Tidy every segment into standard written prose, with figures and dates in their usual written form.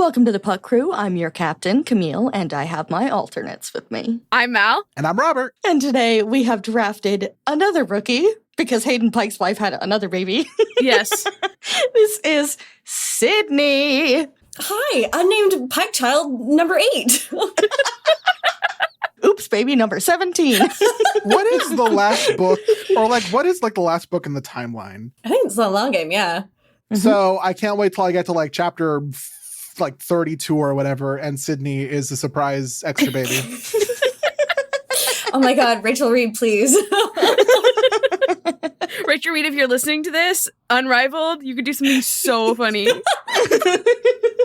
Welcome to the Puck Crew. I'm your captain, Camille, and I have my alternates with me. I'm Mal. And I'm Robert. And today we have drafted another rookie because Hayden Pike's wife had another baby. Yes. This is Sydney. Hi, unnamed Pike Child number 8. Oops, baby number 17. What is the last book, or what is the last book in the timeline? I think it's a long game, yeah. Mm-hmm. So I can't wait till I get to chapter 32 or whatever, and Sydney is a surprise extra baby. Oh my god, Rachel Reid, please. Rachel Reid, if you're listening to this, Unrivaled, you could do something so funny.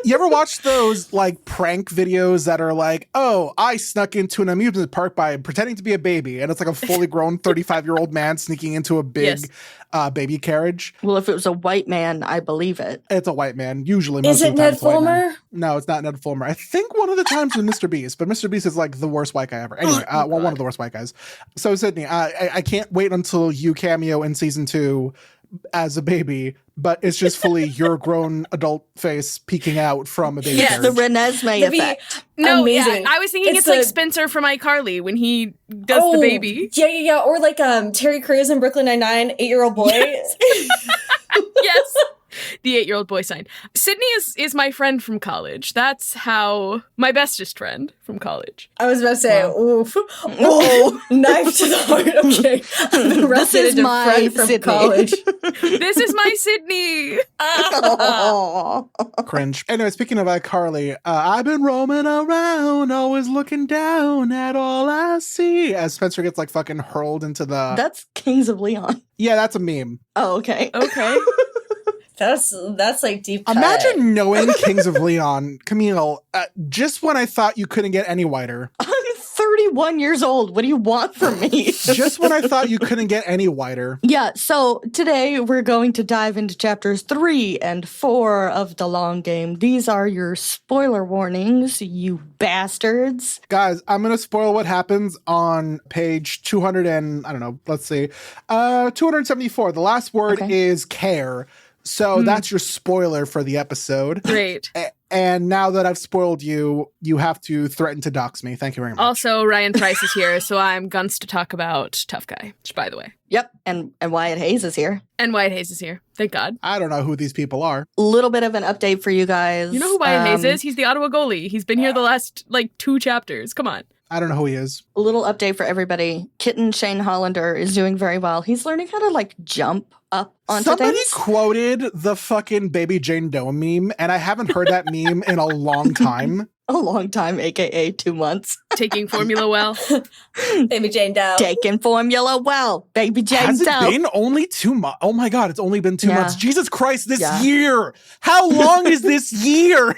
You ever watch those prank videos that are oh, I snuck into an amusement park by pretending to be a baby, and it's a fully grown 35-year-old man sneaking into a big baby carriage? Well, if it was a white man, I believe it. It's a white man, usually. Is it Ned Fulmer? No, it's not Ned Fulmer. I think one of the times with Mr. Beast, but Mr. Beast is the worst white guy ever. Anyway, one of the worst white guys. So Sydney, I can't wait until you cameo in season 2 as a baby, but it's just fully your grown adult face peeking out from a baby. Yes, the Renesmee effect. No, amazing. Yeah, I was thinking it's like Spencer from iCarly when he does the baby. Yeah. Or Terry Crews in Brooklyn Nine-Nine, 8-year-old boy. Yes. Yes. The 8-year-old boy sign. Sydney is my friend from college. That's how my bestest friend from college. I was about to say, oof. Oh, knife to the heart. Okay. This is my friend from Sydney. college. This is my Sydney. Cringe. Anyway, speaking of iCarly, I've been roaming around, always looking down at all I see. As Spencer gets fucking hurled into the... That's Kings of Leon. Yeah, that's a meme. Oh, okay. Okay. That's deep cut. Imagine knowing Kings of Leon. Camille, just when I thought you couldn't get any whiter. I'm 31 years old. What do you want from me? Just when I thought you couldn't get any whiter. Yeah, so today we're going to dive into chapters 3 and 4 of the long game. These are your spoiler warnings, you bastards. Guys, I'm going to spoil what happens on page 200 and, I don't know, let's see, 274. The last word is care. So that's your spoiler for the episode. Great. And now that I've spoiled you, you have to threaten to dox me. Thank you very much. Also, Ryan Price is here, so I'm guns to talk about Tough Guy, by the way. Yep, and Wyatt Hayes is here. And Wyatt Hayes is here. Thank God. I don't know who these people are. A little bit of an update for you guys. You know who Wyatt Hayes is? He's the Ottawa goalie. He's been here the last, 2 chapters. Come on. I don't know who he is. A little update for everybody. Kitten Shane Hollander is doing very well. He's learning how to, jump up onto Somebody things. quoted the fucking Baby Jane Doe meme, and I haven't heard that meme in a long time. A long time, a.k.a. 2 months. Taking formula well. Baby Jane Doe. Taking formula well. Baby Jane Has it Doe. been only 2 months? Oh my God, it's only been 2 months. Jesus Christ, this Yeah. year. How long is this year?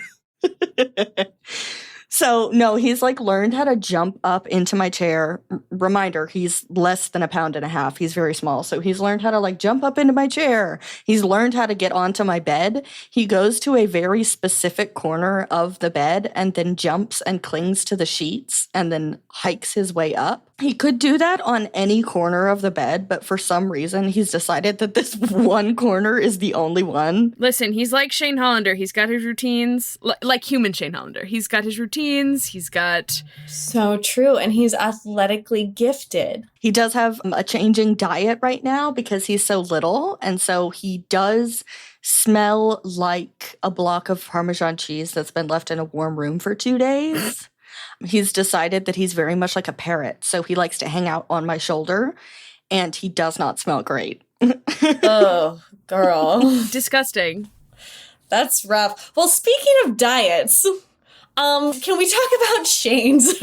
So, no, he's learned how to jump up into my chair. Reminder, he's less than 1.5 pounds. He's very small. So he's learned how to jump up into my chair. He's learned how to get onto my bed. He goes to a very specific corner of the bed and then jumps and clings to the sheets and then hikes his way up. He could do that on any corner of the bed, but for some reason, he's decided that this one corner is the only one. Listen, he's like Shane Hollander. He's got his routines, like human Shane Hollander. He's got his routines. He's got... So true. And he's athletically gifted. He does have a changing diet right now because he's so little. And so he does smell like a block of Parmesan cheese that's been left in a warm room for 2 days. He's decided that he's very much like a parrot. So he likes to hang out on my shoulder and he does not smell great. Oh, girl. Disgusting. That's rough. Well, speaking of diets, can we talk about Shane's?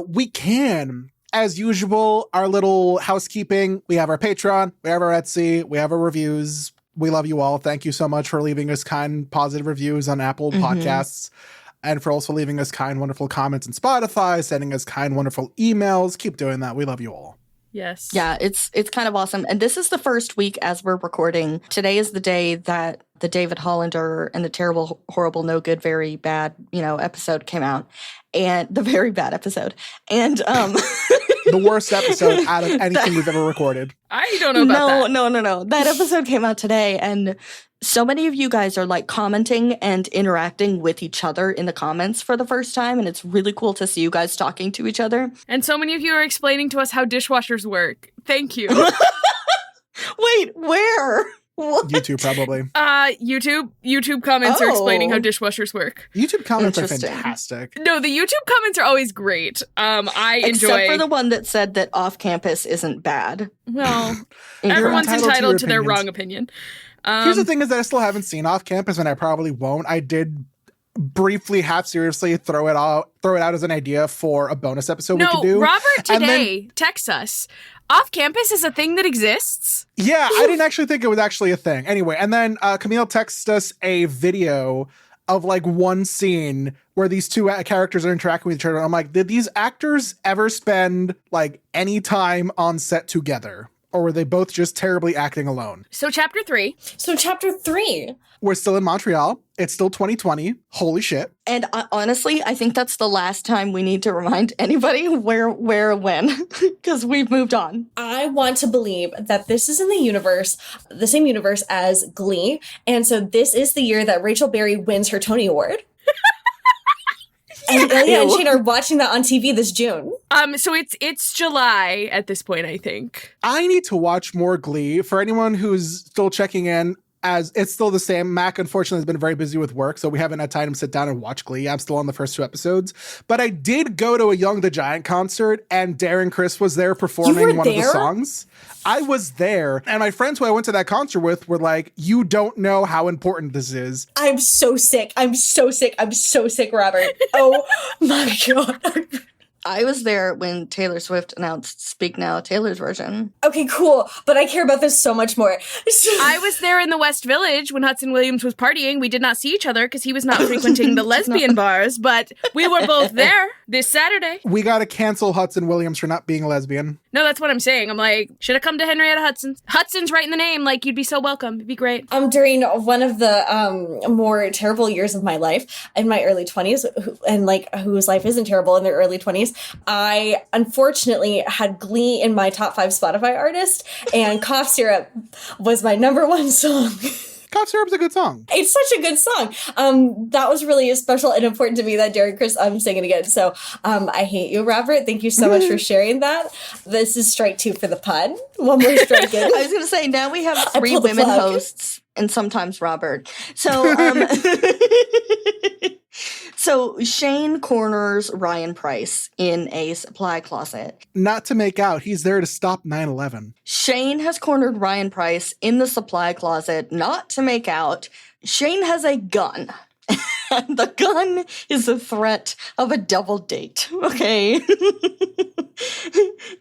We can. As usual, our little housekeeping. We have our Patreon, we have our Etsy, we have our reviews. We love you all. Thank you so much for leaving us kind, positive reviews on Apple Podcasts. And for also leaving us kind, wonderful comments on Spotify, sending us kind, wonderful emails. Keep doing that. We love you all. Yes. Yeah, it's kind of awesome. And this is the first week as we're recording. Today is the day that the David Hollander and the Terrible, Horrible, No Good, Very Bad, episode came out. And the very bad episode. And The worst episode out of anything we've ever recorded. I don't know about that. No. That episode came out today, and so many of you guys are like commenting and interacting with each other in the comments for the first time, and it's really cool to see you guys talking to each other. And so many of you are explaining to us how dishwashers work. Thank you. Wait, where? What? YouTube, probably. YouTube comments are explaining how dishwashers work. YouTube comments are Interesting. fantastic. No, the YouTube comments are always great. I enjoy. Except for the one that said that off campus isn't bad. Well, You're everyone's entitled to their opinions. wrong opinion. Here's the thing is that I still haven't seen Off Campus, and I probably won't. I did briefly, half seriously, throw it out as an idea for a bonus episode we could do. Robert And today texts us. Off campus is a thing that exists. Yeah, I didn't actually think it was actually a thing. Anyway, and then Camille texted us a video of like one scene where these two characters are interacting with each other. I'm like, did these actors ever spend like any time on set together? Or were they both just terribly acting alone? So chapter 3. Chapter 3. We're still in Montreal. It's still 2020. Holy shit. And honestly, I think that's the last time we need to remind anybody where, when, because we've moved on. I want to believe that this is in the same universe as Glee. And so this is the year that Rachel Berry wins her Tony Award. And Ilya and Shane are watching that on TV this June. So it's July at this point, I think. I need to watch more Glee. For anyone who's still checking in, as it's still the same. Mac, unfortunately, has been very busy with work, so we haven't had time to sit down and watch Glee. I'm still on the first 2 episodes. But I did go to a Young the Giant concert, and Darren Criss was there performing one of the songs. I was there, and my friends who I went to that concert with were like, you don't know how important this is. I'm so sick, Robert. Oh my God. I was there when Taylor Swift announced Speak Now, Taylor's version. Okay, cool. But I care about this so much more. I was there in the West Village when Hudson Williams was partying. We did not see each other because he was not frequenting the lesbian bars, but we were both there this Saturday. We got to cancel Hudson Williams for not being a lesbian. No, that's what I'm saying. I'm like, should have come to Henrietta Hudson's. Hudson's right in the name. Like, you'd be so welcome. It'd be great. During one of the more terrible years of my life, in my early 20s, and like whose life isn't terrible in their early 20s, I unfortunately had Glee in my top 5 Spotify artist, and Cough Syrup was my #1 song. Cough Syrup's a good song. It's such a good song. That was really special and important to me that Darren Criss, I'm singing again. So I hate you, Robert. Thank you so much for sharing that. This is strike 2 for the pun. One more strike in. I was going to say, now we have 3 women hosts and sometimes Robert. So, so Shane corners Ryan Price in a supply closet. Not to make out. He's there to stop 9/11. Shane has cornered Ryan Price in the supply closet, not to make out. Shane has a gun. The gun is a threat of a double date, okay?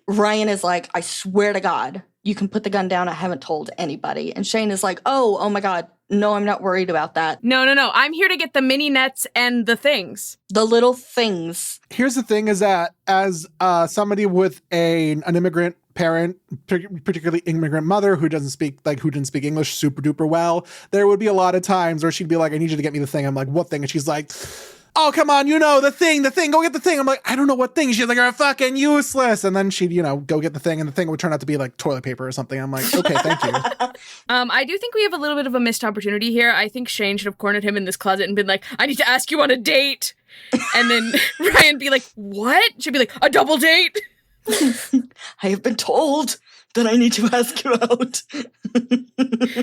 Ryan is like, I swear to God, you can put the gun down. I haven't told anybody. And Shane is like, oh my God, no, I'm not worried about that. No. I'm here to get the mini nets and the things. The little things. Here's the thing is that as somebody with an immigrant parent, particularly immigrant mother who didn't speak English super duper well, there would be a lot of times where she'd be like, I need you to get me the thing. I'm like, what thing? And she's like, oh, come on, the thing, go get the thing. I'm like, I don't know what thing. She's like, you're fucking useless. And then she'd, go get the thing, and the thing would turn out to be like toilet paper or something. I'm like, okay, thank you. I do think we have a little bit of a missed opportunity here. I think Shane should have cornered him in this closet and been like, I need to ask you on a date. And then Ryan be like, what? She'd be like, a double date? I have been told that I need to ask you out.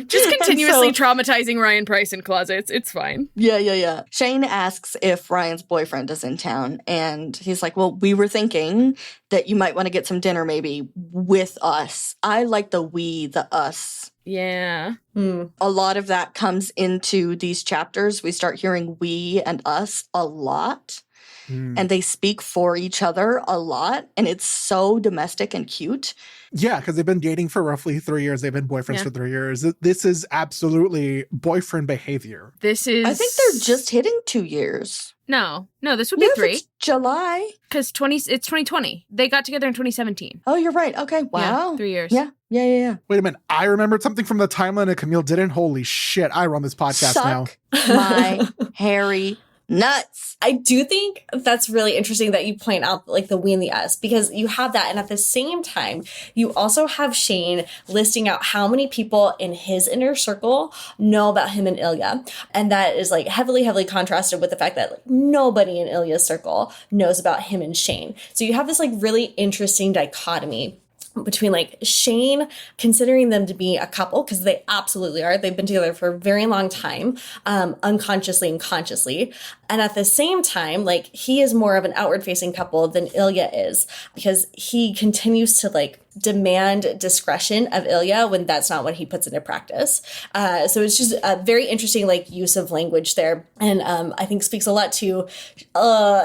Just continuously traumatizing Ryan Price in closets. It's fine. Yeah. Shane asks if Ryan's boyfriend is in town, and he's like, well, we were thinking that you might want to get some dinner maybe with us. I like the us. Yeah. A lot of that comes into these chapters. We start hearing we and us a lot. And they speak for each other a lot, and it's so domestic and cute. Yeah, because they've been dating for roughly 3 years. They've been boyfriends for 3 years. This is absolutely boyfriend behavior. I think they're just hitting 2 years. No, this would be 3. It's July. Because it's 2020. They got together in 2017. Oh, you're right. Okay, wow. Yeah, 3 years. Yeah. Wait a minute. I remembered something from the timeline and Camille didn't. Holy shit, I run this podcast now. My hairy Nuts. I do think that's really interesting that you point out like the we and the us, because you have that. And at the same time, you also have Shane listing out how many people in his inner circle know about him and Ilya. And that is like heavily, heavily contrasted with the fact that like, nobody in Ilya's circle knows about him and Shane. So you have this like really interesting dichotomy between like Shane considering them to be a couple, because they absolutely are. They've been together for a very long time, unconsciously and consciously. And at the same time, like he is more of an outward facing couple than Ilya is, because he continues to like demand discretion of Ilya when that's not what he puts into practice. So it's just a very interesting like use of language there. And I think speaks a lot to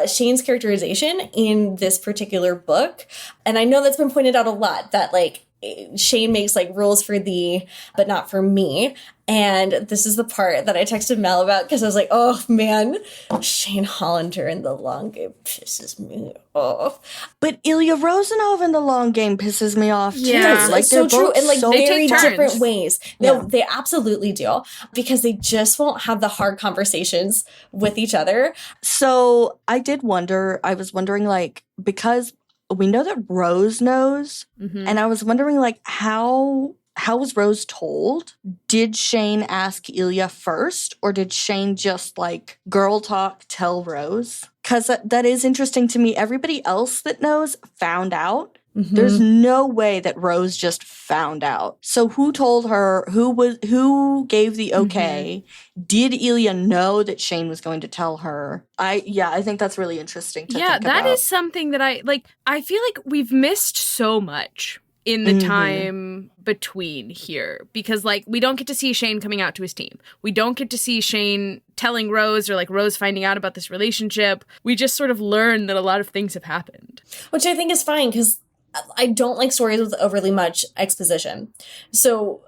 Shane's characterization in this particular book. And I know that's been pointed out a lot, that like Shane makes like rules for thee, but not for me. And this is the part that I texted Mel about, because I was like, oh man, Shane Hollander in the long game pisses me off. But Ilya Rosanov in the long game pisses me off too. Yeah. Like It's so true, in like so very take turns. different ways. Yeah. No, they absolutely do, because they just won't have the hard conversations with each other. So I was wondering, like, because we know that Rose knows, Mhm. and I was wondering, like, how was Rose told? Did Shane ask Ilya first, or did Shane just, like, girl talk tell Rose? Because that is interesting to me. Everybody else that knows found out. There's no way that Rose just found out. So who told her? Who gave the okay? Did Ilya know that Shane was going to tell her? I think that's really interesting to think about. That is something that I feel like we've missed so much in the time between here, because like we don't get to see Shane coming out to his team. We don't get to see Shane telling Rose, or like Rose finding out about this relationship. We just sort of learn that a lot of things have happened. Which I think is fine, because I don't like stories with overly much exposition. So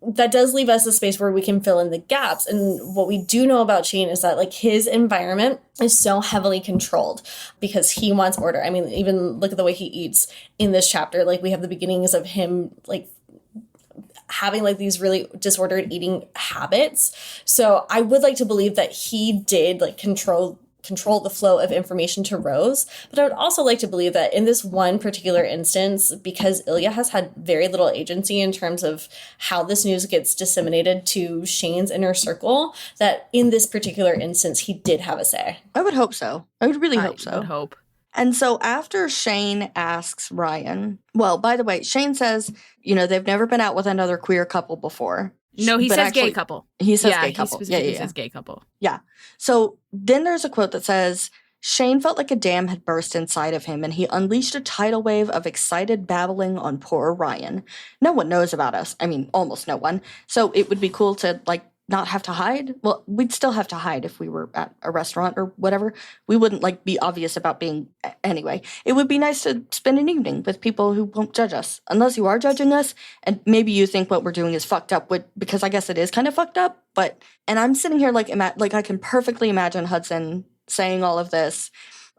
that does leave us a space where we can fill in the gaps. And what we do know about Shane is that like his environment is so heavily controlled because he wants order. I mean, even look at the way he eats in this chapter. Like we have the beginnings of him like having like these really disordered eating habits. So I would like to believe that he did like control the flow of information to Rose. But I would also like to believe that in this one particular instance, because Ilya has had very little agency in terms of how this news gets disseminated to Shane's inner circle, that in this particular instance, he did have a say. I would hope so. I would really hope so. I would hope. And so after Shane asks Ryan, well, by the way, Shane says, they've never been out with another queer couple before. No, he But says actually, gay couple. He says gay couple. He specifically says gay couple. Yeah. So then there's a quote that says, Shane felt like a dam had burst inside of him, and he unleashed a tidal wave of excited babbling on poor Ryan. No one knows about us. I mean, almost no one. So it would be cool to, like, not have to hide. Well, we'd still have to hide if we were at a restaurant or whatever. We wouldn't, like, be obvious about being... Anyway, it would be nice to spend an evening with people who won't judge us. Unless you are judging us, and maybe you think what we're doing is fucked up, because I guess it is kind of fucked up, but... And I'm sitting here, like, I can perfectly imagine Hudson saying all of this.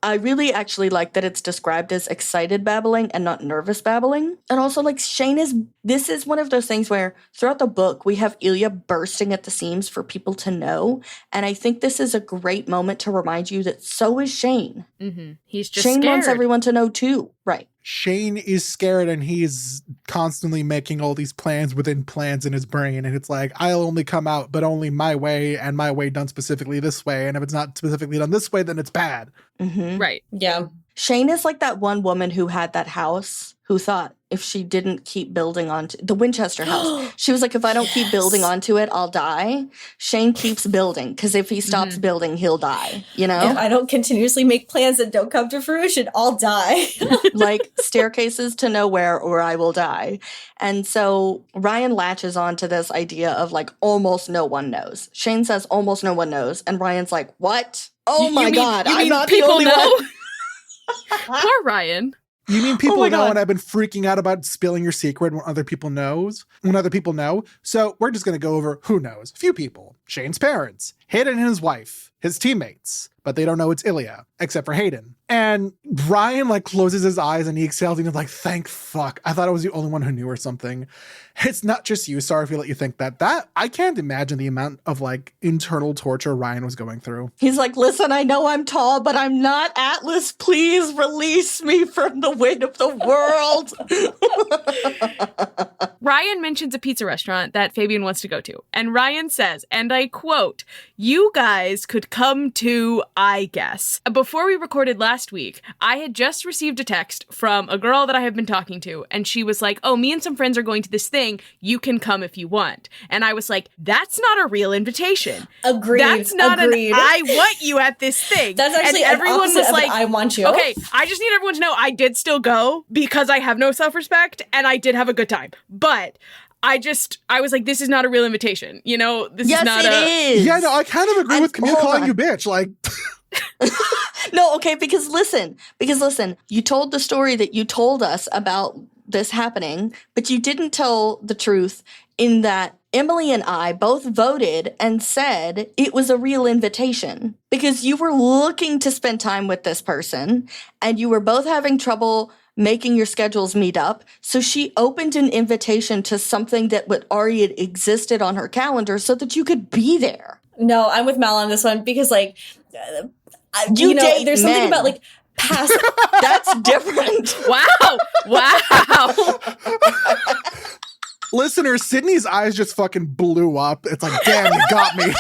I really actually like that it's described as excited babbling and not nervous babbling. And also, like, this is one of those things where throughout the book, we have Ilya bursting at the seams for people to know. And I think this is a great moment to remind you that so is Shane. Mm-hmm. He's just Shane scared. wants everyone to know too. Right. Shane is scared, and he's constantly making all these plans within plans in his brain. And it's like, I'll only come out, but only my way, and my way done specifically this way. And if it's not specifically done this way, then it's bad. Mm-hmm. Right. Yeah. Shane is like that one woman who had that house who thought if she didn't keep building onto the Winchester house, she was like, if I don't keep building onto it, I'll die. Shane keeps building, because if he stops building, he'll die, If I don't continuously make plans that don't come to fruition, I'll die. Like staircases to nowhere or I will die. And so Ryan latches on to this idea of like almost no one knows. Shane says almost no one knows. And Ryan's like, what? Oh my God, I'm not the only one. Poor Ryan. You mean people my know, God. and I've been freaking out about spilling your secret when other people know. So we're just going to go over who knows. A few people. Shane's parents, Hayden and his wife, his teammates, but they don't know it's Ilya, except for Hayden. And Ryan like closes his eyes and he exhales and he's like, thank fuck. I thought I was the only one who knew or something. It's not just you. Sorry if we let you think that. I can't imagine the amount of like internal torture Ryan was going through. He's like, listen, I know I'm tall, but I'm not Atlas. Please release me from the weight of the world. Ryan mentions a pizza restaurant that Fabian wants to go to. And Ryan says, and I quote, "You guys could come to, I guess." Before we recorded last week, I had just received a text from a girl that I have been talking to. And she was like, oh, me and some friends are going to this thing. You can come if you want. And I was like, that's not a real invitation. Agreed. That's not Agreed. an I want you at this thing. That's actually and everyone was like, I want you. Okay, I just need everyone to know I did still go because I have no self-respect and I did have a good time. But I was like, this is not a real invitation. You know, this is not it is. Yeah, no, I kind of agree with Camille calling you bitch. Like, no, okay, because listen, you told the story that you told us about this happening, but you didn't tell the truth in that Emily and I both voted and said it was a real invitation because you were looking to spend time with this person and you were both having trouble making your schedules meet up. So she opened an invitation to something that would already existed on her calendar so that you could be there. No, I'm with Mal on this one because like, You date there's men. something about like past. That's different. Wow. listeners, Sydney's eyes just fucking blew up. It's like, damn, you got me.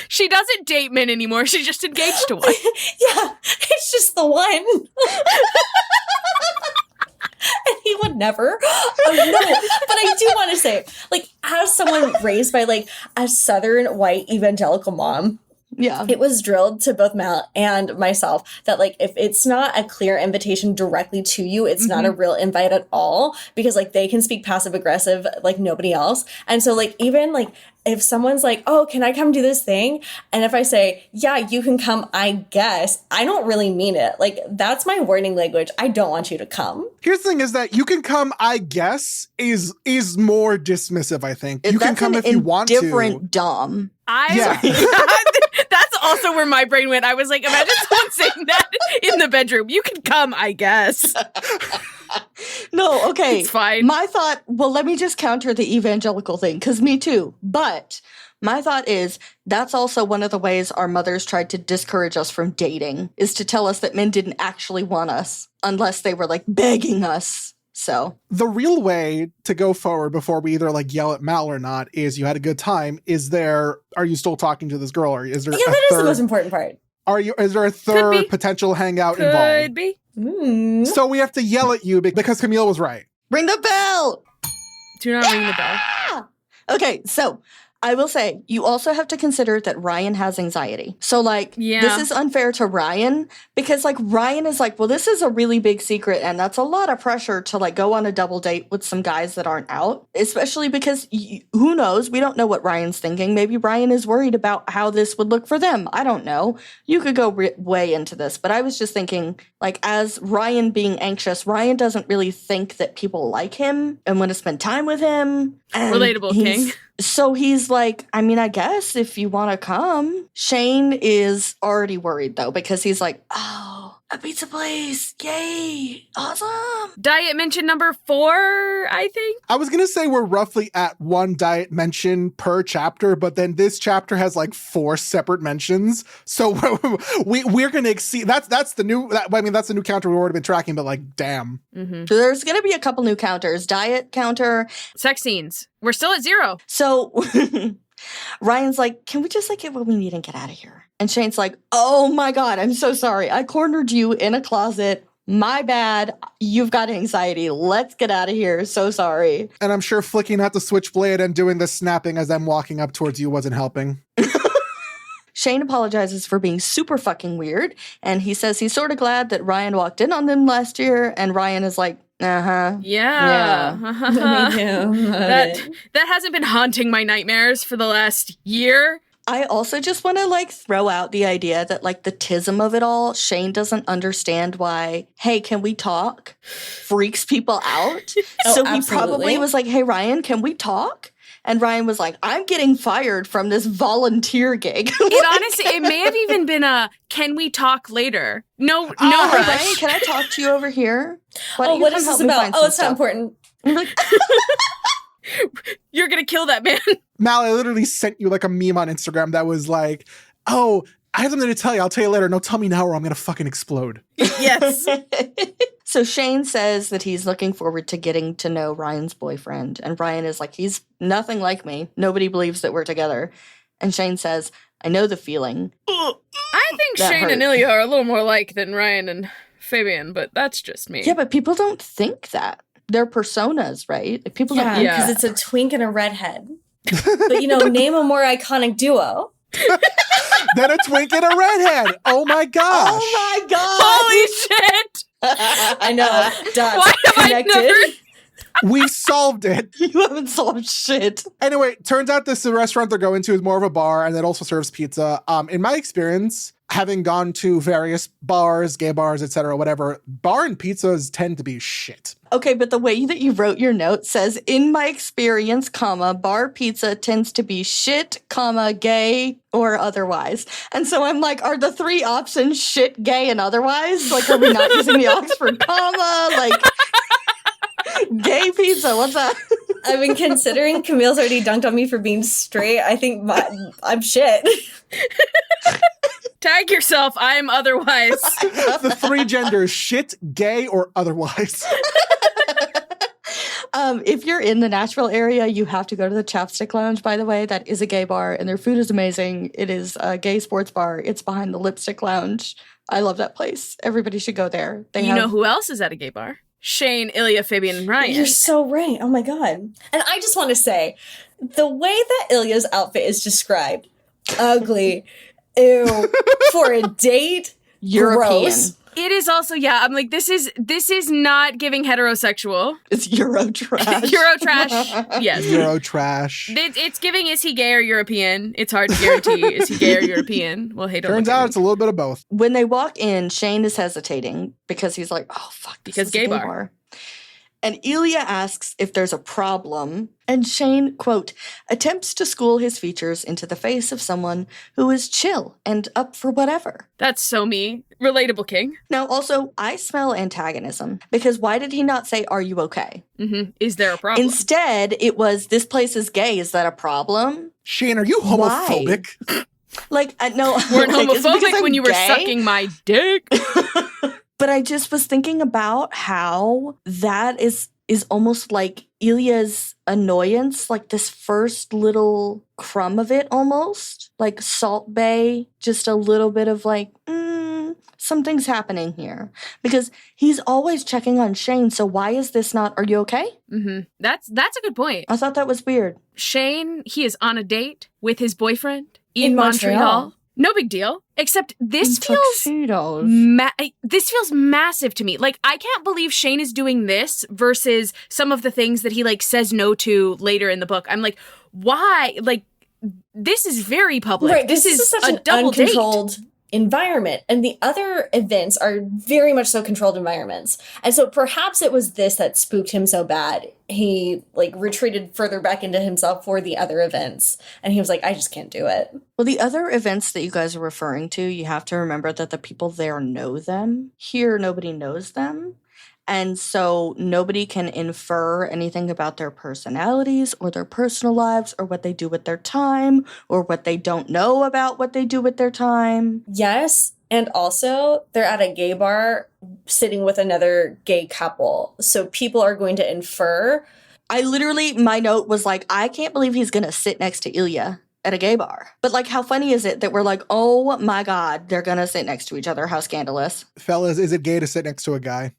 She doesn't date men anymore. She's just engaged to one. Yeah, it's just the one. And he would never. Oh, no. But I do want to say, like, as someone raised by like a Southern white evangelical mom, Yeah. it was drilled to both Mal and myself that like if it's not a clear invitation directly to you, it's not a real invite at all because like they can speak passive aggressive like nobody else. And so like even like if someone's like, oh, can I come do this thing? And if I say, yeah, you can come, I guess, I don't really mean it. Like that's my warning language. I don't want you to come. Here's the thing is that you can come, I guess, is more dismissive, I think. You can come if you want to. Different Dom. That's also where my brain went. I was like, imagine someone saying that in the bedroom. You can come, I guess. No, okay. It's fine. My thought, well, let me just counter the evangelical thing, because me too. But my thought is that's also one of the ways our mothers tried to discourage us from dating, is to tell us that men didn't actually want us unless they were like begging us. So the real way to go forward before we either like yell at Mal or not is you had a good time. Are you still talking to this girl? Or is there Yeah, that is the most important part. Is there a third potential hangout involved? Could be. So we have to yell at you because Camille was right. ring the bell. Do not ring the bell. Okay, so I will say, you also have to consider that Ryan has anxiety. So, like, this is unfair to Ryan because, like, Ryan is like, well, this is a really big secret, and that's a lot of pressure to, like, go on a double date with some guys that aren't out, especially because, who knows? We don't know what Ryan's thinking. Maybe Ryan is worried about how this would look for them. I don't know. You could go way into this, but I was just thinking, like, as Ryan being anxious, Ryan doesn't really think that people like him and want to spend time with him. Relatable, King. So he's like, I mean, I guess if you want to come. Shane is already worried, though, because he's like, oh, a pizza place. Yay. Awesome. Diet mention number 4, I think. I was going to say we're roughly at 1 diet mention per chapter, but then this chapter has like 4 separate mentions. So we're going to exceed. That's the new counter we've already been tracking, but like, damn. Mm-hmm. So there's going to be a couple new counters. Diet counter. Sex scenes. We're still at 0. So Ryan's like, can we just like get what we need and get out of here? And Shane's like, oh my God, I'm so sorry. I cornered you in a closet. My bad. You've got anxiety. Let's get out of here. So sorry. And I'm sure flicking out the switchblade and doing the snapping as I'm walking up towards you wasn't helping. Shane apologizes for being super fucking weird. And he says he's sort of glad that Ryan walked in on them last year. And Ryan is like, uh-huh. Yeah. That That hasn't been haunting my nightmares for the last year. I also just want to like throw out the idea that like the tism of it all, Shane doesn't understand why, hey, can we talk? Freaks people out. Oh, So he absolutely. probably was like, hey, Ryan, can we talk? And Ryan was like, I'm getting fired from this volunteer gig. It honestly, it may have even been can we talk later? No Hey, rush. Ryan, can I talk to you over here? Why Oh, don't you what come is help this me about? find Oh, some it's not stuff? important. I'm like, You're gonna kill that man. Mal, I literally sent you like a meme on Instagram that was like, oh, I have something to tell you. I'll tell you later. No, tell me now or I'm going to fucking explode. Yes. So Shane says that he's looking forward to getting to know Ryan's boyfriend. And Ryan is like, he's nothing like me. Nobody believes that we're together. And Shane says, I know the feeling. I think That Shane and hurt. Ilya are a little more alike than Ryan and Fabian, but that's just me. Yeah, but people don't think that. They're personas, right? Like, people don't Yeah, think Yeah. because it's a twink and a redhead. But, name a more iconic duo. Then a twink and a redhead. Oh my gosh. Oh my god! Holy shit! I know. Dots Why have I connected. never? We solved it. You haven't solved shit. Anyway, turns out this restaurant they're going to is more of a bar and it also serves pizza. In my experience, having gone to various bars, gay bars, etc., whatever, bar and pizzas tend to be shit. Okay, but the way that you wrote your note says, in my experience, comma, bar pizza tends to be shit, comma, gay, or otherwise. And so I'm like, are the three options shit, gay, and otherwise? Like, are we not using the Oxford comma? Like, gay pizza, what's that? I've been considering Camille's already dunked on me for being straight. I think I'm shit. Tag yourself, I'm otherwise. The three genders, shit, gay, or otherwise. If you're in the Nashville area, you have to go to the Chapstick Lounge, by the way. That is a gay bar, and their food is amazing. It is a gay sports bar. It's behind the Lipstick Lounge. I love that place. Everybody should go there. You know who else is at a gay bar? Shane, Ilya, Fabian, and Ryan. You're so right. Oh my god. And I just want to say, the way that Ilya's outfit is described, ugly, ew, for a date, European. gross. It is also, yeah, I'm like, this is not giving heterosexual. It's Euro trash. Euro trash, yes. Euro trash. It's giving, is he gay or European? It's hard to guarantee, is he gay or European? Well, hey, don't Turns look at out me. it's a little bit of both. When they walk in, Shane is hesitating because he's like, oh, fuck, this Because is a gay bar. And Ilya asks if there's a problem, and Shane, quote, attempts to school his features into the face of someone who is chill and up for whatever. That's so me. Relatable king. Now, also, I smell antagonism, because why did he not say, are you okay? Is there a problem? Instead, it was, this place is gay, is that a problem? Shane, are you homophobic? Like, no. Weren't like, is it because homophobic I'm when you were gay? sucking my dick. But I just was thinking about how that is almost like Ilya's annoyance, like this first little crumb of it almost. Like Salt Bay, just a little bit of like, something's happening here. Because he's always checking on Shane, so why is this not, are you okay? That's a good point. I thought that was weird. Shane, he is on a date with his boyfriend In Montreal. No big deal. Except this feels Tuxedos. this feels massive to me. Like, I can't believe Shane is doing this versus some of the things that he like says no to later in the book. I'm like, why? Like, this is very public. Right, This is such a an double date. uncontrolled environment, and the other events are very much so controlled environments. And so perhaps it was this that spooked him so bad. He like retreated further back into himself for the other events, and he was like, I just can't do it. Well, the other events that you guys are referring to, you have to remember that the people there know them. Here, nobody knows them. And so nobody can infer anything about their personalities or their personal lives or what they do with their time or what they don't know about what they do with their time. Yes, and also they're at a gay bar sitting with another gay couple, so people are going to infer. I literally, my note was like, I can't believe he's going to sit next to Ilya at a gay bar. But like, how funny is it that we're like, oh my God, they're going to sit next to each other. How scandalous. Fellas, is it gay to sit next to a guy?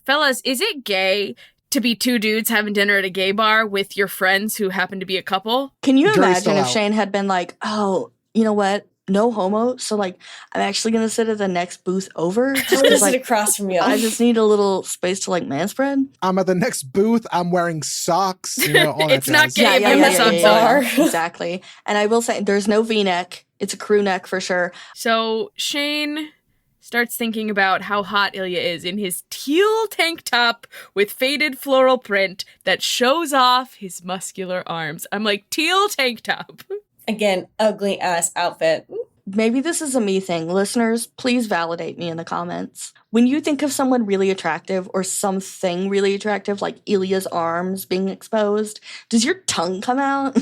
Fellas, is it gay to be two dudes having dinner at a gay bar with your friends who happen to be a couple? Can you Jury's imagine still if out. Shane had been like, oh, you know what? No homo. So like, I'm actually going to sit at the next booth over. I'm Just gonna 'cause, sit like, across from you. I just need a little space to like manspread. I'm at the next booth. I'm wearing socks. You know, all that It's not jazz. gay. Yeah, yeah, yeah, bar. Exactly. And I will say, there's no V-neck. It's a crew neck for sure. So Shane starts thinking about how hot Ilya is in his teal tank top with faded floral print that shows off his muscular arms. I'm like, teal tank top. Again, ugly ass outfit. maybe this is a me thing. Listeners, please validate me in the comments. When you think of someone really attractive or something really attractive, like Ilya's arms being exposed, does your tongue come out?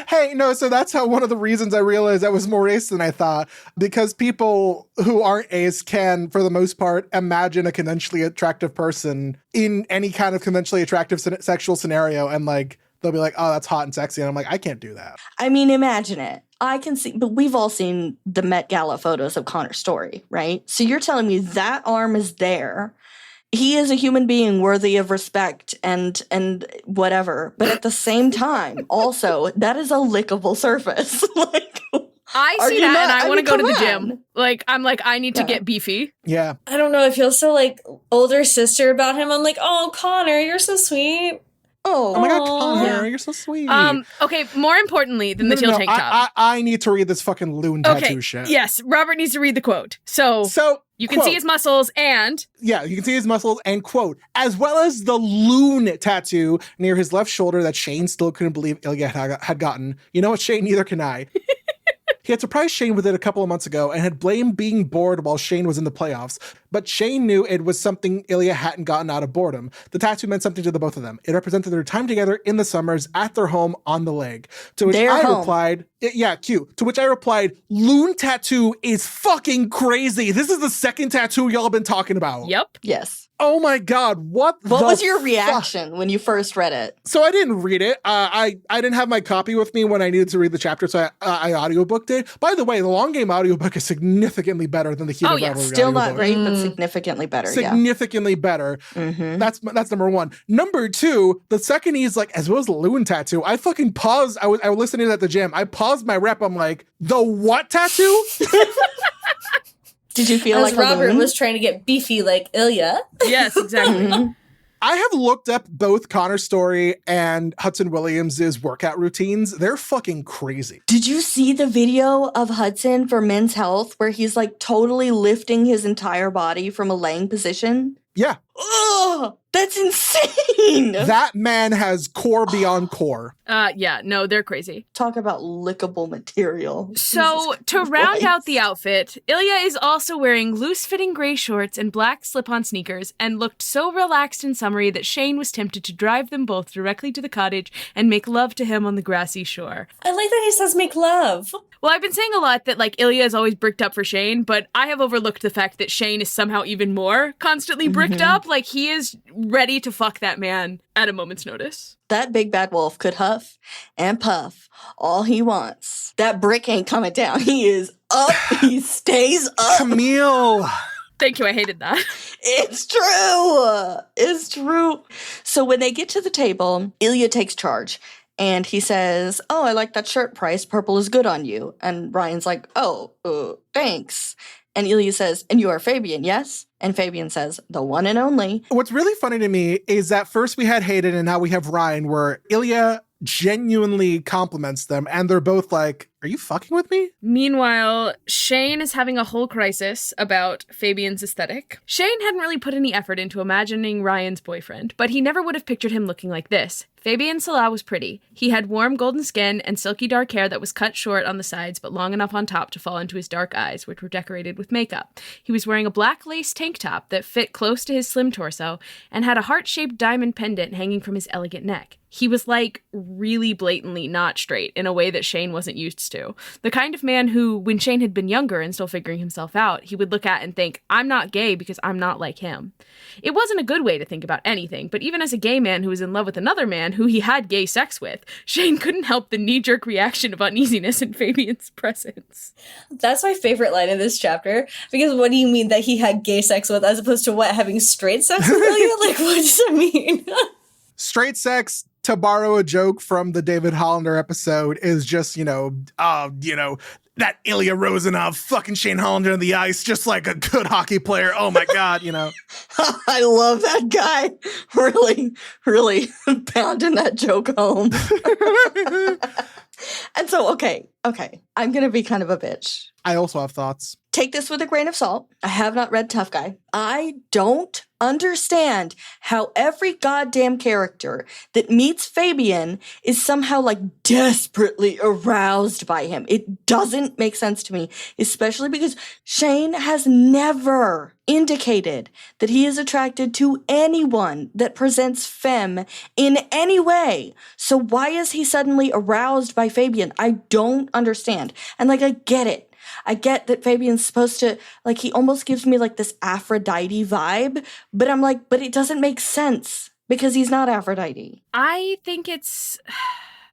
Hey, no, so that's how one of the reasons I realized I was more ace than I thought, because people who aren't ace can, for the most part, imagine a conventionally attractive person in any kind of conventionally attractive sexual scenario, and like they'll be like, oh, that's hot and sexy, and I'm like, I can't do that. I mean, imagine it. I can see, but we've all seen the Met Gala photos of Connor's story, right? So you're telling me that arm is there. He is a human being worthy of respect and whatever. But at the same time, also, that is a lickable surface. Like, I see that and I want to go to the gym. Like, I'm like, I need to get beefy. Yeah. I don't know. I feel so like older sister about him. I'm like, oh, Connor, you're so sweet. Oh my God, Connor, you're so sweet. Okay, more importantly than the teal tank top. I need to read this fucking loon tattoo shit. Yes, Robert needs to read the quote. So you can see his muscles and... Yeah, you can see his muscles and, quote, as well as the loon tattoo near his left shoulder that Shane still couldn't believe Ilya had gotten. You know what, Shane? Neither can I. He had surprised Shane with it a couple of months ago and had blamed being bored while Shane was in the playoffs. But Shane knew it was something Ilya hadn't gotten out of boredom. The tattoo meant something to the both of them. It represented their time together in the summers at their home on the leg. To which I replied, yeah, cute. To which I replied, loon tattoo is fucking crazy. This is the second tattoo y'all been talking about. Yep. Yes. Oh my God, what was your reaction when you first read it? So I didn't read it. I didn't have my copy with me when I needed to read the chapter, so I audiobooked it. By the way, the long game audiobook is significantly better than the Heat of Rivalry still audiobook. Not great, but significantly better. Significantly better. Mm-hmm. That's number one. Number two, the second he's like, as well as the loon tattoo, I fucking paused. I was listening at the gym. I paused my rep. I'm like, the what tattoo? Did you feel like Robert was trying to get beefy like Ilya? Yes, exactly. I have looked up both Connor's story and Hudson Williams' workout routines. They're fucking crazy. Did you see the video of Hudson for Men's Health where he's like totally lifting his entire body from a laying position? Yeah. Ugh, that's insane. That man has core beyond core. Yeah, no, they're crazy. Talk about lickable material. So to round out the outfit, Ilya is also wearing loose-fitting gray shorts and black slip-on sneakers and looked so relaxed and summery that Shane was tempted to drive them both directly to the cottage and make love to him on the grassy shore. I like that he says make love. Well, I've been saying a lot that, like, Ilya is always bricked up for Shane, but I have overlooked the fact that Shane is somehow even more constantly bricked up. Like, he is ready to fuck that man at a moment's notice. That big bad wolf could huff and puff all he wants. That brick ain't coming down. He is up. He stays up. Camille. Thank you. I hated that. It's true. It's true. So when they get to the table, Ilya takes charge. And he says, oh, I like that shirt price. Purple is good on you. And Ryan's like, oh, thanks. And Ilya says, and you are Fabian, yes? And Fabian says, the one and only. What's really funny to me is that first we had Hayden and now we have Ryan, where Ilya genuinely compliments them. And they're both like, are you fucking with me? Meanwhile, Shane is having a whole crisis about Fabian's aesthetic. Shane hadn't really put any effort into imagining Ryan's boyfriend, but he never would have pictured him looking like this. Fabian Salah was pretty. He had warm golden skin and silky dark hair that was cut short on the sides but long enough on top to fall into his dark eyes, which were decorated with makeup. He was wearing a black lace tank top that fit close to his slim torso and had a heart-shaped diamond pendant hanging from his elegant neck. He was, like, really blatantly not straight in a way that Shane wasn't used to. The kind of man who, when Shane had been younger and still figuring himself out, he would look at and think, I'm not gay because I'm not like him. It wasn't a good way to think about anything, but even as a gay man who was in love with another man who he had gay sex with, Shane couldn't help the knee-jerk reaction of uneasiness in Fabian's presence. That's my favorite line in this chapter, because what do you mean that he had gay sex with, as opposed to what, having straight sex with Ilya? Like, what does that mean? Straight sex, to borrow a joke from the David Hollander episode, is just, that Ilya Rosanov fucking Shane Hollander in the ice, just like a good hockey player. Oh my God, I love that guy. Really, really pounding that joke home. And so, okay, I'm going to be kind of a bitch. I also have thoughts. take this with a grain of salt. I have not read Tough Guy. I don't understand how every goddamn character that meets Fabian is somehow like desperately aroused by him. It doesn't make sense to me, especially because Shane has never indicated that he is attracted to anyone that presents femme in any way. So why is he suddenly aroused by Fabian? I don't understand. And like, I get it. I get that Fabian's supposed to, like, he almost gives me like this Aphrodite vibe, but I'm like, but it doesn't make sense because he's not Aphrodite. I think it's,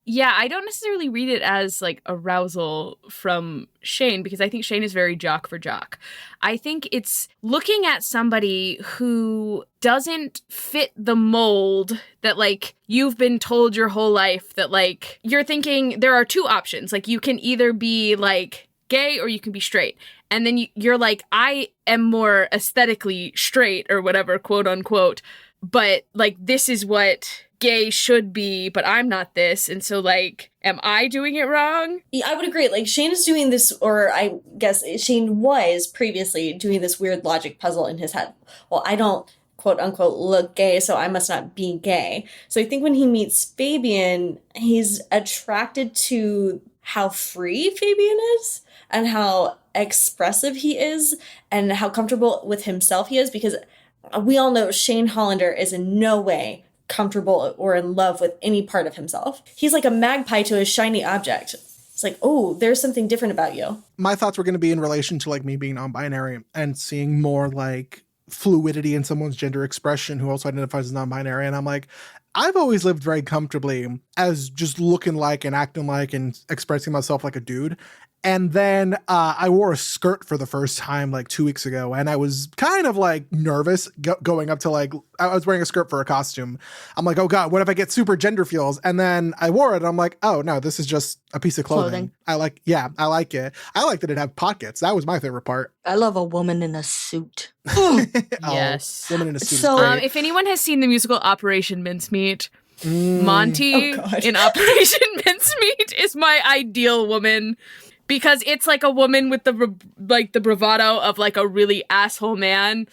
yeah, I don't necessarily read it as like arousal from Shane because I think Shane is very jock for jock. I think it's looking at somebody who doesn't fit the mold that like you've been told your whole life, that like you're thinking there are two options. Like you can either be like gay or you can be straight. And then you're like, I am more aesthetically straight or whatever, quote unquote. But like, this is what gay should be, but I'm not this. And so like, am I doing it wrong? Yeah, I would agree. Like Shane is doing this, or I guess Shane was previously doing this weird logic puzzle in his head. Well, I don't quote unquote look gay, so I must not be gay. So I think when he meets Fabian, he's attracted to how free Fabian is and how expressive he is and how comfortable with himself he is, because we all know Shane Hollander is in no way comfortable or in love with any part of himself. He's like a magpie to a shiny object. It's like, oh, there's something different about you. My thoughts were going to be in relation to like me being non-binary and seeing more like fluidity in someone's gender expression who also identifies as non-binary. And I'm like, I've always lived very comfortably as just looking like and acting like and expressing myself like a dude. And then I wore a skirt for the first time like 2 weeks ago, and I was kind of like nervous going up to like, I was wearing a skirt for a costume. I'm like, oh God, what if I get super gender feels? And then I wore it and I'm like, oh no, this is just a piece of clothing. I like it. I like that it had pockets. That was my favorite part. I love a woman in a suit. Yes. Woman in a suit So, is great. If anyone has seen the musical Operation Mincemeat, Monty in Operation Mincemeat is my ideal woman. Because it's like a woman with the bravado of like a really asshole man.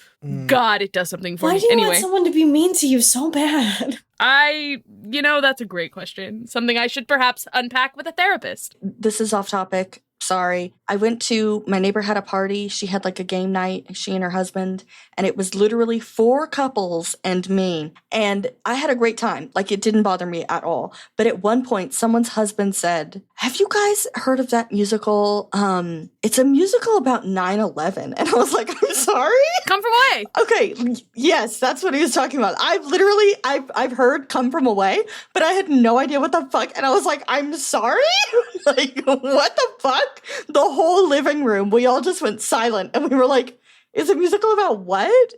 God, it does something for me. Why do you anyway, want someone to be mean to you so bad? That's a great question. Something I should perhaps unpack with a therapist. This is off topic. Sorry. I went to, my neighbor had a party. She had like a game night, she and her husband, and it was literally 4 couples and me. And I had a great time. Like, it didn't bother me at all. But at one point, someone's husband said, have you guys heard of that musical? It's a musical about 9/11. And I was like, I'm sorry? Come from away. Okay, yes, that's what he was talking about. I've heard Come From Away, but I had no idea what the fuck. And I was like, I'm sorry? Like, what the fuck? The whole living room, we all just went silent. And we were like, is a musical about what?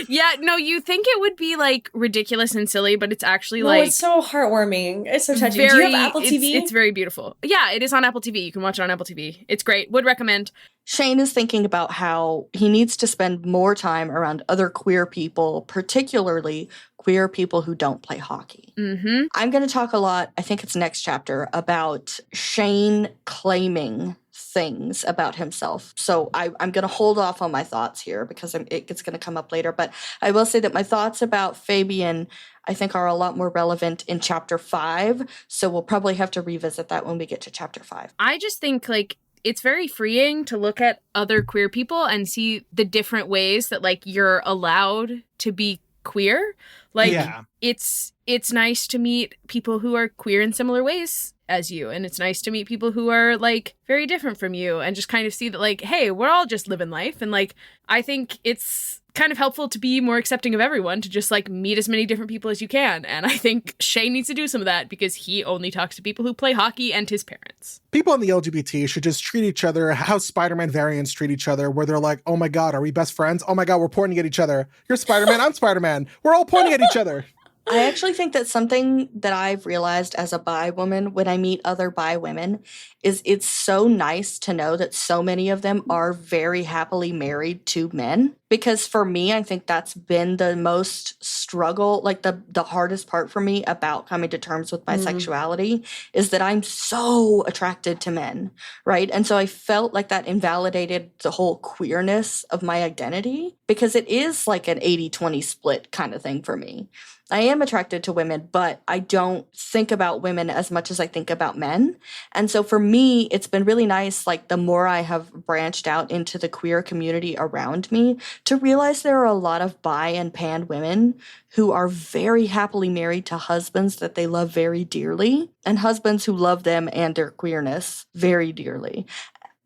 Yeah, no, you think it would be like ridiculous and silly, but it's actually No, like it's so heartwarming. It's so touching. Do you have Apple TV? It's very beautiful. Yeah, it is on Apple TV. You can watch it on Apple TV. It's great. Would recommend. Shane is thinking about how he needs to spend more time around other queer people, particularly queer people who don't play hockey. Mm-hmm. I'm going to talk a lot, I think it's next chapter, about Shane claiming things about himself. So I'm going to hold off on my thoughts here because it's going to come up later. But I will say that my thoughts about Fabian, I think, are a lot more relevant in chapter 5. So we'll probably have to revisit that when we get to chapter 5. I just think like it's very freeing to look at other queer people and see the different ways that like you're allowed to be queer. Like it's nice to meet people who are queer in similar ways as you, and it's nice to meet people who are like very different from you and just kind of see that like, hey, we're all just living life. And like I think it's kind of helpful to be more accepting of everyone, to just like meet as many different people as you can. And I think Shane needs to do some of that because he only talks to people who play hockey and his parents. People in the LGBT should just treat each other how Spider-Man variants treat each other, where they're like, oh my God, are we best friends? Oh my God, we're pointing at each other. You're Spider-Man, I'm Spider-Man. We're all pointing at each other. I actually think that something that I've realized as a bi woman when I meet other bi women is it's so nice to know that so many of them are very happily married to men. Because for me, I think that's been the most struggle, like the hardest part for me about coming to terms with bisexuality is that I'm so attracted to men, right? And so I felt like that invalidated the whole queerness of my identity because it is like an 80-20 split kind of thing for me. I am attracted to women, but I don't think about women as much as I think about men. And so for me, it's been really nice, like the more I have branched out into the queer community around me, to realize there are a lot of bi and pan women who are very happily married to husbands that they love very dearly, and husbands who love them and their queerness very dearly.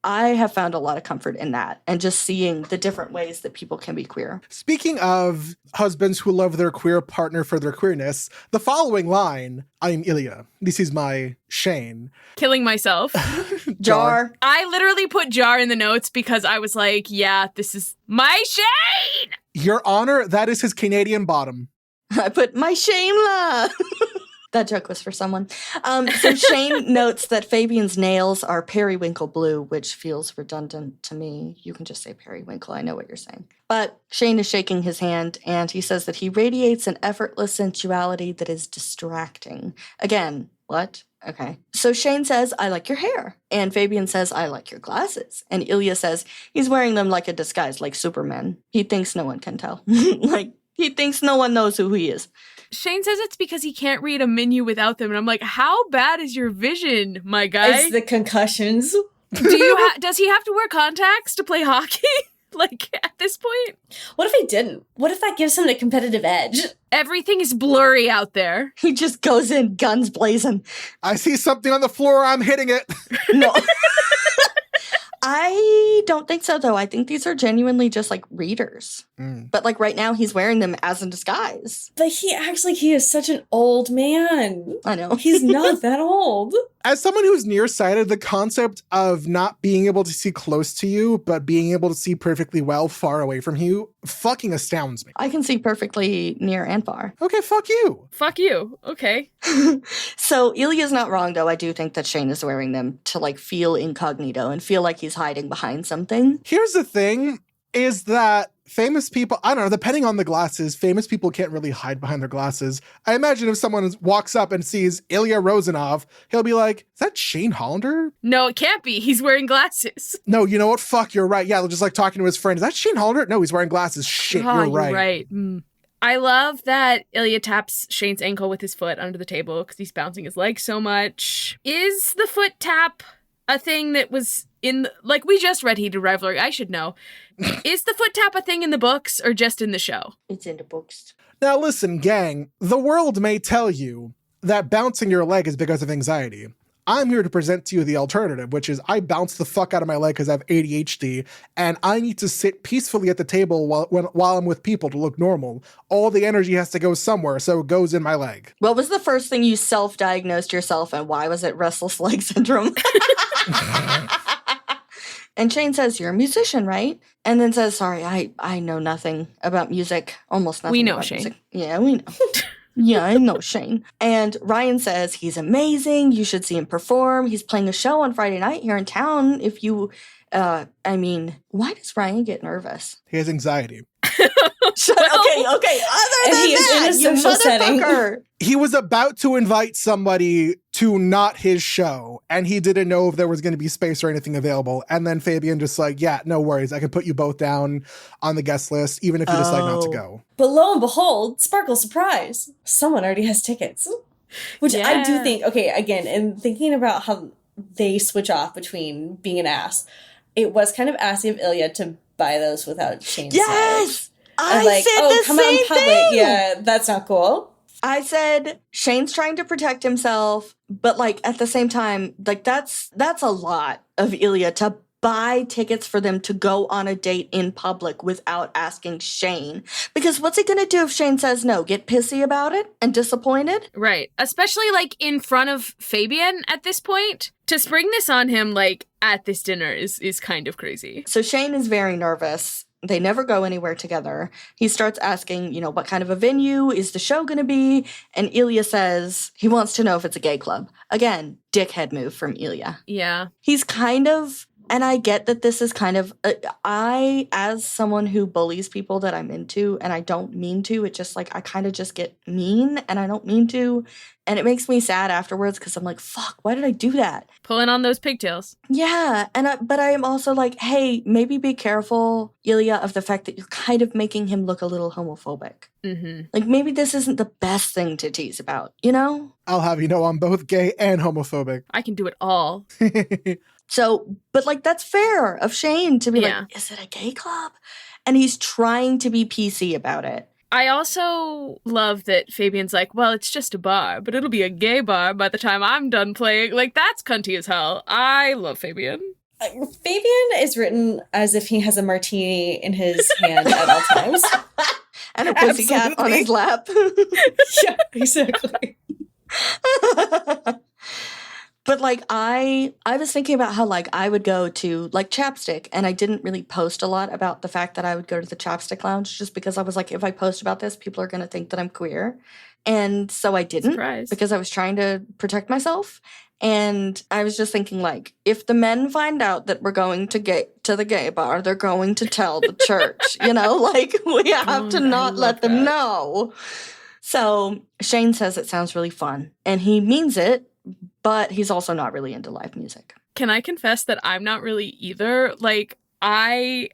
I have found a lot of comfort in that and just seeing the different ways that people can be queer. Speaking of husbands who love their queer partner for their queerness, the following line, I'm Ilya. This is my Shane. Killing myself. Jar. I literally put jar in the notes because I was like, yeah, this is my Shane. Your Honor, that is his Canadian bottom. I put my Shaimla. That joke was for someone. So Shane notes that Fabian's nails are periwinkle blue, which feels redundant to me. You can just say periwinkle. I know what you're saying. But Shane is shaking his hand, and he says that he radiates an effortless sensuality that is distracting. Again, what? Okay. So Shane says, I like your hair. And Fabian says, I like your glasses. And Ilya says, he's wearing them like a disguise, like Superman. He thinks no one can tell. Like, he thinks no one knows who he is. Shane says it's because he can't read a menu without them. And I'm like, how bad is your vision, my guy? It's the concussions. Does he have to wear contacts to play hockey? Like, at this point? What if he didn't? What if that gives him a competitive edge? Everything is blurry out there. He just goes in guns blazing. I see something on the floor, I'm hitting it. No. I don't think so, though. I think these are genuinely just like readers. But like right now, he's wearing them as a disguise. But he acts like he is such an old man. I know. He's not that old. As someone who's nearsighted, the concept of not being able to see close to you, but being able to see perfectly well far away from you, fucking astounds me. I can see perfectly near and far. Okay, fuck you. Fuck you. Okay. So Ilya's not wrong, though. I do think that Shane is wearing them to like feel incognito and feel like he's hiding behind something. Here's the thing, is that famous people, I don't know, depending on the glasses, famous people can't really hide behind their glasses. I imagine if someone walks up and sees Ilya Rozanov, he'll be like, is that Shane Hollander? No, it can't be. He's wearing glasses. No, you know what? Fuck, you're right. Yeah, just like talking to his friend. Is that Shane Hollander? No, he's wearing glasses. Shit, Oh, you're right. right. I love that Ilya taps Shane's ankle with his foot under the table because he's bouncing his leg so much. Is the foot tap a thing that was like, we just read Heated Rivalry, I should know. Is the foot tap a thing in the books or just in the show? It's in the books. Now listen, gang, the world may tell you that bouncing your leg is because of anxiety. I'm here to present to you the alternative, which is I bounce the fuck out of my leg because I have ADHD, and I need to sit peacefully at the table while I'm with people to look normal. All the energy has to go somewhere, so it goes in my leg. What was the first thing you self-diagnosed yourself, and why was it restless leg syndrome? And Shane says, you're a musician, right? And then says, sorry, I know nothing about music. Almost nothing. We know about Shane. Music. Yeah, we know. Yeah, I know Shane. And Ryan says, he's amazing. You should see him perform. He's playing a show on Friday night here in town. If you, why does Ryan get nervous? He has anxiety. Okay. Other than he is that, in a you social setting. motherfucker. He was about to invite somebody to not his show, and he didn't know if there was going to be space or anything available. And then Fabian just like, yeah, no worries. I can put you both down on the guest list, even if you decide not to go. But lo and behold, sparkle surprise. Someone already has tickets. Which I do think, okay, again, and thinking about how they switch off between being an ass, it was kind of assy of Ilya to buy those without Shane's knowledge. Yes! I Like, said oh, the come out in same public. thing! Yeah, that's not cool. I said Shane's trying to protect himself, but like at the same time, like that's a lot of Ilya to buy tickets for them to go on a date in public without asking Shane. Because what's he gonna do if Shane says no? Get pissy about it and disappointed? Right. Especially like in front of Fabian at this point. To spring this on him like at this dinner is kind of crazy. So Shane is very nervous. They never go anywhere together. He starts asking, you know, what kind of a venue is the show going to be? And Ilya says he wants to know if it's a gay club. Again, dickhead move from Ilya. Yeah. He's kind of, and I get that this is kind of, I, as someone who bullies people that I'm into, and I don't mean to, it just like, I kind of just get mean and I don't mean to. And it makes me sad afterwards because I'm like, fuck, why did I do that? Pulling on those pigtails. Yeah. But I am also like, hey, maybe be careful, Ilya, of the fact that you're kind of making him look a little homophobic. Mm-hmm. Like maybe this isn't the best thing to tease about, you know? I'll have you know I'm both gay and homophobic. I can do it all. So, but like, that's fair of Shane to be Yeah. like, is it a gay club? And he's trying to be PC about it. I also love that Fabian's like, well, it's just a bar, but it'll be a gay bar by the time I'm done playing. Like, that's cunty as hell. I love Fabian. Fabian is written as if he has a martini in his hand at all times. And a pussycat on his lap. Yeah, exactly. But like I was thinking about how like I would go to like Chapstick, and I didn't really post a lot about the fact that I would go to the Chapstick Lounge just because I was like, if I post about this, people are going to think that I'm queer. And so I didn't. Surprise. Because I was trying to protect myself. And I was just thinking like, if the men find out that we're going to the gay bar, they're going to tell the church, you know, like we have to not let them know. So Shane says it sounds really fun and he means it. But he's also not really into live music. Can I confess that I'm not really either? Like, I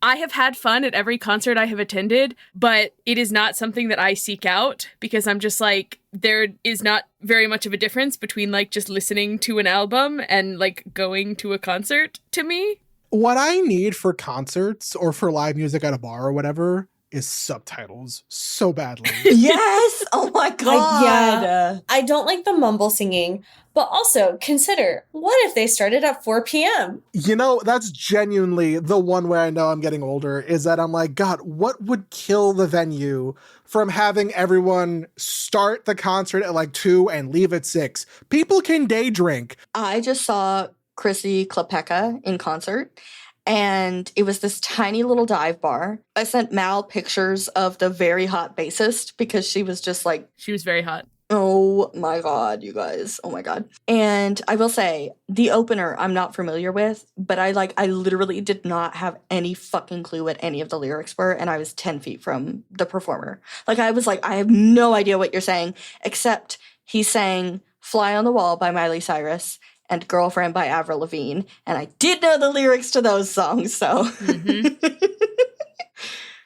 have had fun at every concert I have attended, but it is not something that I seek out because I'm just like, there is not very much of a difference between like just listening to an album and like going to a concert to me. What I need for concerts or for live music at a bar or whatever is subtitles so badly. Yes! Oh my god! I don't like the mumble singing, but also consider, what if they started at 4 p.m.? You know, that's genuinely the one way I know I'm getting older, is that I'm like, God, what would kill the venue from having everyone start the concert at like 2 and leave at 6? People can day drink. I just saw Chrissy Klepeka in concert. And it was this tiny little dive bar. I sent Mal pictures of the very hot bassist because she was just like... She was very hot. Oh my god, you guys. Oh my god. And I will say, the opener I'm not familiar with, but I literally did not have any fucking clue what any of the lyrics were, and I was 10 feet from the performer. Like, I was like, I have no idea what you're saying, except he sang Fly on the Wall by Miley Cyrus and Girlfriend by Avril Lavigne, and I did know the lyrics to those songs, so... Mm-hmm.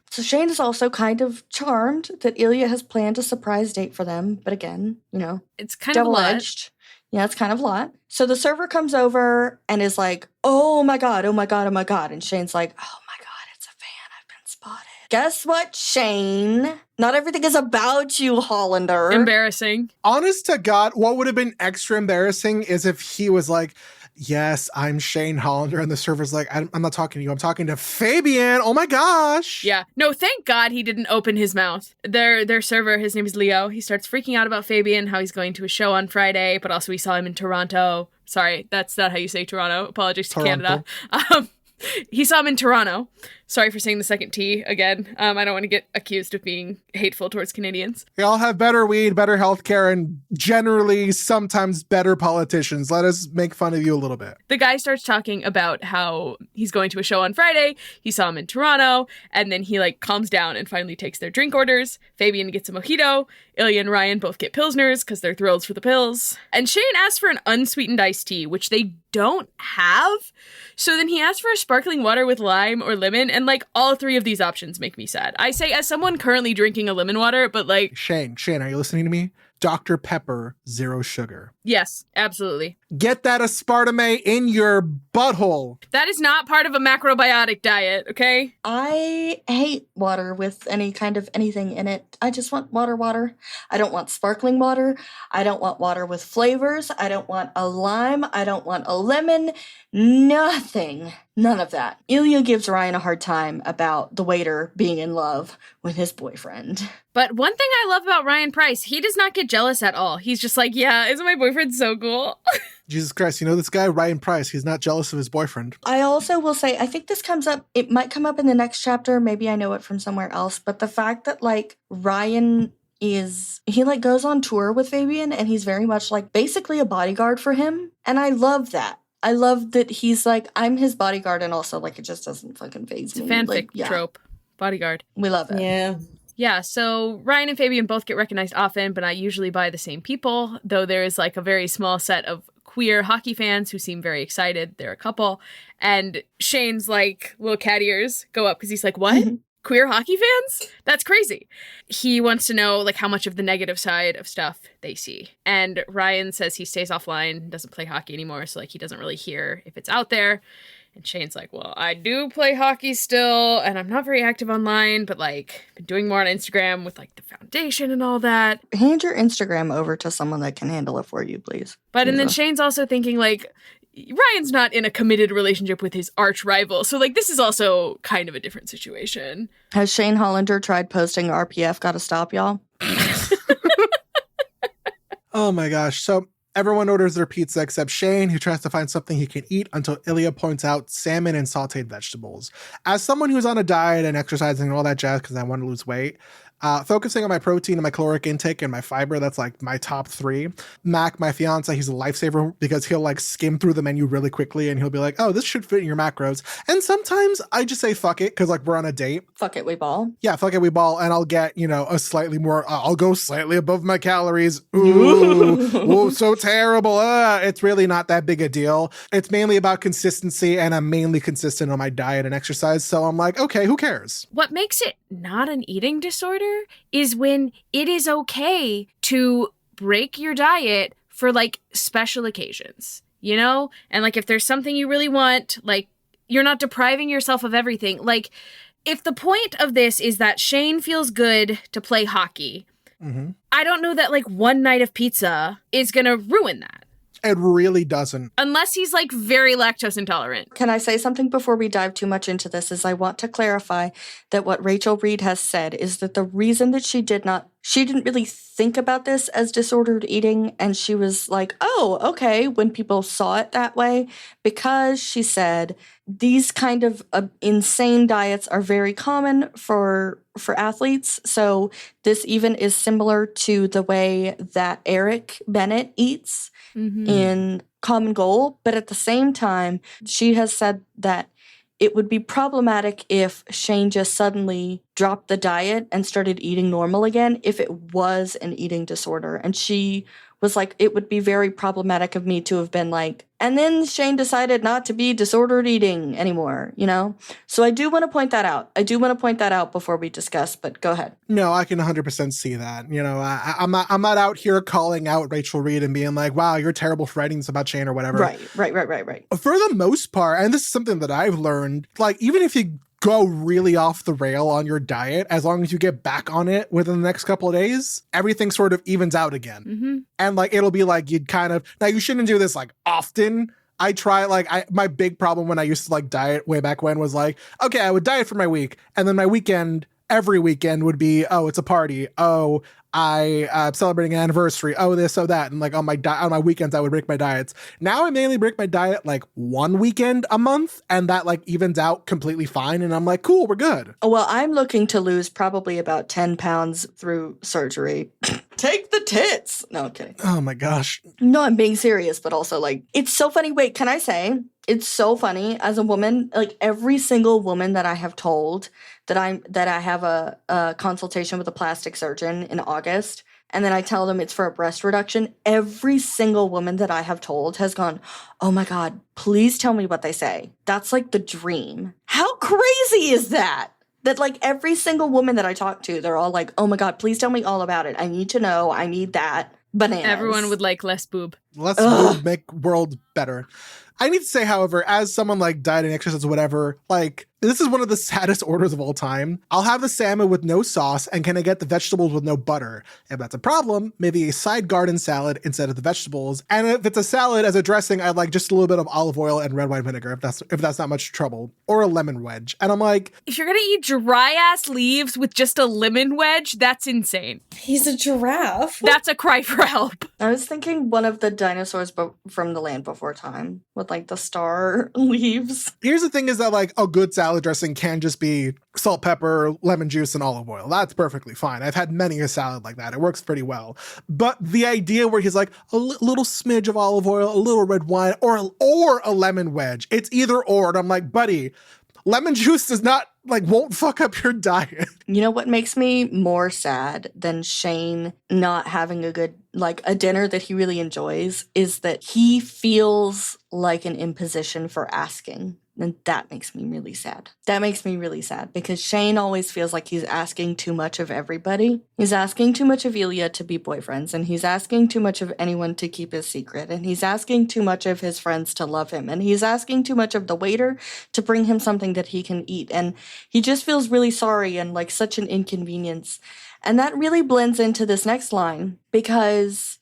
So Shane is also kind of charmed that Ilya has planned a surprise date for them, but again, you know, It's kind of a lot. double-edged. Yeah, it's kind of a lot. So the server comes over and is like, oh my god, oh my god, oh my god. And Shane's like, oh my god, it's a fan. I've been spotted. Guess what, Shane? Not everything is about you, Hollander. Embarrassing. Honest to God, what would have been extra embarrassing is if he was like, yes, I'm Shane Hollander, and the server's like, I'm not talking to you, I'm talking to Fabian. Oh my gosh. Yeah. No, thank God he didn't open his mouth. Their server, his name is Leo. He starts freaking out about Fabian, how he's going to a show on Friday, but also we saw him in Toronto. Sorry, that's not how you say Toronto. Apologies to Toronto. Canada. He saw him in Toronto. Sorry for saying the second T again. I don't want to get accused of being hateful towards Canadians. They all have better weed, better healthcare, and generally sometimes better politicians. Let us make fun of you a little bit. The guy starts talking about how he's going to a show on Friday. He saw him in Toronto, and then he like calms down and finally takes their drink orders. Fabian gets a mojito. Ilya and Ryan both get pilsners because they're thrilled for the pills. And Shane asks for an unsweetened iced tea, which they don't have. So then he asks for a sparkling water with lime or lemon, and like all three of these options make me sad. I say as someone currently drinking a lemon water, but like... Shane, are you listening to me? Dr. Pepper, 0 sugar. Yes, absolutely. Get that aspartame in your butthole. That is not part of a macrobiotic diet, okay? I hate water with any kind of anything in it. I just want water. I don't want sparkling water. I don't want water with flavors. I don't want a lime. I don't want a lemon. Nothing. None of that. Ilya gives Ryan a hard time about the waiter being in love with his boyfriend. But one thing I love about Ryan Price, he does not get jealous at all. He's just like, yeah, isn't my boyfriend so cool? Jesus Christ, you know this guy, Ryan Price, he's not jealous of his boyfriend. I also will say, I think this comes up, it might come up in the next chapter. Maybe I know it from somewhere else. But the fact that like Ryan he like goes on tour with Fabian and he's very much like basically a bodyguard for him. And I love that. I love that he's like, I'm his bodyguard, and also like it just doesn't fucking faze me. It's a fanfic like, yeah. trope. Bodyguard. We love it. Yeah. Yeah, so Ryan and Fabian both get recognized often, but not usually by the same people, though there is like a very small set of queer hockey fans who seem very excited. They're a couple. And Shane's like little cat ears go up because he's like, what? Queer hockey fans? That's crazy. He wants to know like how much of the negative side of stuff they see. And Ryan says he stays offline, doesn't play hockey anymore, so like he doesn't really hear if it's out there. And Shane's like, well, I do play hockey still, and I'm not very active online, but like been doing more on Instagram with like the foundation and all that. Hand your Instagram over to someone that can handle it for you, please. But and then Jesus. Shane's also thinking like, Ryan's not in a committed relationship with his arch rival, so like this is also kind of a different situation. Has Shane Hollander tried posting RPF gotta stop, y'all? Oh my gosh. So everyone orders their pizza except Shane, who tries to find something he can eat until Ilya points out salmon and sauteed vegetables. As someone who's on a diet and exercising and all that jazz because I want to lose weight, focusing on my protein and my caloric intake and my fiber, that's like my top 3. Mac, my fiance, he's a lifesaver because he'll like skim through the menu really quickly and he'll be like, oh, this should fit in your macros. And sometimes I just say fuck it because like we're on a date. Fuck it, we ball. Yeah, fuck it, we ball, and I'll get, you know, a slightly more, I'll go slightly above my calories. Ooh, so terrible. It's really not that big a deal. It's mainly about consistency, and I'm mainly consistent on my diet and exercise, so I'm like, okay, who cares? What makes it not an eating disorder is when it is okay to break your diet for like special occasions, you know? And like if there's something you really want, like you're not depriving yourself of everything. Like if the point of this is that Shane feels good to play hockey, I don't know that like one night of pizza is gonna ruin that. It really doesn't. Unless he's like very lactose intolerant. Can I say something before we dive too much into this? Is I want to clarify that what Rachel Reid has said is that the reason that she didn't really think about this as disordered eating, and she was like, oh, okay, when people saw it that way, because she said these kind of insane diets are very common for athletes. So this even is similar to the way that Eric Bennett eats in Common Goal. But at the same time, she has said that it would be problematic if Shane just suddenly dropped the diet and started eating normal again if it was an eating disorder. And she was like, it would be very problematic of me to have been like, and then Shane decided not to be disordered eating anymore, you know? So I do want to point that out. I do want to point that out before we discuss, but go ahead. No, I can 100% see that. You know, I'm not out here calling out Rachel Reid and being like, wow, you're terrible for writing this about Shane or whatever. Right. For the most part, and this is something that I've learned, like even if you go really off the rail on your diet, as long as you get back on it within the next couple of days, everything sort of evens out again. And like, it'll be like, you'd kind of, now you shouldn't do this like often. I try my big problem when I used to like diet way back when was like, okay, I would diet for my week. And then my weekend, every weekend would be, oh, it's a party. Oh, I'm celebrating an anniversary. Oh, this, oh, that. And like on my weekends, I would break my diets. Now I mainly break my diet like one weekend a month, and that like evens out completely fine. And I'm like, cool, we're good. Well, I'm looking to lose probably about 10 pounds through surgery. Take the tits. No, I'm kidding. Oh my gosh. No, I'm being serious, but also like, it's so funny. Wait, can I say, it's so funny as a woman, like every single woman that I have told that I have a consultation with a plastic surgeon in August, and then I tell them it's for a breast reduction, every single woman that I have told has gone, oh my God, please tell me what they say. That's like the dream. How crazy is that? That like every single woman that I talk to, they're all like, oh my God, please tell me all about it. I need to know. I need that. Bananas. Everyone would like less boob. Let's boob make world better. I need to say, however, as someone like dieting, exercise, whatever, like this is one of the saddest orders of all time. I'll have the salmon with no sauce, and can I get the vegetables with no butter? If that's a problem, maybe a side garden salad instead of the vegetables. And if it's a salad as a dressing, I'd like just a little bit of olive oil and red wine vinegar if that's not much trouble, or a lemon wedge. And I'm like, if you're gonna eat dry ass leaves with just a lemon wedge, that's insane. He's a giraffe. That's a cry for help. I was thinking one of the dinosaurs from the land before time with like the star leaves. Here's the thing is that like a good salad dressing can just be salt, pepper, lemon juice, and olive oil. That's perfectly fine. I've had many a salad like that. It works pretty well. But the idea where he's like a little smidge of olive oil, a little red wine, or a lemon wedge. It's either or. And I'm like, buddy, lemon juice does not won't fuck up your diet. You know what makes me more sad than Shane not having a good, a dinner that he really enjoys is that he feels like an imposition for asking. And that makes me really sad. That makes me really sad because Shane always feels like he's asking too much of everybody. He's asking too much of Ilya to be boyfriends, and he's asking too much of anyone to keep his secret, and he's asking too much of his friends to love him, and he's asking too much of the waiter to bring him something that he can eat. And he just feels really sorry and like such an inconvenience. And that really blends into this next line because,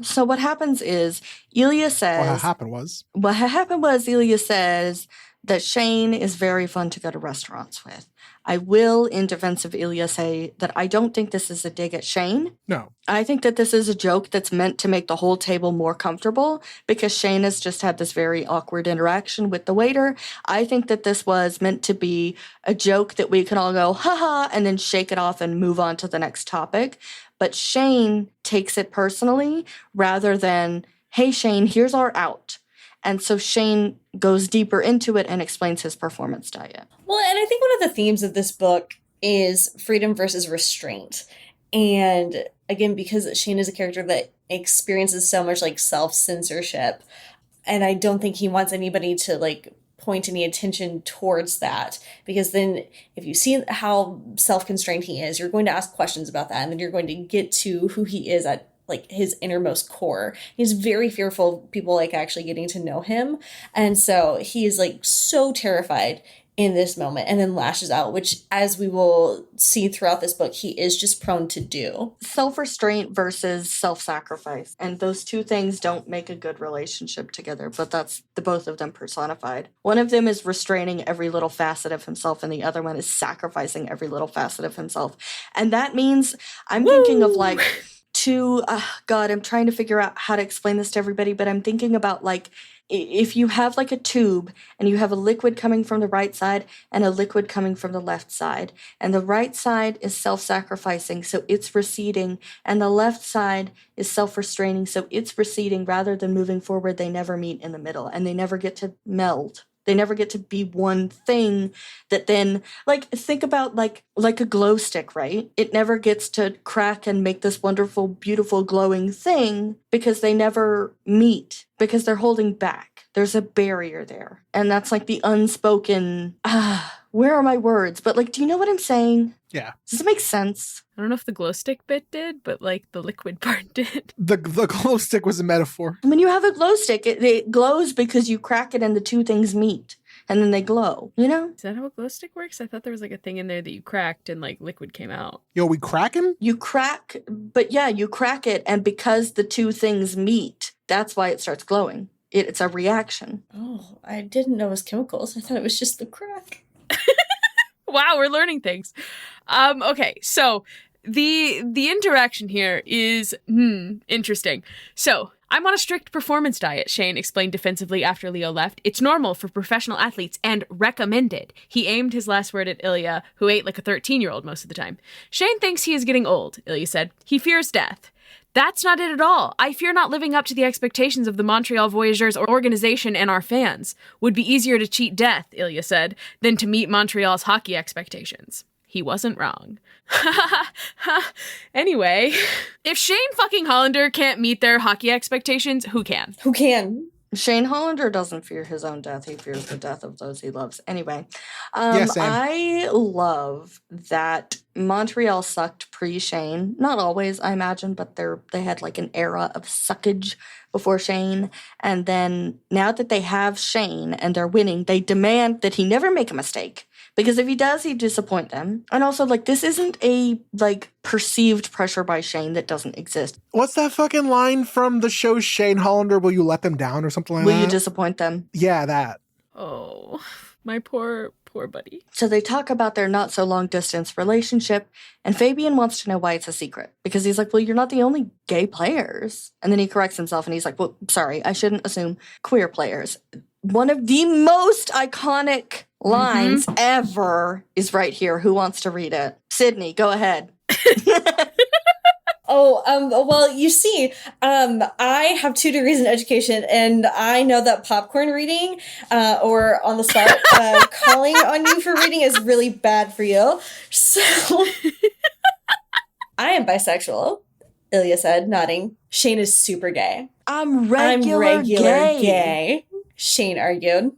so what happens is Ilya says... What happened was Ilya says that Shane is very fun to go to restaurants with. I will, in defense of Ilya, say that I don't think this is a dig at Shane. No. I think that this is a joke that's meant to make the whole table more comfortable because Shane has just had this very awkward interaction with the waiter. I think that this was meant to be a joke that we can all go, haha, and then shake it off and move on to the next topic. But Shane takes it personally rather than, hey, Shane, here's our out. And so Shane goes deeper into it and explains his performance diet. Well, and I think one of the themes of this book is freedom versus restraint. And again, because Shane is a character that experiences so much self-censorship, and I don't think he wants anybody to point any attention towards that, because then if you see how self-constrained he is, you're going to ask questions about that, and then you're going to get to who he is at his innermost core. He's very fearful of people actually getting to know him. And so he is so terrified in this moment and then lashes out, which, as we will see throughout this book, he is just prone to do. Self-restraint versus self-sacrifice. And those two things don't make a good relationship together, but that's the both of them personified. One of them is restraining every little facet of himself, and the other one is sacrificing every little facet of himself. And that means I'm thinking of God, I'm trying to figure out how to explain this to everybody, but I'm thinking about if you have a tube and you have a liquid coming from the right side and a liquid coming from the left side, and the right side is self-sacrificing, so it's receding, and the left side is self-restraining, so it's receding rather than moving forward. They never meet in the middle, and they never get to meld. They never get to be one thing that then, think about a glow stick, right? It never gets to crack and make this wonderful, beautiful, glowing thing because they never meet, because they're holding back. There's a barrier there. And that's the unspoken, where are my words? But do you know what I'm saying? Yeah. Does it make sense? I don't know if the glow stick bit did, but the liquid part did. The glow stick was a metaphor. When you have a glow stick, it glows because you crack it and the two things meet. And then they glow, you know? Is that how a glow stick works? I thought there was a thing in there that you cracked and liquid came out. Yo, we cracking? You crack, but yeah, you crack it, and because the two things meet, that's why it starts glowing. It's a reaction. Oh, I didn't know it was chemicals. I thought it was just the crack. Wow, we're learning things. Okay, so the interaction here is interesting. So I'm on a strict performance diet, Shane explained defensively after Leo left. It's normal for professional athletes and recommended. He aimed his last word at Ilya, who ate like a 13-year-old most of the time. Shane thinks he is getting old, Ilya said. He fears death. That's not it at all. I fear not living up to the expectations of the Montreal Voyageurs organization and our fans. Would be easier to cheat death, Ilya said, than to meet Montreal's hockey expectations. He wasn't wrong. Anyway, if Shane fucking Hollander can't meet their hockey expectations, who can? Who can? Shane Hollander doesn't fear his own death. He fears the death of those he loves. Anyway, Yes, I love that Montreal sucked pre-Shane. Not always, I imagine, but they had like an era of suckage before Shane. And then now that they have Shane and they're winning, they demand that he never make a mistake. Because if he does, he'd disappoint them. And also, like, this isn't a, like, perceived pressure by Shane that doesn't exist. What's that fucking line from the show Shane Hollander? Will you let them down or something like that? Will you disappoint them? Yeah, that. Oh, my poor Poor buddy. So they talk about their not so long distance relationship, and Fabian wants to know why it's a secret. Because he's like, well, you're not the only gay players. And then he corrects himself and he's like, well, sorry, I shouldn't assume queer players. One of the most iconic lines ever is right here. Who wants to read it? Sydney, go ahead. Well, you see, I have 2 degrees in education, and I know that popcorn reading, or on the spot, calling on you for reading is really bad for you. So, I am bisexual, Ilya said, nodding. Shane is super gay. I'm regular gay. Shane argued.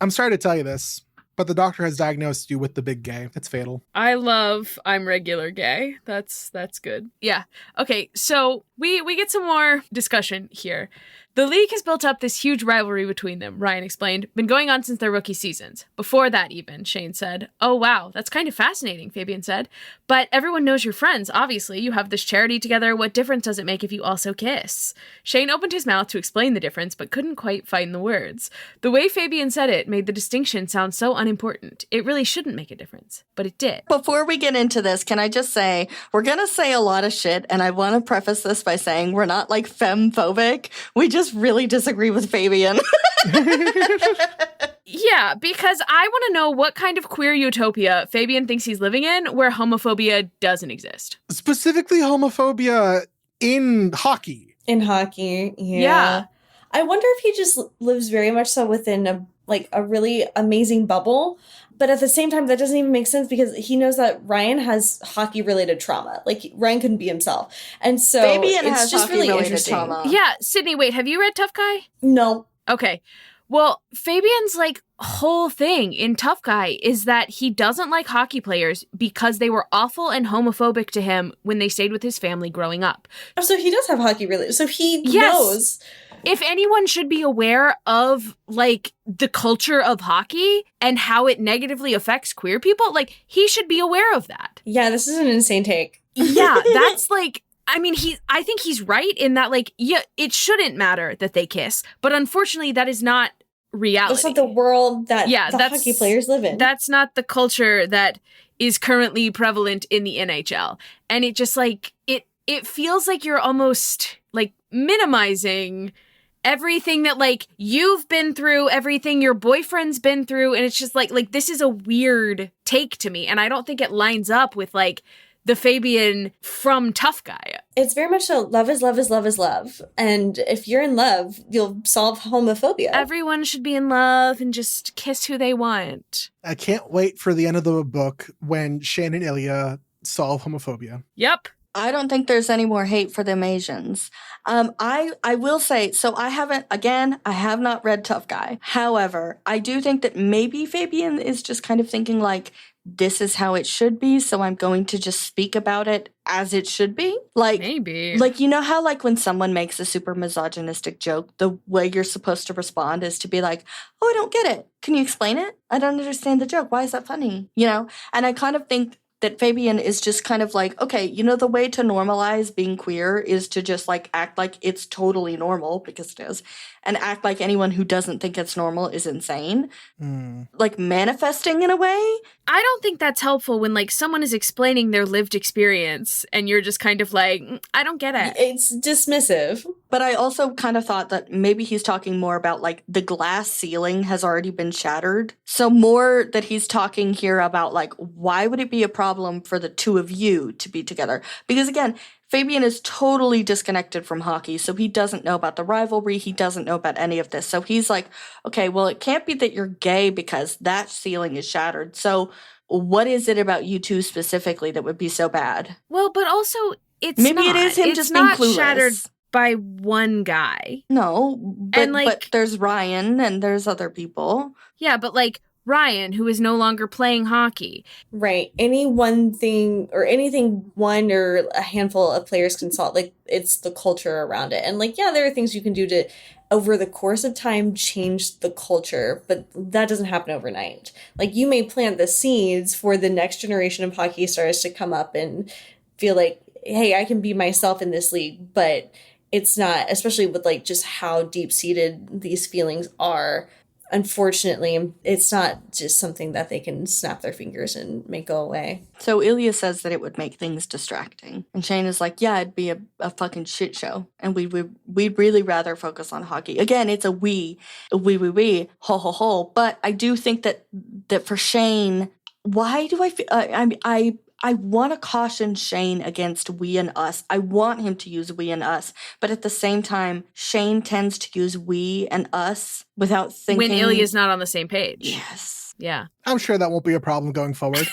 I'm sorry to tell you this, but the doctor has diagnosed you with the big gay. It's fatal. I love I'm regular gay. That's good. Yeah. Okay, so we get some more discussion here. The league has built up this huge rivalry between them, Ryan explained. Been going on since their rookie seasons. Before that even, Shane said. Oh wow, that's kind of fascinating, Fabian said. But everyone knows you're friends, obviously. You have this charity together. What difference does it make if you also kiss? Shane opened his mouth to explain the difference, but couldn't quite find the words. The way Fabian said it made the distinction sound so unimportant. It really shouldn't make a difference, but it did. Before we get into this, can I just say, we're going to say a lot of shit, and I want to preface this by saying we're not like femme-phobic. We just really disagree with Fabian. Yeah, because I want to know what kind of queer utopia Fabian thinks he's living in where homophobia doesn't exist. Specifically homophobia in hockey. In hockey, Yeah. I wonder if he just lives very much so within a really amazing bubble. But at the same time, that doesn't even make sense because he knows that Ryan has hockey-related trauma. Like, Ryan couldn't be himself. And so Fabian it's has just really hockey-related interesting. trauma. Yeah, Sydney, wait, have you read Tough Guy? No. Okay. Well, Fabian's whole thing in Tough Guy is that he doesn't like hockey players because they were awful and homophobic to him when they stayed with his family growing up. Oh, so he does have hockey-related. So he Yes. knows. If anyone should be aware of the culture of hockey and how it negatively affects queer people, he should be aware of that. Yeah, this is an insane take. Yeah, that's I think he's right in that it shouldn't matter that they kiss, but unfortunately that is not reality. That's not the world that the hockey players live in. That's not the culture that is currently prevalent in the NHL. And it just it feels like you're almost minimizing everything that you've been through, everything your boyfriend's been through, and it's just this is a weird take to me, and I don't think it lines up with the Fabian from Tough Guy. It's very much so love is love is love is love. And if you're in love, you'll solve homophobia. Everyone should be in love and just kiss who they want. I can't wait for the end of the book when Shane and Ilya solve homophobia. Yep. I don't think there's any more hate for them Asians. I will say, so I have not read Tough Guy. However, I do think that maybe Fabian is just kind of thinking this is how it should be, so I'm going to just speak about it as it should be. Maybe. You know how when someone makes a super misogynistic joke, the way you're supposed to respond is to be like, oh, I don't get it. Can you explain it? I don't understand the joke. Why is that funny? And I kind of think that Fabian is just kind of okay, the way to normalize being queer is to just act like it's totally normal, because it is, and act like anyone who doesn't think it's normal is insane. Manifesting in a way. I don't think that's helpful when someone is explaining their lived experience and you're just kind of I don't get it. It's dismissive. But I also kind of thought that maybe he's talking more about the glass ceiling has already been shattered. So more that he's talking here about why would it be a problem for the two of you to be together? Because again, Fabian is totally disconnected from hockey, so he doesn't know about the rivalry. He doesn't know about any of this. So he's okay, well, it can't be that you're gay because that ceiling is shattered. So what is it about you two specifically that would be so bad? Well, but also it is him just being clueless. Shattered by one guy. No, but there's Ryan and there's other people. Yeah, but Ryan, who is no longer playing hockey. Right. Any one thing or anything one or a handful of players can solve, it's the culture around it. And there are things you can do to, over the course of time, change the culture, but that doesn't happen overnight. You may plant the seeds for the next generation of hockey stars to come up and feel hey, I can be myself in this league, but it's not, especially with just how deep-seated these feelings are. unfortunately, it's not just something that they can snap their fingers and make go away. So Ilya says that it would make things distracting. And Shane is like, yeah, it'd be a fucking shit show. And we'd really rather focus on hockey. Again, it's a we, ho, ho, ho. But I do think that for Shane, why do I feel, I want to caution Shane against we and us. I want him to use we and us. But at the same time, Shane tends to use we and us without thinking. When Ilya's not on the same page. Yes. Yeah. I'm sure that won't be a problem going forward.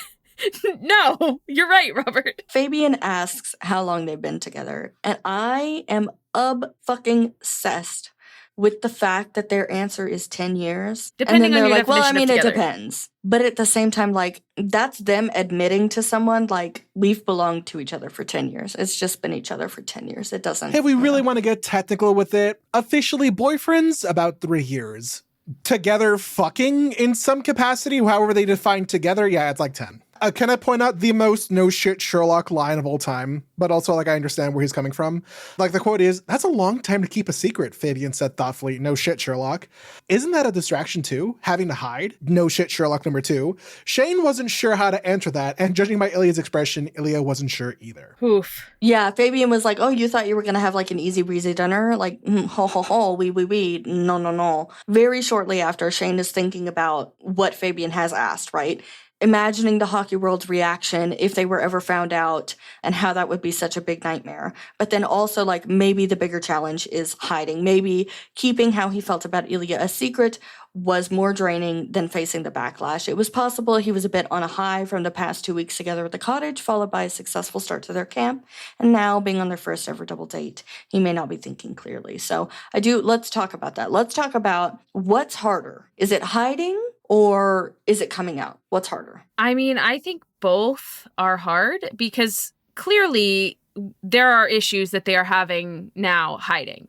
No, you're right, Robert. Fabian asks how long they've been together. And I am fucking-obsessed with the fact that their answer is 10 years. Depending and then on they're your like, well, I definition mean, of it together. depends. But at the same time, like, that's them admitting to someone, like, we've belonged to each other for 10 years. It's just been each other for 10 years. It doesn't. If we really want to get technical with it, officially boyfriends, about 3 years. Together fucking in some capacity, however they define together, yeah, it's like 10. Can I point out the most no shit Sherlock line of all time? But also, like, I understand where he's coming from. Like, the quote is, "That's a long time to keep a secret," Fabian said thoughtfully. No shit, Sherlock. Isn't that a distraction too? Having to hide? No shit, Sherlock number 2. Shane wasn't sure how to answer that, and judging by Ilya's expression, Ilya wasn't sure either. Oof. Yeah, Fabian was like, oh, you thought you were going to have, like, an easy breezy dinner? Like, ho, ho, ho, we. No, no, no. Very shortly after, Shane is thinking about what Fabian has asked, right? Imagining the hockey world's reaction if they were ever found out and how that would be such a big nightmare. But then also, like, maybe the bigger challenge is hiding. Maybe keeping how he felt about Ilya a secret was more draining than facing the backlash. It was possible he was a bit on a high from the past 2 weeks together at the cottage, followed by a successful start to their camp, and now being on their first ever double date, he may not be thinking clearly. So let's talk about that. Let's talk about what's harder. Is it hiding? Or is it coming out? What's harder? I mean, I think both are hard because clearly there are issues that they are having now hiding.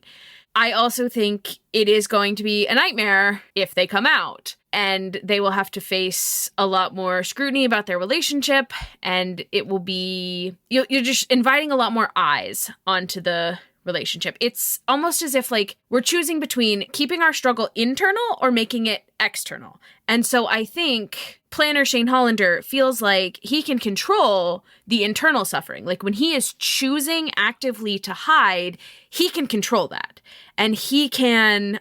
I also think it is going to be a nightmare if they come out, and they will have to face a lot more scrutiny about their relationship, and it will be, you're just inviting a lot more eyes onto the relationship. It's almost as if, like, we're choosing between keeping our struggle internal or making it external. And so I think planner Shane Hollander feels like he can control the internal suffering. Like, when he is choosing actively to hide, he can control that. And he can't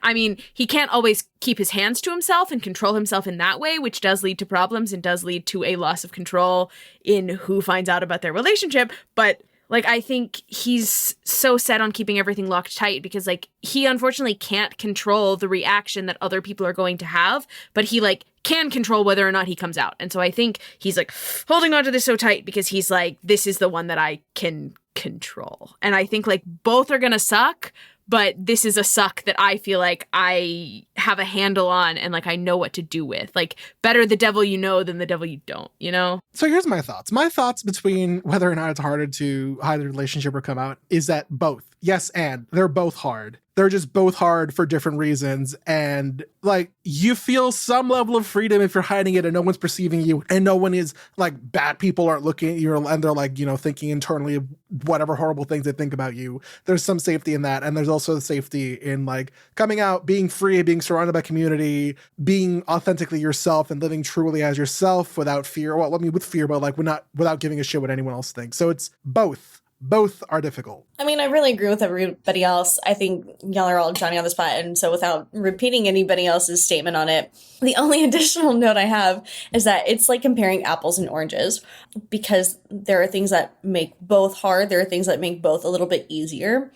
always keep his hands to himself and control himself in that way, which does lead to problems and does lead to a loss of control in who finds out about their relationship. But like, I think he's so set on keeping everything locked tight because, like, he unfortunately can't control the reaction that other people are going to have, but he, like, can control whether or not he comes out. And so I think he's, like, holding on to this so tight because he's like, this is the one that I can control. And I think, like, both are going to suck, but this is a suck that I feel like I have a handle on and, like, I know what to do with. Like, better the devil you know than the devil you don't, you know? So here's my thoughts. My thoughts between whether or not it's harder to hide a relationship or come out is that both. Yes, and they're both hard. They're just both hard for different reasons. And, like, you feel some level of freedom if you're hiding it and no one's perceiving you and no one is, like, bad people aren't looking at you and they're, like, you know, thinking internally of whatever horrible things they think about you. There's some safety in that. And there's also safety in, like, coming out, being free, being surrounded by community, being authentically yourself and living truly as yourself without fear. Well, I mean, with fear, but, like, without giving a shit what anyone else thinks. So it's both. Both are difficult. I mean, I really agree with everybody else. I think y'all are all Johnny on the spot. And so without repeating anybody else's statement on it, the only additional note I have is that it's like comparing apples and oranges because there are things that make both hard. There are things that make both a little bit easier.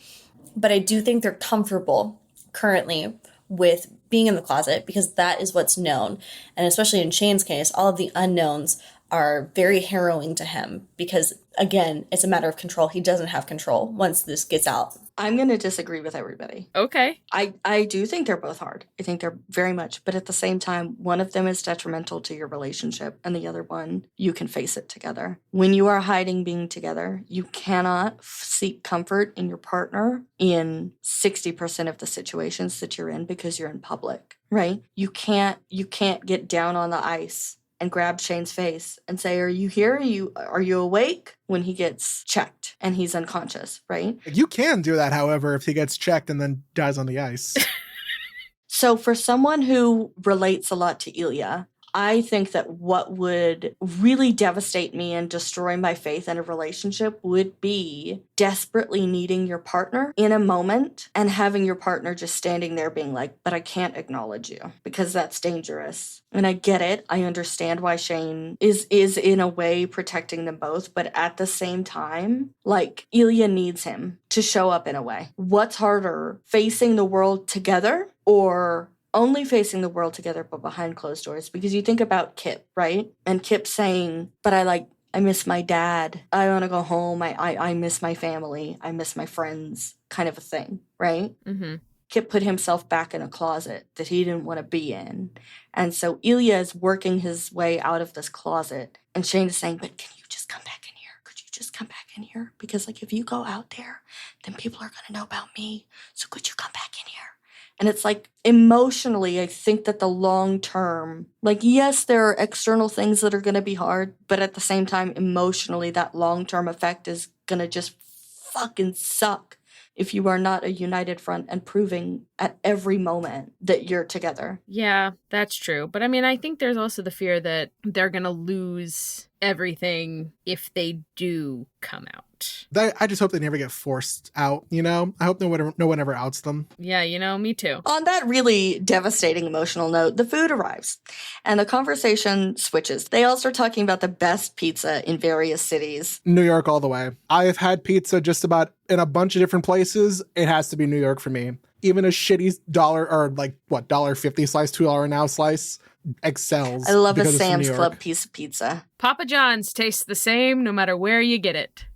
But I do think they're comfortable currently with being in the closet because that is what's known. And especially in Shane's case, all of the unknowns are very harrowing to him because, again, it's a matter of control. He doesn't have control once this gets out. I'm going to disagree with everybody. Okay. I do think they're both hard. I think they're very much. But at the same time, one of them is detrimental to your relationship and the other one, you can face it together. When you are hiding being together, you cannot seek comfort in your partner in 60% of the situations that you're in because you're in public, right? You can't get down on the ice and grab Shane's face and say, are you here? Are you awake? When he gets checked and he's unconscious, right? You can do that, however, if he gets checked and then dies on the ice. So for someone who relates a lot to Ilya, I think that what would really devastate me and destroy my faith in a relationship would be desperately needing your partner in a moment and having your partner just standing there being like, but I can't acknowledge you, because that's dangerous. And I get it. I understand why Shane is in a way protecting them both. But at the same time, like, Ilya needs him to show up in a way. What's harder, facing the world together or only facing the world together but behind closed doors? Because you think about Kip, right? And Kip saying, but I miss my dad. I want to go home. I miss my family. I miss my friends, kind of a thing, right? Mm-hmm. Kip put himself back in a closet that he didn't want to be in. And so Ilya is working his way out of this closet. And Shane is saying, but can you just come back in here? Could you just come back in here? Because, like, if you go out there, then people are going to know about me. So could you come back in here? And it's like, emotionally, I think that the long term, like, yes, there are external things that are going to be hard, but at the same time, emotionally, that long term effect is going to just fucking suck if you are not a united front and proving at every moment that you're together. Yeah, that's true. But I mean, I think there's also the fear that they're going to lose everything if they do come out. I just hope they never get forced out, you know? I hope no one ever outs them. Yeah, you know, me too. On that really devastating emotional note, the food arrives and the conversation switches. They all start talking about the best pizza in various cities. New York all the way. I have had pizza just about in a bunch of different places. It has to be New York for me. Even a shitty $1.50 slice, $2 an hour slice excels. I love a because it's from Sam's New York. Club piece of pizza. Papa John's tastes the same no matter where you get it.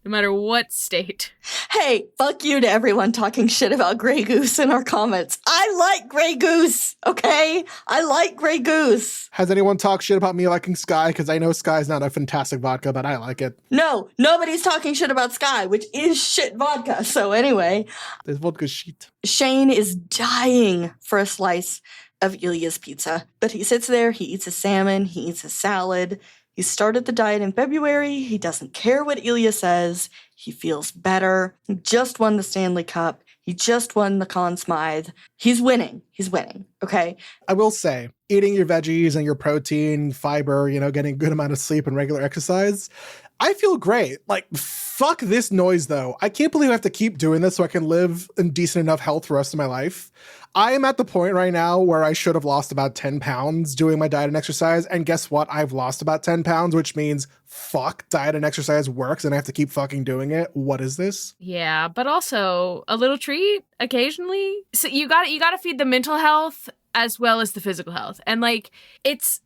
No matter what state. Hey, fuck you to everyone talking shit about Grey Goose in our comments. I like Grey Goose, okay? I like Grey Goose. Has anyone talked shit about me liking Sky? Because I know Sky is not a fantastic vodka, but I like it. No, nobody's talking shit about Sky, which is shit vodka. So anyway, This vodka shit. Shane is dying for a slice of Ilya's pizza. But he sits there, he eats his salmon, he eats his salad. He started the diet in February. He doesn't care what Ilya says. He feels better. He just won the Stanley Cup. He just won the Conn Smythe. He's winning. He's winning, okay? I will say, eating your veggies and your protein, fiber, you know, getting a good amount of sleep and regular exercise, I feel great. Like, fuck this noise, though. I can't believe I have to keep doing this so I can live in decent enough health the rest of my life. I am at the point right now where I should have lost about 10 pounds doing my diet and exercise. And guess what? I've lost about 10 pounds, which means fuck, diet and exercise works and I have to keep fucking doing it. What is this? Yeah, but also a little treat occasionally. So you got to feed the mental health as well as the physical health. And like, it's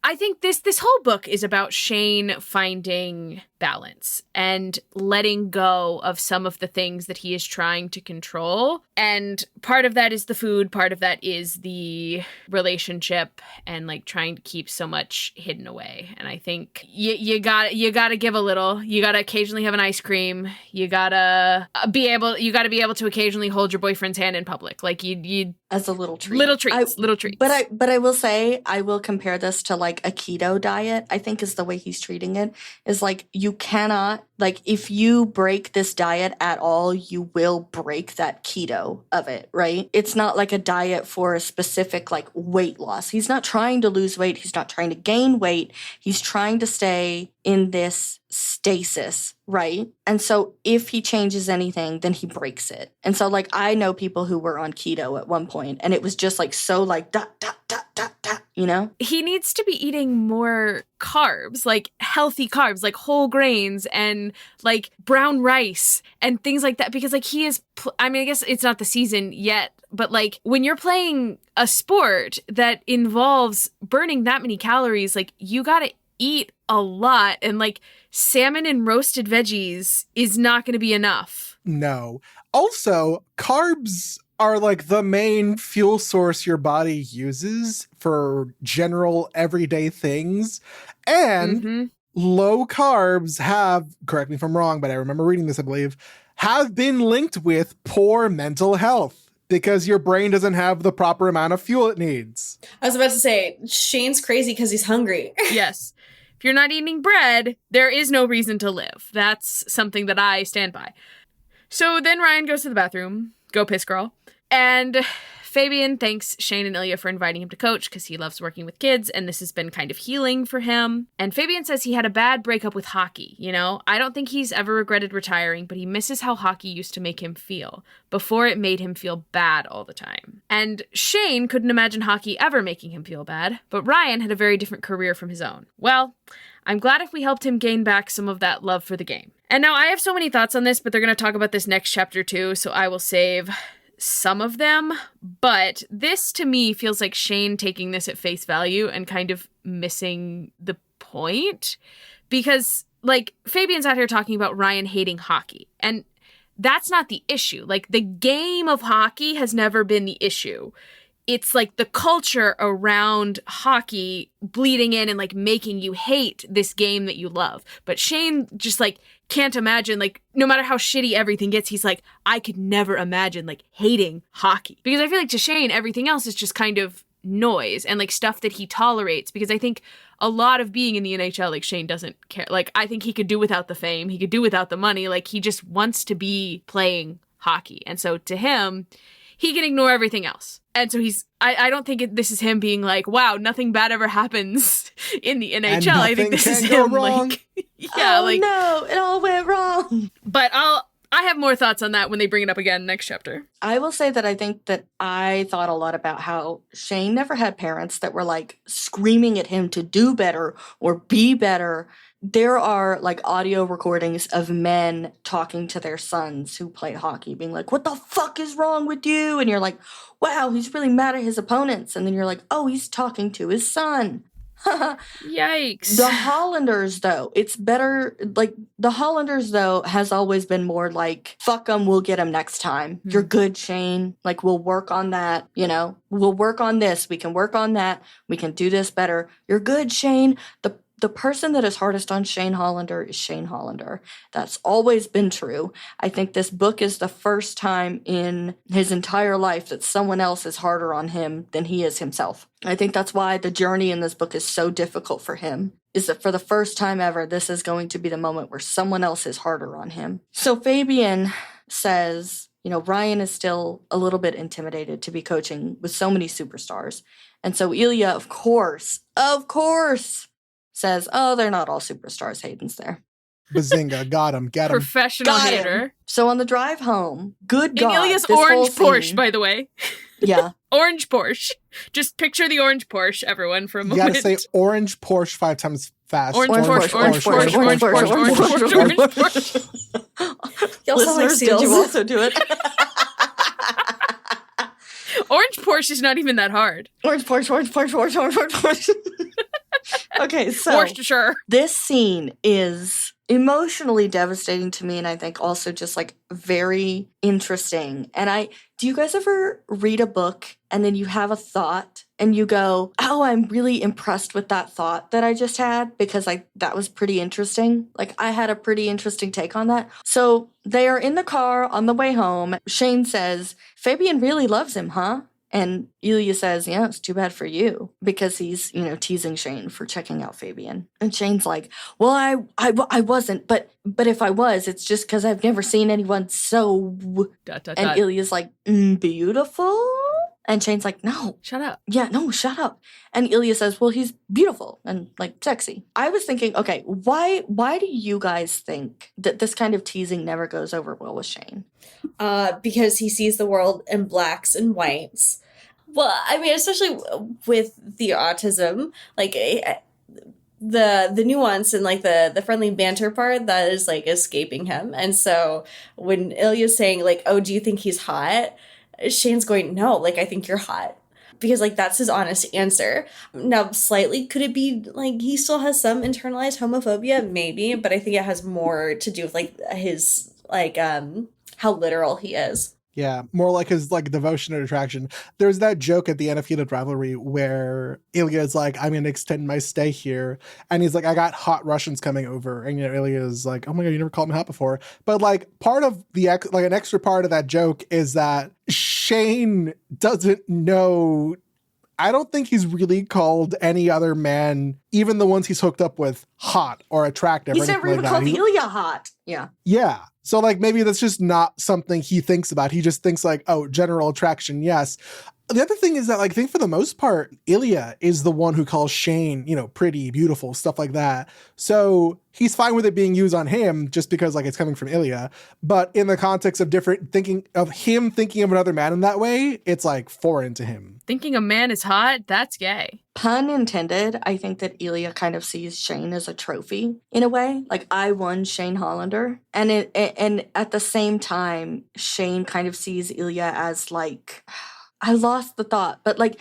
I think this whole book is about Shane finding balance and letting go of some of the things that he is trying to control. And part of that is the food, part of that is the relationship and like trying to keep so much hidden away. And I think you got to give a little. You got to occasionally have an ice cream. You got to be able to occasionally hold your boyfriend's hand in public. Like you As a little treat. Little treats. But I will say, I will compare this to like a keto diet, I think is the way he's treating it, is like, you cannot, like, if you break this diet at all, you will break that keto of it, right? It's not like a diet for a specific like weight loss. He's not trying to lose weight. He's not trying to gain weight. He's trying to stay in this stasis, right? And so if he changes anything, then he breaks it. And so like, I know people who were on keto at one point and it was just like, so like, dot, dot, dot, dot, dot, you know? He needs to be eating more carbs, like healthy carbs, like whole grains and like brown rice and things like that. Because like he is, I mean, I guess it's not the season yet, but like when you're playing a sport that involves burning that many calories, like you gotta eat a lot, and like salmon and roasted veggies is not going to be enough. No. Also, carbs are like the main fuel source your body uses for general everyday things. And low carbs have, correct me if I'm wrong, but I remember reading this, I believe, have been linked with poor mental health because your brain doesn't have the proper amount of fuel it needs. I was about to say, Shane's crazy because he's hungry. Yes. If you're not eating bread, there is no reason to live. That's something that I stand by. So then Ryan goes to the bathroom, go piss girl, and Fabian thanks Shane and Ilya for inviting him to coach because he loves working with kids, and this has been kind of healing for him. And Fabian says he had a bad breakup with hockey, you know? I don't think he's ever regretted retiring, but he misses how hockey used to make him feel. Before it made him feel bad all the time. And Shane couldn't imagine hockey ever making him feel bad, but Ryan had a very different career from his own. Well, I'm glad if we helped him gain back some of that love for the game. And now I have so many thoughts on this, but they're going to talk about this next chapter too, so I will save some of them. But this to me feels like Shane taking this at face value and kind of missing the point. Because, like, Fabian's out here talking about Ryan hating hockey. And that's not the issue. Like, the game of hockey has never been the issue. It's like the culture around hockey bleeding in and like making you hate this game that you love. But Shane just like can't imagine, like, no matter how shitty everything gets, he's like, I could never imagine like hating hockey. Because I feel like to Shane, everything else is just kind of noise and like stuff that he tolerates. Because I think a lot of being in the NHL, like, Shane doesn't care. Like, I think he could do without the fame. He could do without the money. Like, he just wants to be playing hockey. And so to him, he can ignore everything else. And so I don't think this is him being like, wow, nothing bad ever happens in the NHL. I think this is him like, yeah, oh, like, no, it all went wrong. But I have more thoughts on that when they bring it up again next chapter. I will say that I think that I thought a lot about how Shane never had parents that were like screaming at him to do better or be better. There are like audio recordings of men talking to their sons who play hockey, being like, what the fuck is wrong with you? And you're like, wow, he's really mad at his opponents. And then you're like, oh, he's talking to his son. Yikes. The Hollanders, though, it's better. Like, the Hollanders, though, has always been more like, fuck them, we'll get them next time. You're good, Shane. Like, we'll work on that, you know? We'll work on this. We can work on that. We can do this better. You're good, Shane. The person that is hardest on Shane Hollander is Shane Hollander. That's always been true. I think this book is the first time in his entire life that someone else is harder on him than he is himself. I think that's why the journey in this book is so difficult for him, is that for the first time ever, this is going to be the moment where someone else is harder on him. So Fabian says, you know, Ryan is still a little bit intimidated to be coaching with so many superstars. And so Ilya, of course, says, oh, they're not all superstars. Hayden's there. Bazinga, got him, get him. Professional Got him. hater. So on the drive home, good God. In Ilya's this orange whole Porsche, scene- by the way. Yeah. Orange Porsche. Just picture the orange Porsche, everyone, for a You moment. gotta say orange Porsche 5 times fast. Orange Porsche, orange Porsche, orange Porsche, orange Porsche, orange Porsche. Y'all sound like Listeners, did seals. you also do it? Orange Porsche is not even that hard. Orange Porsche, orange Porsche, orange Porsche, orange Porsche. Okay, so Porsche. this scene is emotionally devastating to me, and I think also just like very interesting. And do you guys ever read a book and then you have a thought and you go, oh, I'm really impressed with that thought that I just had because that was pretty interesting. Like, I had a pretty interesting take on that. So they are in the car on the way home. Shane says, Fabian really loves him, huh? And Ilya says, yeah, it's too bad for you, because he's, you know, teasing Shane for checking out Fabian. And Shane's like, well, I wasn't, but if I was, it's just because I've never seen anyone so... And Ilya's like, beautiful? And Shane's like, no. Shut up. Yeah, no, shut up. And Ilya says, well, he's beautiful and, like, sexy. I was thinking, okay, why do you guys think that this kind of teasing never goes over well with Shane? Because he sees the world in blacks and whites. Well, I mean, especially with the autism, like the nuance and like the friendly banter part that is like escaping him. And so when Ilya's saying like, oh, do you think he's hot? Shane's going, no, like, I think you're hot. Because like that's his honest answer. Now, slightly, could it be like he still has some internalized homophobia? Maybe, but I think it has more to do with like his like how literal he is. Yeah, more like his like devotion and attraction. There's that joke at the end of Heated Rivalry where Ilya is like, I'm going to extend my stay here. And he's like, I got hot Russians coming over. And, you know, Ilya is like, oh my God, you never called me hot before. But like part of the, like an extra part of that joke is that Shane doesn't know. I don't think he's really called any other man, even the ones he's hooked up with, hot or attractive. He's never even called Ilya hot. Yeah. Yeah. So like maybe that's just not something he thinks about. He just thinks like, oh, general attraction, yes. The other thing is that, like, I think for the most part, Ilya is the one who calls Shane, you know, pretty, beautiful, stuff like that. So he's fine with it being used on him just because, like, it's coming from Ilya. But in the context of thinking of another man in that way, it's like foreign to him. Thinking a man is hot, that's gay. Pun intended, I think that Ilya kind of sees Shane as a trophy in a way. Like, I won Shane Hollander. And at the same time, Shane kind of sees Ilya as like, I lost the thought, but like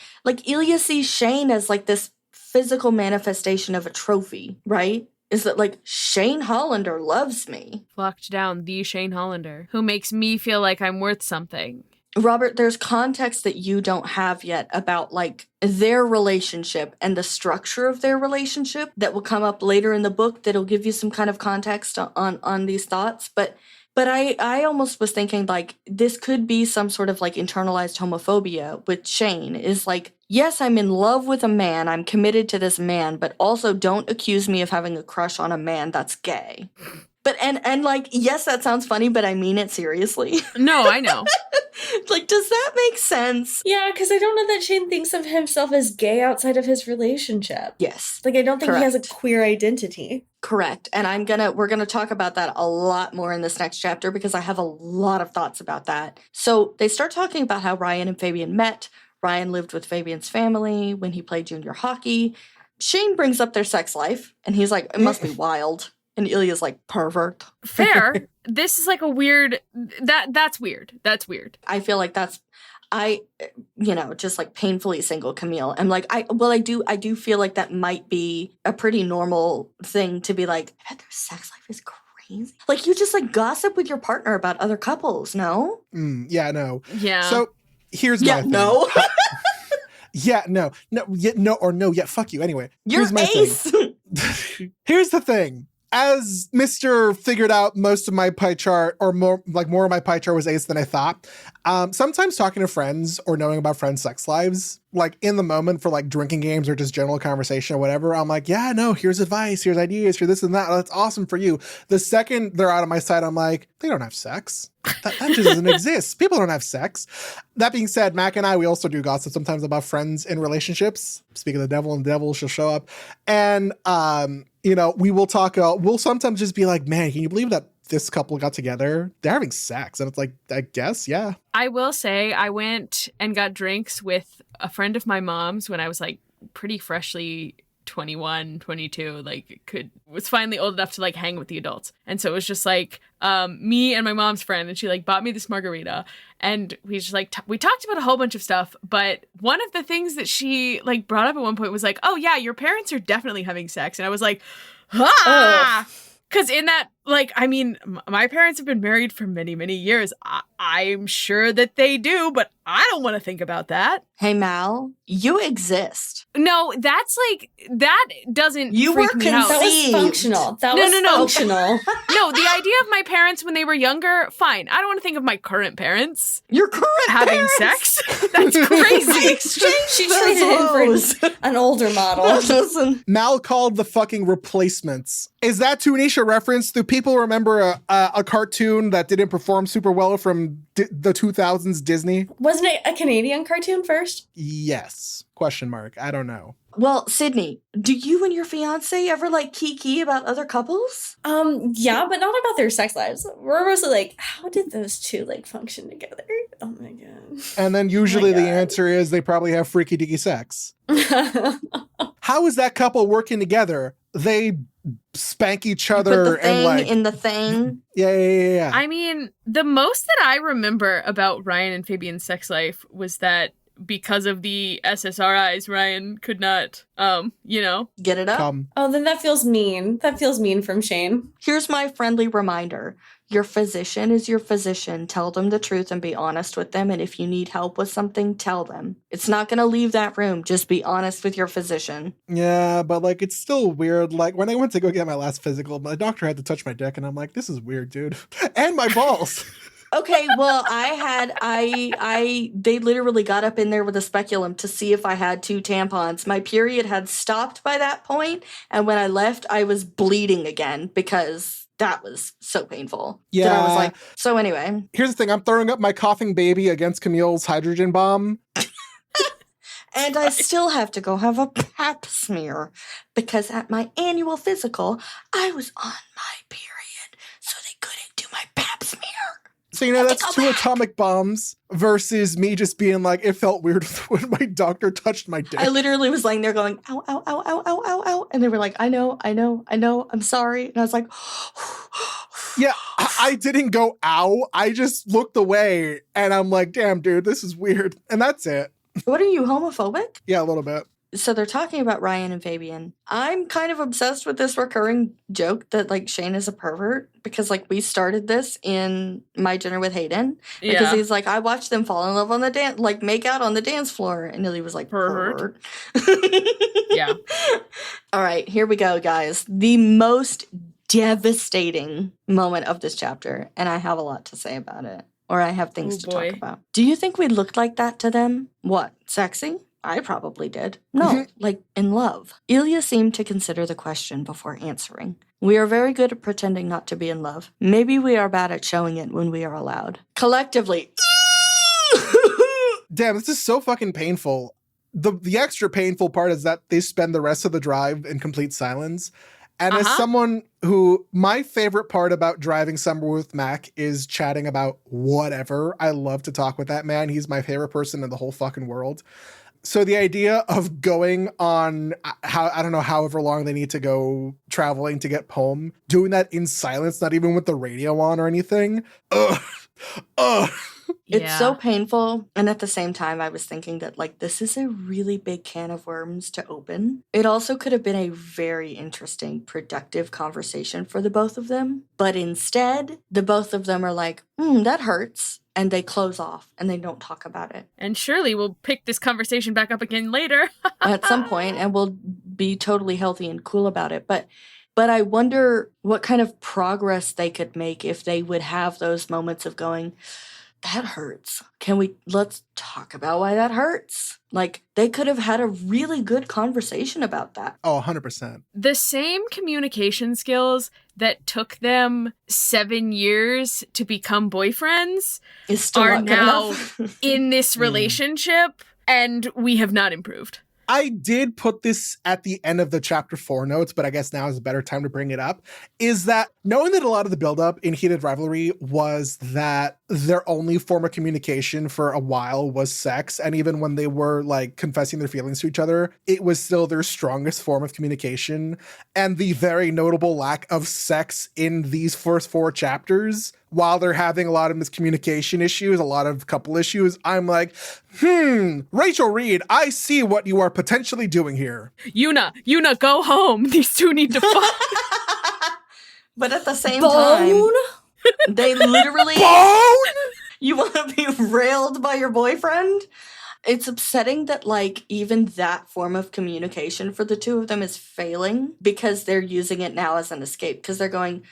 Ilya sees Shane as like this physical manifestation of a trophy, right? Is that like, Shane Hollander loves me. Flocked down the Shane Hollander, who makes me feel like I'm worth something. Robert, there's context that you don't have yet about like their relationship and the structure of their relationship that will come up later in the book that'll give you some kind of context on these thoughts. But I almost was thinking like this could be some sort of like internalized homophobia with Shane is like, yes, I'm in love with a man. I'm committed to this man, but also don't accuse me of having a crush on a man that's gay. But and like, yes, that sounds funny, but I mean it seriously. No, I know. Like, does that make sense? Yeah, because I don't know that Shane thinks of himself as gay outside of his relationship. Yes. Like, I don't think he has a Correct. queer identity. Correct. And we're gonna talk about that a lot more in this next chapter because I have a lot of thoughts about that. So they start talking about how Ryan and Fabian met. Ryan lived with Fabian's family when he played junior hockey. Shane brings up their sex life, and he's like, it must be wild. And Ilya's like, pervert. Fair. This is like a weird, that's weird. That's weird. I feel like just like painfully single Camille. I'm like, I do feel like that might be a pretty normal thing to be like, I bet their sex life is crazy. Like, you just like gossip with your partner about other couples, no? Yeah, no. Yeah. So here's my thing. no. Yeah, no, fuck you. Anyway, You're here's my ace. thing. Here's the thing. As Mr. figured out most of my pie chart, or more of my pie chart was ace than I thought. Sometimes talking to friends or knowing about friends' sex lives, like in the moment for like drinking games or just general conversation or whatever, I'm like, yeah, no, here's advice, here's ideas, here's this and that. That's awesome for you. The second they're out of my sight, I'm like, they don't have sex. That just doesn't exist. People don't have sex. That being said, Mac and I, we also do gossip sometimes about friends in relationships. Speak of the devil, and the devil shall show up. And, we will talk, we'll sometimes just be like, man, can you believe that this couple got together? They're having sex. And it's like, I guess, yeah. I will say I went and got drinks with a friend of my mom's when I was like pretty freshly 21, 22, was finally old enough to like hang with the adults. And so it was just like me and my mom's friend, and she like bought me this margarita, and we just like we talked about a whole bunch of stuff. But one of the things that she like brought up at one point was like, oh yeah, your parents are definitely having sex. And I was like, ah! Because in that, like, I mean, my parents have been married for many, many years. I'm sure that they do, but I don't want to think about that. Hey, Mal, you exist. No, that's like, that doesn't You freak were me out. That was Conceived. functional. That No, was no, no. functional. No, the idea of my parents when they were younger, fine. I don't want to think of my current parents Your current having parents. sex. That's crazy. She traded him for an older model. Listen, Mal called the fucking replacements. Is that to Anisha reference? Do people remember a cartoon that didn't perform super well from the 2000s Disney? Wasn't it a Canadian cartoon first? Yes. Question mark. I don't know. well, Sydney, do you and your fiance ever like kiki about other couples? Yeah, but not about their sex lives. We're mostly like, how did those two like function together? Oh my god. And then usually Oh my the God. answer is they probably have freaky deaky sex. How is that couple working together? They spank each Put other the thing and like, in the thing. yeah. I mean, the most that I remember about Ryan and Fabian's sex life was that because of the SSRIs, Ryan could not, Get it up. Come. Oh, then that feels mean. That feels mean from Shane. Here's my friendly reminder. Your physician is your physician. Tell them the truth and be honest with them. And if you need help with something, tell them. It's not going to leave that room. Just be honest with your physician. Yeah, but like it's still weird. Like when I went to go get my last physical, my doctor had to touch my dick, and I'm like, this is weird, dude. And my balls. Okay, well, they literally got up in there with a speculum to see if I had 2 tampons. My period had stopped by that point, and when I left, I was bleeding again because that was so painful. Yeah. That I was like, so anyway. Here's the thing. I'm throwing up my coughing baby against Camille's hydrogen bomb. And I still have to go have a pap smear because at my annual physical, I was on my period, so they couldn't do my pap smear. So, that's two atomic bombs versus me just being like, it felt weird when my doctor touched my dick. I literally was laying there going, ow, ow, ow, ow, ow, ow, ow. And they were like, I know, I'm sorry. And I was like, yeah, I didn't go, ow. I just looked away and I'm like, damn, dude, this is weird. And that's it. What are you, homophobic? Yeah, a little bit. So they're talking about Ryan and Fabian. I'm kind of obsessed with this recurring joke that like Shane is a pervert because like we started this in My Dinner with Hayden because he's like, I watched them fall in love on the dance, like make out on the dance floor. And Ilya was like, pervert. Yeah. All right, here we go, guys. The most devastating moment of this chapter. And I have a lot to say about it. Or I have things to talk about. Do you think we looked like that to them? What? Sexy? I probably did. No, like in love. Ilya seemed to consider the question before answering. We are very good at pretending not to be in love. Maybe we are bad at showing it when we are allowed. Collectively. Damn, this is so fucking painful. The extra painful part is that they spend the rest of the drive in complete silence. And as someone who, my favorite part about driving somewhere with Mac is chatting about whatever. I love to talk with that man. He's my favorite person in the whole fucking world. So the idea of going on, however long they need to go traveling to get home, doing that in silence, not even with the radio on or anything. It's so painful. And at the same time, I was thinking that, like, this is a really big can of worms to open. It also could have been a very interesting, productive conversation for the both of them. But instead, the both of them are like, that hurts. And they close off and they don't talk about it. And surely we'll pick this conversation back up again later. At some point, and we'll be totally healthy and cool about it. But I wonder what kind of progress they could make if they would have those moments of going, that hurts. Let's talk about why that hurts. Like, they could have had a really good conversation about that. Oh, 100%. The same communication skills that took them 7 years to become boyfriends is still are not good now enough. in this relationship, and we have not improved. I did put this at the end of the chapter 4 notes, but I guess now is a better time to bring it up, is that knowing that a lot of the buildup in Heated Rivalry was that their only form of communication for a while was sex, and even when they were like confessing their feelings to each other, it was still their strongest form of communication, and the very notable lack of sex in these first 4 chapters, while they're having a lot of miscommunication issues, a lot of couple issues, I'm like, Rachel Reid, I see what you are potentially doing here. Yuna, go home. These two need to fuck. But at the same time, they literally... Bone? You want to be railed by your boyfriend? It's upsetting that, like, even that form of communication for the two of them is failing because they're using it now as an escape. Because they're going,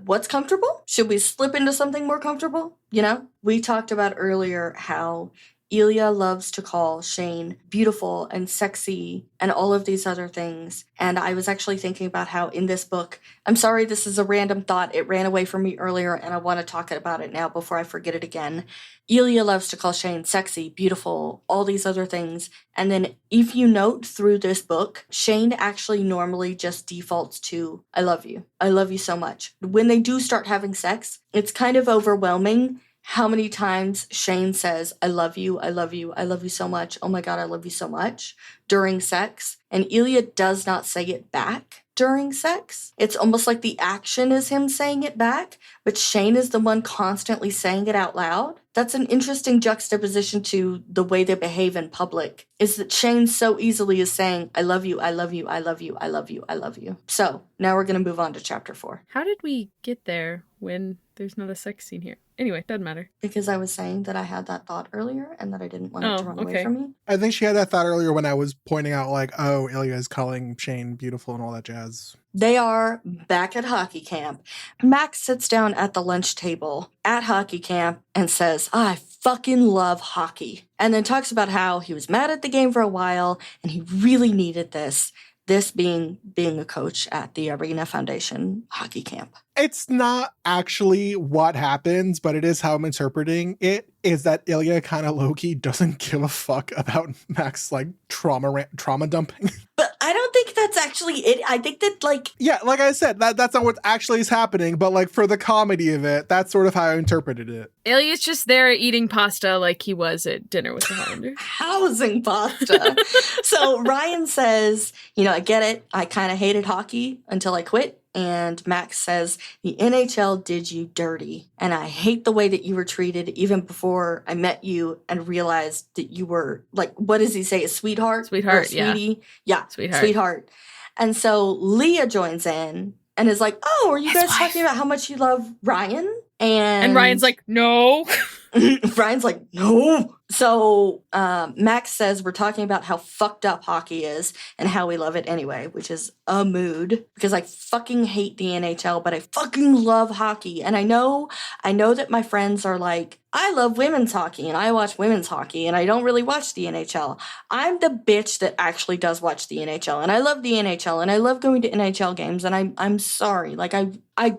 what's comfortable? Should we slip into something more comfortable? You know? We talked about earlier how Ilya loves to call Shane beautiful and sexy and all of these other things. And I was actually thinking about how in this book, I'm sorry, this is a random thought. It ran away from me earlier and I want to talk about it now before I forget it again. Ilya loves to call Shane sexy, beautiful, all these other things. And then if you note through this book, Shane actually normally just defaults to, I love you. I love you so much. When they do start having sex, it's kind of overwhelming how many times Shane says, I love you, I love you, I love you so much, oh my god, I love you so much, during sex. And Ilya does not say it back during sex. It's almost like the action is him saying it back, but Shane is the one constantly saying it out loud. That's an interesting juxtaposition to the way they behave in public, is that Shane so easily is saying, I love you, I love you, I love you, I love you, I love you. So now we're going to move on to chapter 4. How did we get there when there's not a sex scene here? Anyway, doesn't matter. Because I was saying that I had that thought earlier and that I didn't want it to run away from me. I think she had that thought earlier when I was pointing out, like, oh, Ilya is calling Shane beautiful and all that jazz. They are back at hockey camp. Max sits down at the lunch table at hockey camp and says, I fucking love hockey. And then talks about how he was mad at the game for a while and he really needed this This being a coach at the Arena Foundation hockey camp. It's not actually what happens, but it is how I'm interpreting it, is that Ilya kind of low-key doesn't give a fuck about Max, like, trauma dumping. But I don't think that's actually it. I think that, like... Yeah, like I said, that's not what actually is happening, but, like, for the comedy of it, that's sort of how I interpreted it. Ilya's just there eating pasta like he was at dinner with the Hollanders. Housing pasta. So Ryan says, I get it. I kind of hated hockey until I quit. And Max says, the NHL did you dirty. And I hate the way that you were treated even before I met you and realized that you were, like, what does he say? A sweetheart? Sweetheart, sweetie? Yeah. Sweetheart. And so Leah joins in and is like, oh, are you guys talking about how much you love Ryan? And Ryan's like, no. Ryan's like, no. So Max says we're talking about how fucked up hockey is and how we love it anyway, which is a mood because I fucking hate the NHL, but I fucking love hockey. And I know that my friends are like, I love women's hockey and I watch women's hockey and I don't really watch the NHL. I'm the bitch that actually does watch the NHL and I love the NHL and I love going to NHL games and I'm sorry. Like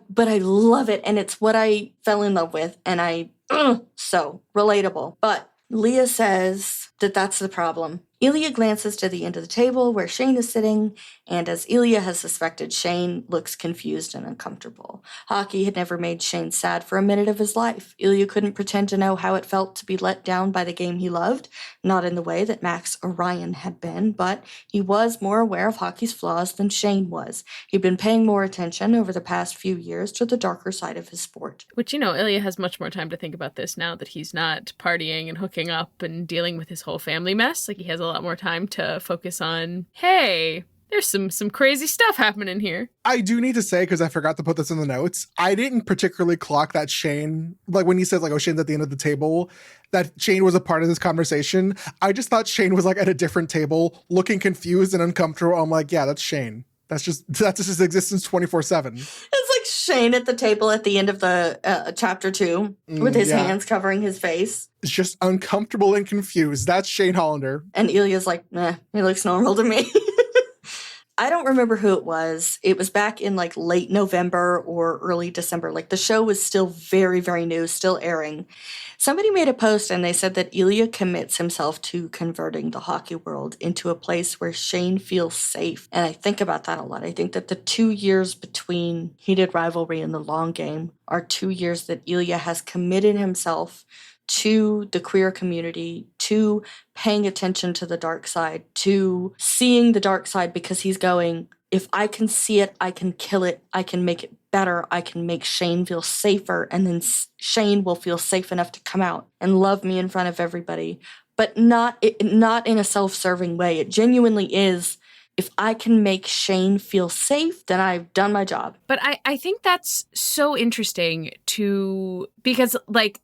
but I love it and it's what I fell in love with and so relatable. But Leah says that that's the problem. Ilya glances to the end of the table where Shane is sitting, and as Ilya has suspected, Shane looks confused and uncomfortable. Hockey had never made Shane sad for a minute of his life. Ilya couldn't pretend to know how it felt to be let down by the game he loved, not in the way that Max or Ryan had been, but he was more aware of hockey's flaws than Shane was. He'd been paying more attention over the past few years to the darker side of his sport. Which, Ilya has much more time to think about this now that he's not partying and hooking up and dealing with his whole family mess. Like, he has a lot more time to focus on, hey, there's some crazy stuff happening here. I do need to say, because I forgot to put this in the notes, I didn't particularly clock that Shane, like when he says like, oh, Shane's at the end of the table, that Shane was a part of this conversation. I just thought Shane was like at a different table, looking confused and uncomfortable. I'm like, yeah, that's Shane. That's just his existence 24/7. It's like Shane at the table at the end of the chapter 2 with his hands covering his face. It's just uncomfortable and confused. That's Shane Hollander. And Ilya's like, nah, he looks normal to me. I don't remember who it was. It was back in like late November or early December. Like the show was still very, very new, still airing. Somebody made a post and they said that Ilya commits himself to converting the hockey world into a place where Shane feels safe. And I think about that a lot. I think that the 2 years between heated rivalry and the long game are 2 years that Ilya has committed himself to the queer community, to paying attention to the dark side, to seeing the dark side because he's going, if I can see it, I can kill it, I can make it better, I can make Shane feel safer, and then Shane will feel safe enough to come out and love me in front of everybody, but not in a self-serving way. It genuinely is, if I can make Shane feel safe, then I've done my job. But I think that's so interesting because like,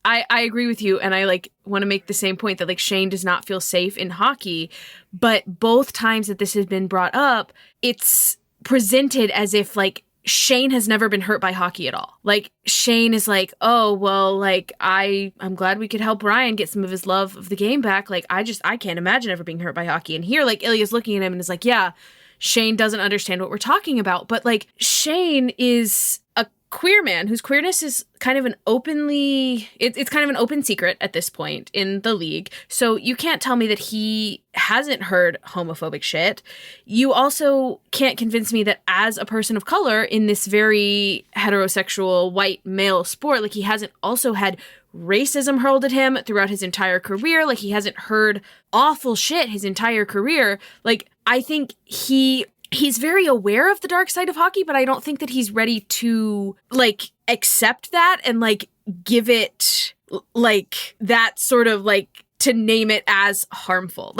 I agree with you, and I want to make the same point that Shane does not feel safe in hockey, but both times that this has been brought up, it's presented as if Shane has never been hurt by hockey at all. Shane is oh well, I'm glad we could help Ryan get some of his love of the game back. I can't imagine ever being hurt by hockey. And here Ilya's looking at him and is yeah, Shane doesn't understand what we're talking about, but Shane is a queer man whose queerness is kind of an it's kind of an open secret at this point in the league. So you can't tell me that he hasn't heard homophobic shit. You also can't convince me that as a person of color in this very heterosexual white male sport, he hasn't also had racism hurled at him throughout his entire career. He hasn't heard awful shit his entire career. I think he's very aware of the dark side of hockey, but I don't think that he's ready to accept that and give it that sort of to name it as harmful.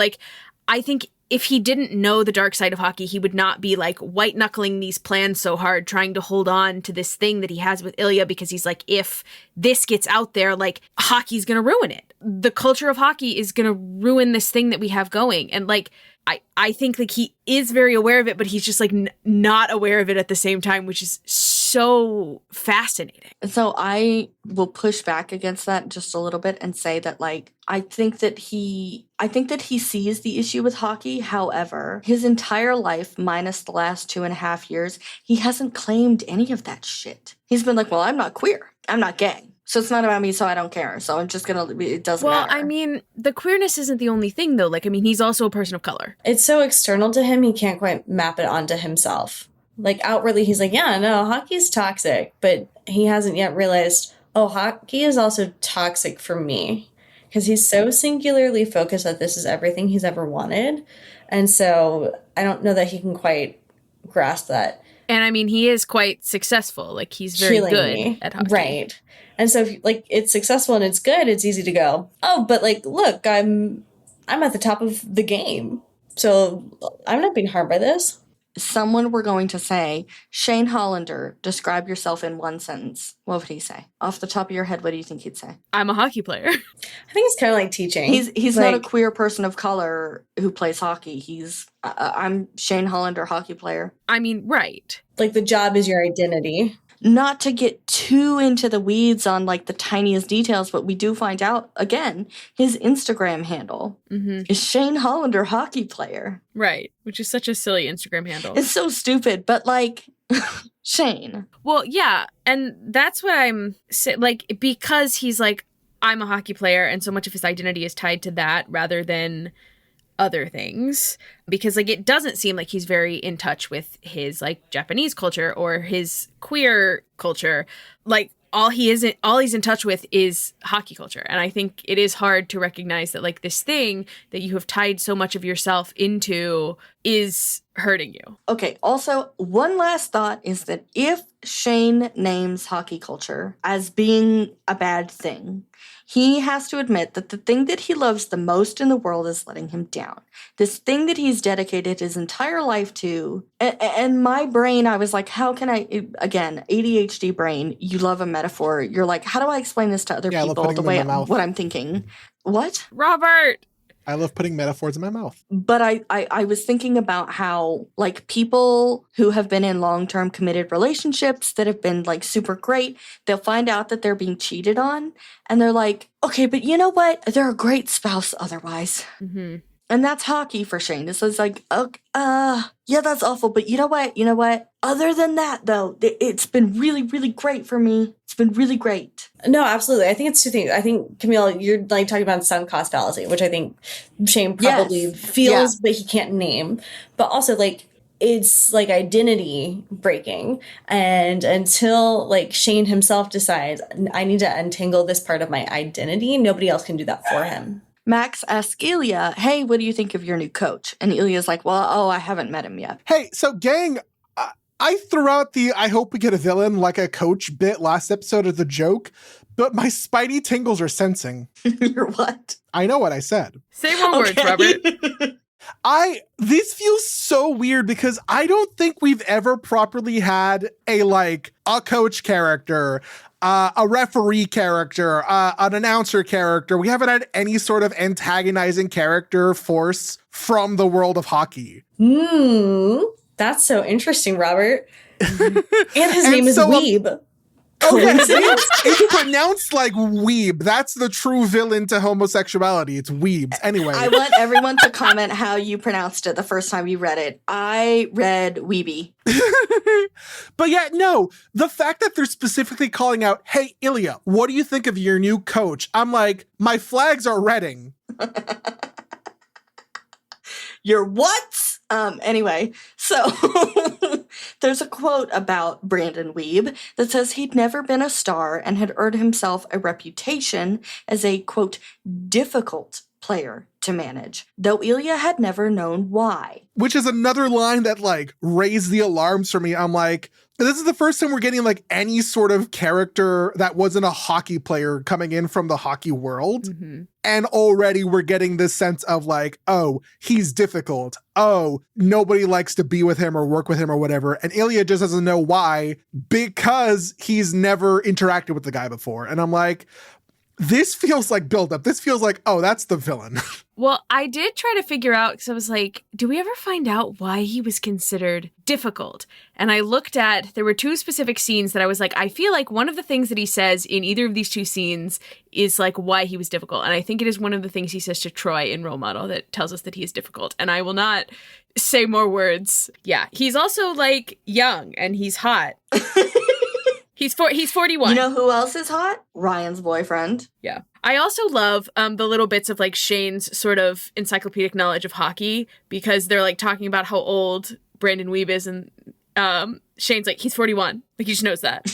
I think if he didn't know the dark side of hockey, he would not be white knuckling these plans so hard, trying to hold on to this thing that he has with Ilya, because he's if this gets out there, hockey's going to ruin it. The culture of hockey is going to ruin this thing that we have going. And I think he is very aware of it, but he's just not aware of it at the same time, which is so fascinating. So I will push back against that just a little bit and say that, like, I think that he sees the issue with hockey. However, his entire life, minus the last 2.5 years, he hasn't claimed any of that shit. He's been like, well, I'm not queer. I'm not gay. So it's not about me, so I don't care. So I'm just gonna, it doesn't matter. Well, I mean, the queerness isn't the only thing, though. Like, I mean, he's also a person of color. It's so external to him, he can't quite map it onto himself. Like, outwardly, he's like, yeah, no, hockey's toxic. But he hasn't yet realized, oh, hockey is also toxic for me. Because he's so singularly focused that this is everything he's ever wanted. And so I don't know that he can quite grasp that. And I mean, he is quite successful. Like, he's very good at hockey. Right. And so if, like, it's successful and it's good, it's easy to go, oh, but, like, look, I'm at the top of the game. So I'm not being harmed by this. Someone were going to say, Shane Hollander, describe yourself in one sentence. What would he say? Off the top of your head, what do you think he'd say? I'm a hockey player. I think it's kind of like teaching. He's like, not a queer person of color who plays hockey. I'm Shane Hollander, hockey player. I mean, right. Like, the job is your identity. Not to get too into the weeds on, like, the tiniest details, but we do find out, again, his Instagram handle is Shane Hollander, hockey player. Right, which is such a silly Instagram handle. It's so stupid, but, like, Shane. Well, yeah, and that's what I'm like, because he's like, I'm a hockey player, and so much of his identity is tied to that rather than other things, because, like, it doesn't seem like he's very in touch with his, like, Japanese culture or his queer culture. Like, all he's in touch with is hockey culture. And I think it is hard to recognize that, like, this thing that you have tied so much of yourself into is hurting you. Okay, also, one last thought is that if Shane names hockey culture as being a bad thing, he has to admit that the thing that he loves the most in the world is letting him down. This thing that he's dedicated his entire life to. And my brain, I was like, how can I, again, ADHD brain, you love a metaphor. You're like, how do I explain this to other people the way what I'm thinking? What? Robert! I love putting metaphors in my mouth. But I was thinking about how, like, people who have been in long-term committed relationships that have been, like, super great, they'll find out that they're being cheated on, and they're like, okay, but you know what? They're a great spouse otherwise. Mm-hmm. And that's hockey for Shane. So it's like, okay, yeah, that's awful. But you know what? Other than that, though, it's been really, really great for me. It's been really great. No, absolutely. I think it's two things. I think, Camille, you're, like, talking about sunk cost fallacy, which I think Shane probably feels, but he can't name. But also, like, it's, like, identity breaking. And until, like, Shane himself decides, I need to untangle this part of my identity, nobody else can do that for him. Max asks Ilya, hey, what do you think of your new coach? And Ilya's like, well, I haven't met him yet. Hey, so gang, I threw out the I hope we get a villain like a coach bit last episode as a joke, but my spidey tingles are sensing. You're what? I know what I said. Say more words, Robert. This feels so weird because I don't think we've ever properly had a coach character, a referee character, an announcer character. We haven't had any sort of antagonizing character force from the world of hockey. That's so interesting, Robert. And his name is Weeb. Okay, it's pronounced like weeb. That's the true villain to homosexuality. It's weebs. Anyway. I want everyone to comment how you pronounced it the first time you read it. I read weeby. But yeah, no, the fact that they're specifically calling out, hey, Ilya, what do you think of your new coach? I'm like, my flags are redding. Your what? Anyway, so there's a quote about Brandon Weeb that says he'd never been a star and had earned himself a reputation as a, quote, difficult player to manage, though Ilya had never known why. Which is another line that, like, raised the alarms for me. I'm like, this is the first time we're getting, like, any sort of character that wasn't a hockey player coming in from the hockey world. Mm-hmm. And already we're getting this sense of, like, oh, he's difficult. Oh, nobody likes to be with him or work with him or whatever. And Ilya just doesn't know why because he's never interacted with the guy before. And I'm like, This feels like buildup. This feels like, oh, that's the villain. Well, I did try to figure out, because I was like, do we ever find out why he was considered difficult? And I looked at, there were 2 specific scenes that I was like, I feel like one of the things that he says in either of these 2 scenes is like why he was difficult. And I think it is one of the things he says to Troy in Role Model that tells us that he is difficult. And I will not say more words. Yeah, he's also like young and he's hot. He's 41. You know who else is hot? Ryan's boyfriend. Yeah. I also love the little bits of like Shane's sort of encyclopedic knowledge of hockey, because they're like talking about how old Brandon Weeb is, and Shane's like, he's 41. Like, he just knows that.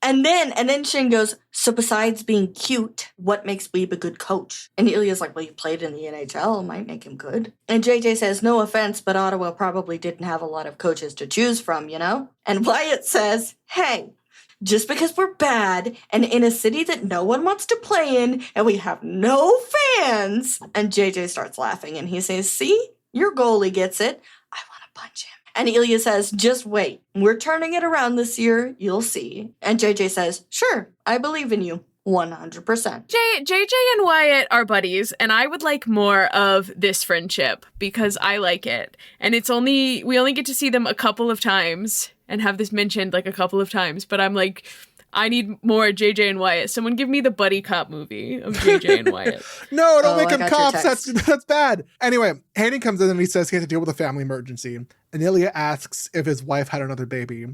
And then Shane goes, so besides being cute, what makes Weeb a good coach? And Ilya's like, well, he played in the NHL, might make him good. And JJ says, no offense, but Ottawa probably didn't have a lot of coaches to choose from, you know? And Wyatt says, hey, just because we're bad and in a city that no one wants to play in and we have no fans. And JJ starts laughing and he says, see, your goalie gets it. I want to punch him. And Ilya says, just wait. We're turning it around this year. You'll see. And JJ says, sure, I believe in you. 100%. JJ and Wyatt are buddies, and I would like more of this friendship because I like it. And we only get to see them a couple of times and have this mentioned like a couple of times, but I'm like, I need more JJ and Wyatt. Someone give me the buddy cop movie of JJ and Wyatt. No, don't make them cops. That's bad. Anyway, Hayden comes in and he says he has to deal with a family emergency. And Ilya asks if his wife had another baby.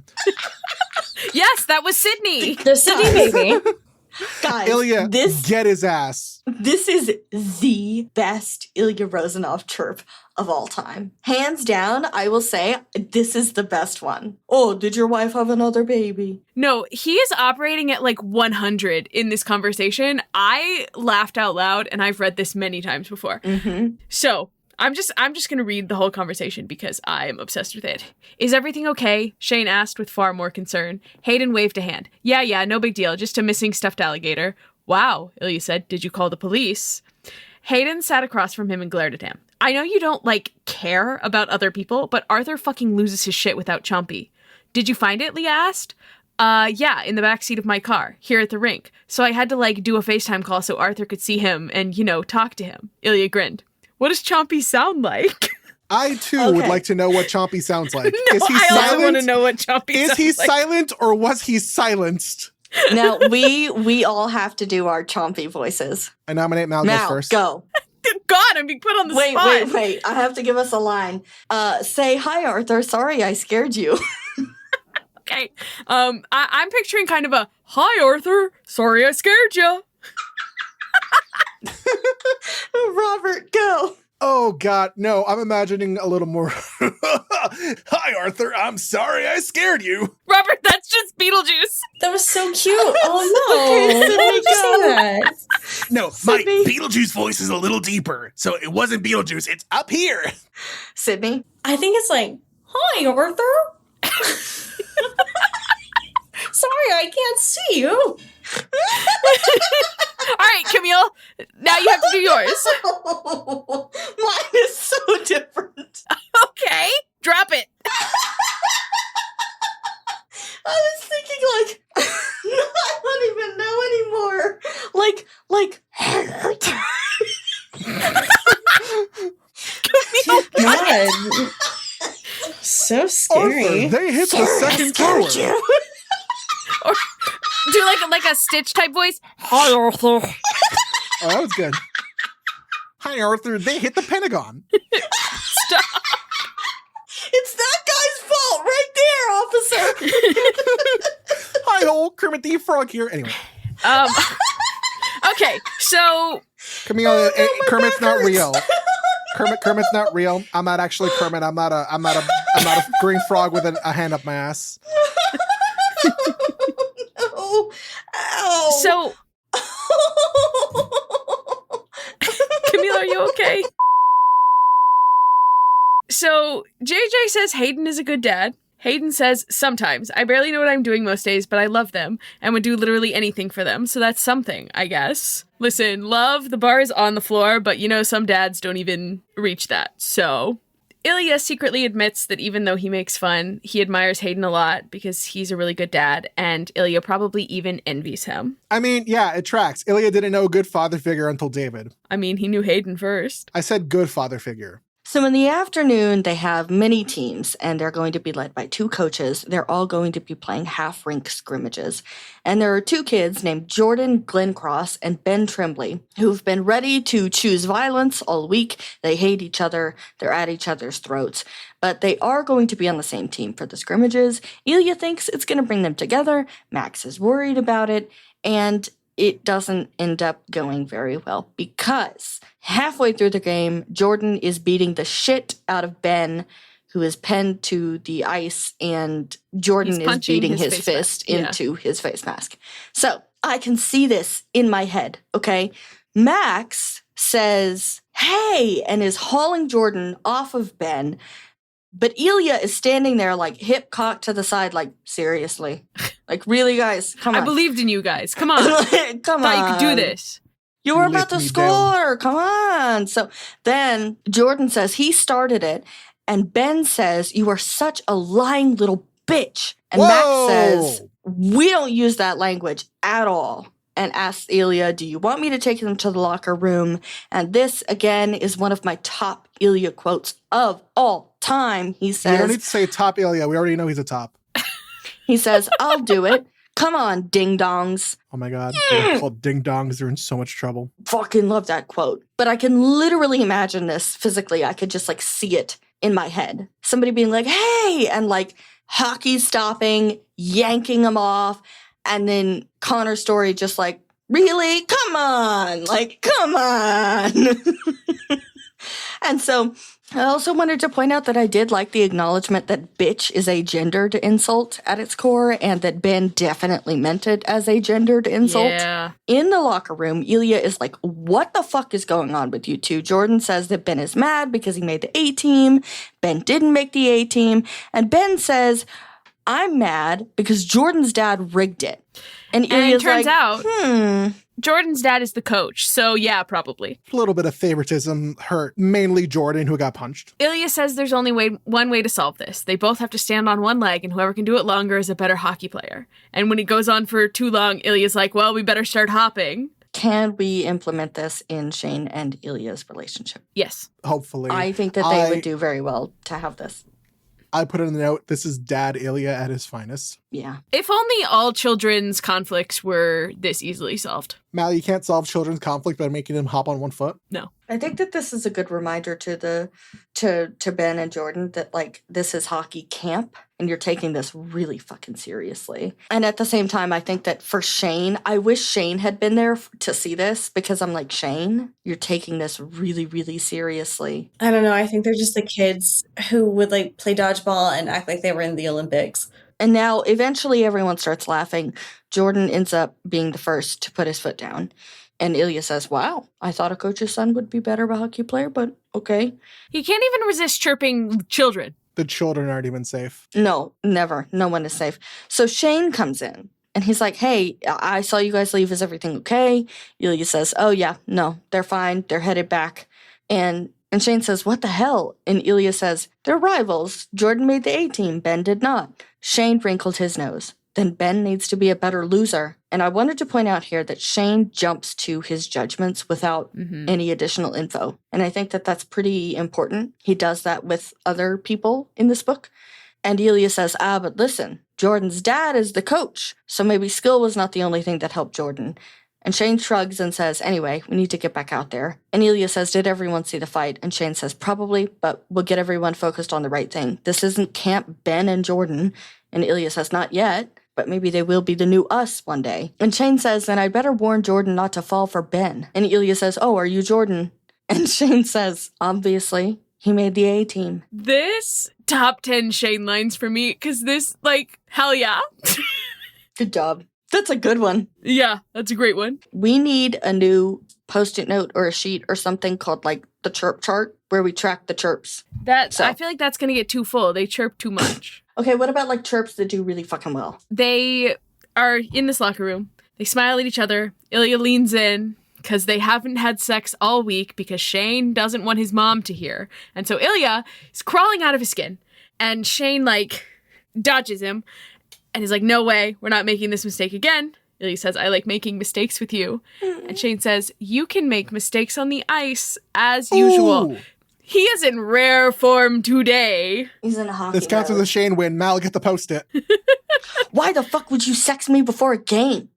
Yes, that was Sydney. The Sydney baby. Guys, Ilya, get his ass. This is the best Ilya Rozanov chirp of all time. Hands down, I will say, this is the best one. Oh, did your wife have another baby? No, he is operating at like 100 in this conversation. I laughed out loud, and I've read this many times before. Mm-hmm. So I'm just going to read the whole conversation because I am obsessed with it. Is everything okay? Shane asked with far more concern. Hayden waved a hand. Yeah, no big deal. Just a missing stuffed alligator. Wow, Ilya said. Did you call the police? Hayden sat across from him and glared at him. I know you don't, like, care about other people, but Arthur fucking loses his shit without Chompy. Did you find it? Leah asked. Yeah, in the backseat of my car, here at the rink. So I had to, like, do a FaceTime call so Arthur could see him and, talk to him. Ilya grinned. What does Chompy sound like? I, too, would like to know what Chompy sounds like. No, is he I silent? also want to know what Chompy sounds like. Is he silent or was he silenced? Now, we all have to do our Chompy voices. I nominate Mal goes first. Go. God, I'm being put on the spot. Wait. I have to give us a line. Say, hi, Arthur. Sorry I scared you. Okay. I'm picturing kind of a, hi, Arthur. Sorry I scared you. Robert, go. Oh, God, no, I'm imagining a little more. Hi, Arthur, I'm sorry I scared you. Robert, that's just Beetlejuice. That was so cute. Oh, no. Okay, Don't say that. No, Sydney. my Beetlejuice voice is a little deeper, so it wasn't Beetlejuice, it's up here. Sydney. I think it's like, hi, Arthur. Sorry, I can't see you. All right, Camille, now you have to do yours. Mine is so different. Okay, drop it. I was thinking like, I don't even know anymore. Like. God. So scary. Arthur, they hit the second floor. Or do like a Stitch type voice. Hi, Arthur. Oh, that was good. Hi, Arthur, they hit the Pentagon. Stop. It's that guy's fault right there, officer. Hi-ho, Kermit the Frog here. Anyway. Okay, so Camille, Kermit's not real. Kermit's not real. I'm not actually Kermit. I'm not a green frog with a hand up my ass. No. Ow. So Camille, are you okay? So JJ says Hayden is a good dad. Hayden says, sometimes. I barely know what I'm doing most days, but I love them and would do literally anything for them. So that's something, I guess. Listen, love, the bar is on the floor, but some dads don't even reach that. So Ilya secretly admits that even though he makes fun, he admires Hayden a lot because he's a really good dad, and Ilya probably even envies him. I mean, yeah, it tracks. Ilya didn't know a good father figure until David. I mean, he knew Hayden first. I said good father figure. So in the afternoon, they have mini teams, and they're going to be led by 2 coaches. They're all going to be playing half-rink scrimmages. And there are 2 kids named Jordan Glencross and Ben Tremblay who've been ready to choose violence all week. They hate each other. They're at each other's throats. But they are going to be on the same team for the scrimmages. Ilya thinks it's going to bring them together. Max is worried about it. And it doesn't end up going very well because halfway through the game, Jordan is beating the shit out of Ben, who is pinned to the ice, and Jordan is beating his fist into his face mask. So I can see this in my head, okay? Max says, hey, and is hauling Jordan off of Ben, but Ilya is standing there like hip cocked to the side, like, seriously? Like, really, guys? Come on. I believed in you guys. Come on. Come on. Thought you could do this. You were about to score. Come on. So then Jordan says he started it, and Ben says, you are such a lying little bitch. And Max says, we don't use that language at all. And asks Ilya, do you want me to take them to the locker room? And this, again, is one of my top Ilya quotes of all time. He says... You don't need to say top Ilya. We already know he's a top. He says, I'll do it. Come on, ding-dongs. Oh my God. They're called ding-dongs. They're in so much trouble. Fucking love that quote. But I can literally imagine this physically. I could just, like, see it in my head. Somebody being like, hey! And, like, hockey stopping, yanking them off. And then Connor's story just like, really? Come on. Like, come on. And so I also wanted to point out that I did like the acknowledgement that bitch is a gendered insult at its core, and that Ben definitely meant it as a gendered insult. Yeah. In the locker room, Ilya is like, what the fuck is going on with you two? Jordan says that Ben is mad because he made the A team. Ben didn't make the A team. And Ben says, I'm mad because Jordan's dad rigged it. And Ilya's it turns like, out, Jordan's dad is the coach, so yeah, probably. A little bit of favoritism hurt mainly Jordan, who got punched. Ilya says there's only one way to solve this. They both have to stand on one leg, and whoever can do it longer is a better hockey player. And when he goes on for too long, Ilya's like, well, we better start hopping. Can we implement this in Shane and Ilya's relationship? Yes. Hopefully. I think that they would do very well to have this. I put in the note, this is Dad Ilya at his finest. Yeah. If only all children's conflicts were this easily solved. Mal, you can't solve children's conflict by making them hop on one foot. No. I think that this is a good reminder to Ben and Jordan that, like, this is hockey camp and you're taking this really fucking seriously. And at the same time, I think that for Shane, I wish Shane had been there to see this, because I'm like, Shane, you're taking this really, really seriously. I don't know. I think they're just the kids who would like play dodgeball and act like they were in the Olympics. And now eventually everyone starts laughing. Jordan ends up being the first to put his foot down. And Ilya says, wow, I thought a coach's son would be better of a hockey player, but okay. He can't even resist chirping children. The children aren't even safe. No, never. No one is safe. So Shane comes in and he's like, hey, I saw you guys leave. Is everything okay? Ilya says, oh yeah, no, they're fine. They're headed back. And Shane says, what the hell? And Ilya says, they're rivals. Jordan made the A team. Ben did not. Shane wrinkled his nose. Then Ben needs to be a better loser. And I wanted to point out here that Shane jumps to his judgments without any additional info. And I think that that's pretty important. He does that with other people in this book. And Ilya says, but listen, Jordan's dad is the coach. So maybe skill was not the only thing that helped Jordan. And Shane shrugs and says, anyway, we need to get back out there. And Ilya says, did everyone see the fight? And Shane says, probably, but we'll get everyone focused on the right thing. This isn't Camp Ben and Jordan. And Ilya says, not yet, but maybe they will be the new us one day. And Shane says, then I'd better warn Jordan not to fall for Ben. And Ilya says, oh, are you Jordan? And Shane says, obviously, he made the A team. This top 10 Shane lines for me, because this, like, hell yeah. Good job. That's a good one. Yeah, that's a great one. We need a new Post-it note or a sheet or something called, like, the chirp chart, where we track the chirps. I feel like that's going to get too full. They chirp too much. Okay, what about, like, chirps that do really fucking well? They are in this locker room. They smile at each other. Ilya leans in because they haven't had sex all week because Shane doesn't want his mom to hear. And so Ilya is crawling out of his skin, and Shane, like, dodges him and is like, no way, we're not making this mistake again. Ilya says, I like making mistakes with you. And Shane says, you can make mistakes on the ice as usual. Ooh. He is in rare form today. He's in a hockey This counts as mode. a Shane win. Mal, get the Post-it. Why the fuck would you sex me before a game?